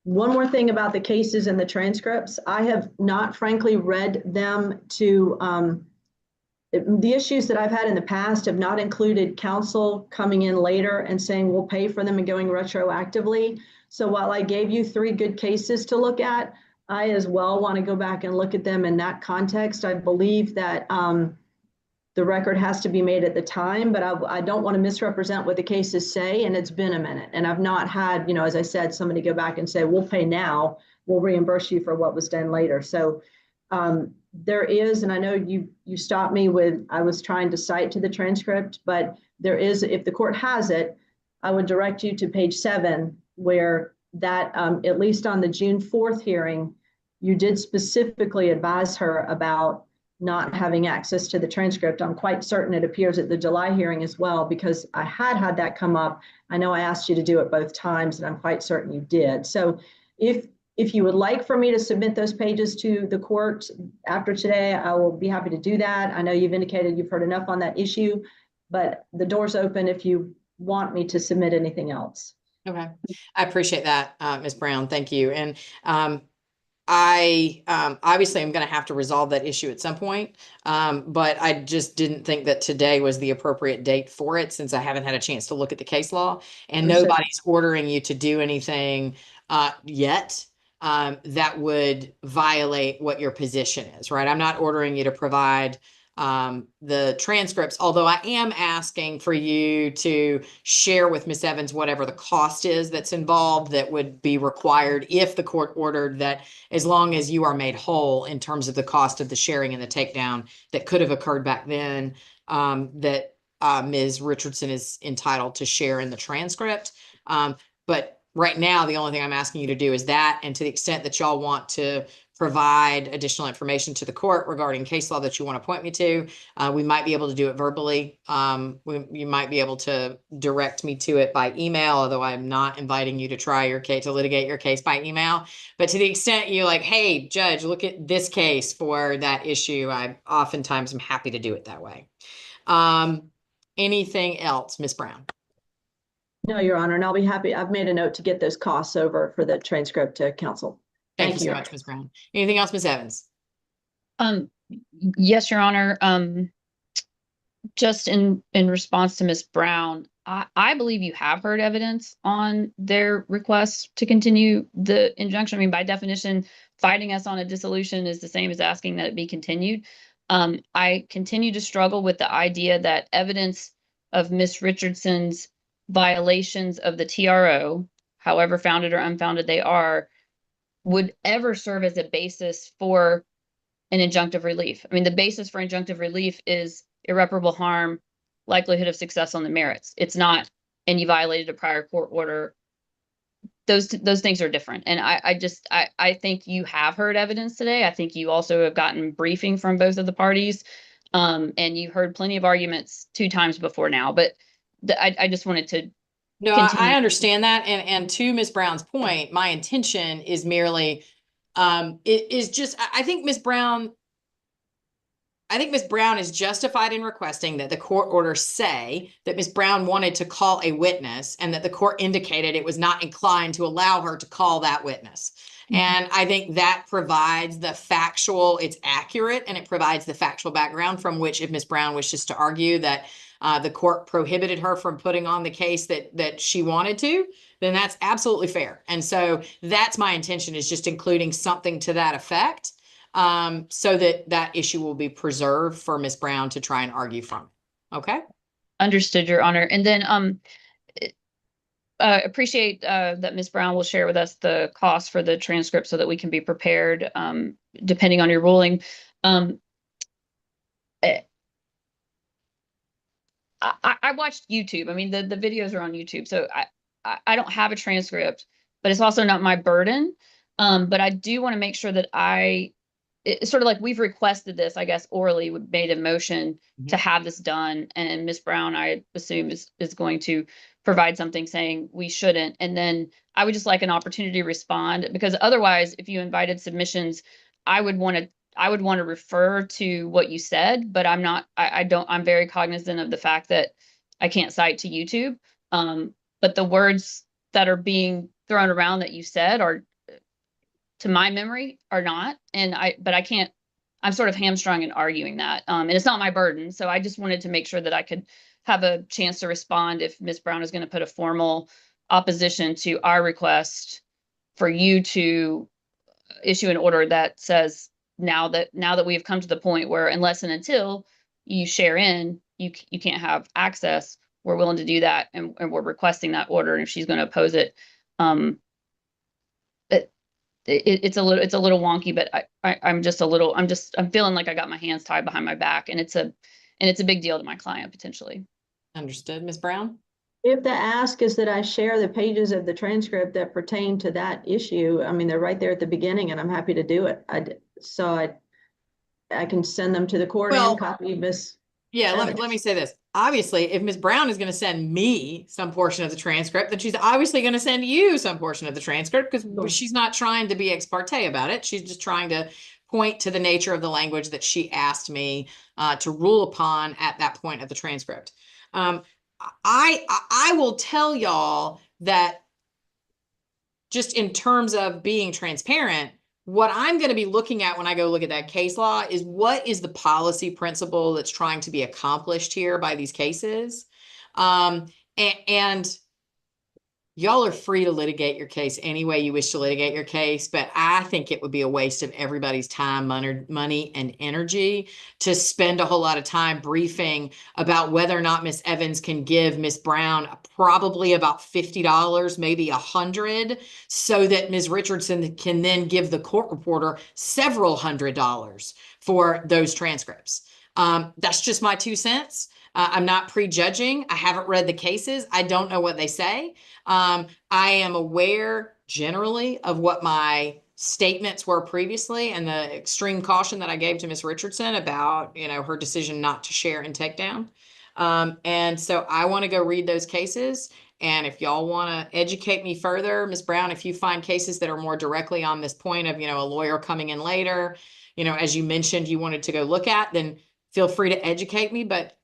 One more thing about the cases and the transcripts. I have not, frankly, read them to, the issues that I've had in the past have not included counsel coming in later and saying we'll pay for them and going retroactively. So while I gave you 3 good cases to look at, I as well want to go back and look at them in that context. I believe that the record has to be made at the time, but I don't want to misrepresent what the cases say, and it's been a minute. And I've not had, as I said, somebody go back and say, we'll pay now, we'll reimburse you for what was done later. So there is, and I know you stopped me with, I was trying to cite to the transcript, but there is, if the court has it, I would direct you to page 7, where that, at least on the June 4th hearing, you did specifically advise her about not having access to the transcript. I'm quite certain it appears at the July hearing as well, because I had that come up. I know I asked you to do it both times, and I'm quite certain you did. So if you would like for me to submit those pages to the court after today, I will be happy to do that. I know you've indicated you've heard enough on that issue, but the door's open if you want me to submit anything else. Okay, I appreciate that, Ms. Brown. Thank you. And I obviously am going to have to resolve that issue at some point, but I just didn't think that today was the appropriate date for it since I haven't had a chance to look at the case law and Understood. nobody's ordering you to do anything yet that would violate what your position is, right? I'm not ordering you to provide the transcripts, although I am asking for you to share with Ms. Evans whatever the cost is that's involved that would be required if the court ordered that, as long as you are made whole in terms of the cost of the sharing and the takedown that could have occurred back then, that Ms. Richardson is entitled to share in the transcript. But right now, the only thing I'm asking you to do is that, and to the extent that y'all want to provide additional information to the court regarding case law that you want to point me to, we might be able to do it verbally. You might be able to direct me to it by email, although I'm not inviting you to try your case, to litigate your case by email. But to the extent you like, hey, judge, look at this case for that issue, I oftentimes am happy to do it that way. Anything else, Ms. Brown? No, Your Honor, and I'll be happy. I've made a note to get those costs over for the transcript to counsel. Thank you so much, Ms. Brown. Anything else, Ms. Evans? Yes, Your Honor. Just in response to Ms. Brown, I believe you have heard evidence on their request to continue the injunction. I mean, by definition, fighting us on a dissolution is the same as asking that it be continued. I continue to struggle with the idea that evidence of Ms. Richardson's violations of the TRO, however founded or unfounded they are, would ever serve as a basis for an injunctive relief. I mean, the basis for injunctive relief is irreparable harm, likelihood of success on the merits. It's not, and you violated a prior court order. Those things are different. And I think you have heard evidence today. I think you also have gotten briefing from both of the parties. And you heard plenty of arguments 2 times before now, but I just wanted to. No, I understand that. And to Ms. Brown's point, my intention is merely, it is just, I think Ms. Brown is justified in requesting that the court order say that Ms. Brown wanted to call a witness and that the court indicated it was not inclined to allow her to call that witness. And I think that provides the factual, it's accurate, and it provides the factual background from which, if Ms. Brown wishes to argue that the court prohibited her from putting on the case that she wanted to, then that's absolutely fair. And so that's my intention, is just including something to that effect, so that issue will be preserved for Ms. Brown to try and argue from. Okay? Understood, Your Honor. And then appreciate that Ms. Brown will share with us the cost for the transcript so that we can be prepared, depending on your ruling. I watched YouTube. I mean, the videos are on YouTube, so I don't have a transcript, but it's also not my burden. But I do want to make sure that it's sort of like we've requested this, I guess, orally, we made a motion to have this done. And Ms. Brown, I assume, is going to provide something saying we shouldn't. And then I would just like an opportunity to respond, because otherwise, if you invited submissions, I would want to refer to what you said, but I'm very cognizant of the fact that I can't cite to YouTube. But the words that are being thrown around that you said are, to my memory, are not. But I can't, I'm sort of hamstrung in arguing that. And it's not my burden. So I just wanted to make sure that I could have a chance to respond if Ms. Brown is going to put a formal opposition to our request for you to issue an order that says, now that we have come to the point where, unless and until you share in, you can't have access, we're willing to do that, and we're requesting that order. And if she's going to oppose it, it's a little wonky, but I'm feeling like I got my hands tied behind my back, and it's a big deal to my client potentially. Understood, Ms. Brown? If the ask is that I share the pages of the transcript that pertain to that issue, I mean, they're right there at the beginning, and I'm happy to do it. I can send them to the court and copy Ms. Yeah, let me say this. Obviously, if Ms. Brown is going to send me some portion of the transcript, then she's obviously going to send you some portion of the transcript, because she's not trying to be ex parte about it. She's just trying to point to the nature of the language that she asked me to rule upon at that point of the transcript. I will tell y'all that just in terms of being transparent, what I'm going to be looking at when I go look at that case law is what is the policy principle that's trying to be accomplished here by these cases. And y'all are free to litigate your case any way you wish to litigate your case, but I think it would be a waste of everybody's time, money, and energy to spend a whole lot of time briefing about whether or not Miss Evans can give Miss Brown probably about $50, maybe $100, so that Ms. Richardson can then give the court reporter several $100s for those transcripts. That's just my 2 cents. I'm not prejudging. I haven't read the cases. I don't know what they say. I am aware generally of what my statements were previously and the extreme caution that I gave to Ms. Richardson about, her decision not to share and take down. And so I want to go read those cases. And if y'all want to educate me further, Ms. Brown, if you find cases that are more directly on this point of, a lawyer coming in later, as you mentioned, you wanted to go look at, then feel free to educate me. But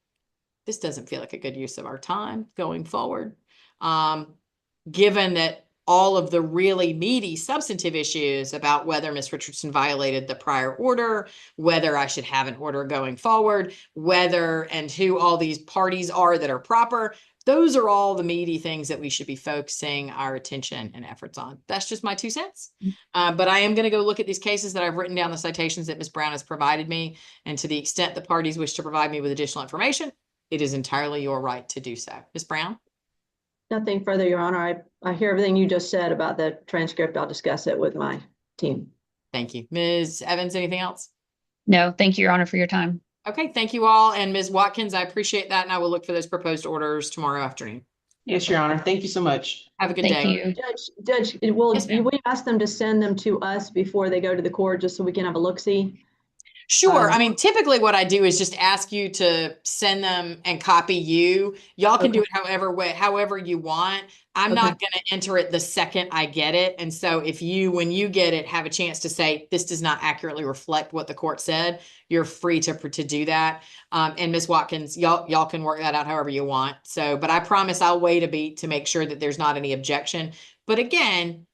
this doesn't feel like a good use of our time going forward. Given that all of the really meaty substantive issues about whether Ms. Richardson violated the prior order, whether I should have an order going forward, whether and who all these parties are that are proper, those are all the meaty things that we should be focusing our attention and efforts on. That's just my 2 cents. But I am going to go look at these cases that I've written down, the citations that Ms. Brown has provided me, and to the extent the parties wish to provide me with additional information, it is entirely your right to do so. Ms. Brown? Nothing further, Your Honor. I hear everything you just said about the transcript. I'll discuss it with my team. Thank you. Ms. Evans, anything else? No, thank you, Your Honor, for your time. Okay, thank you all. And Ms. Watkins, I appreciate that, and I will look for those proposed orders tomorrow afternoon. Yes, Your Honor. Thank you so much. Have a good Thank day. you. Judge, Yes, ma'am. we ask them to send them to us before they go to the court, just so we can have a look-see? Sure. I mean, typically what I do is just ask you to send them and copy you. Y'all can do it however you want. I'm not going to enter it the second I get it. And so if you, when you get it, have a chance to say, this does not accurately reflect what the court said, you're free to do that. And Ms. Watkins, y'all can work that out however you want. So, but I promise I'll wait a beat to make sure that there's not any objection. But again,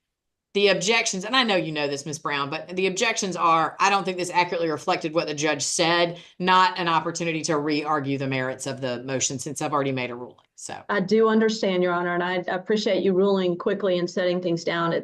the objections, and I know you know this, Ms. Brown, but the objections are, I don't think this accurately reflected what the judge said, not an opportunity to re-argue the merits of the motion since I've already made a ruling. So I do understand, Your Honor, and I appreciate you ruling quickly and setting things down.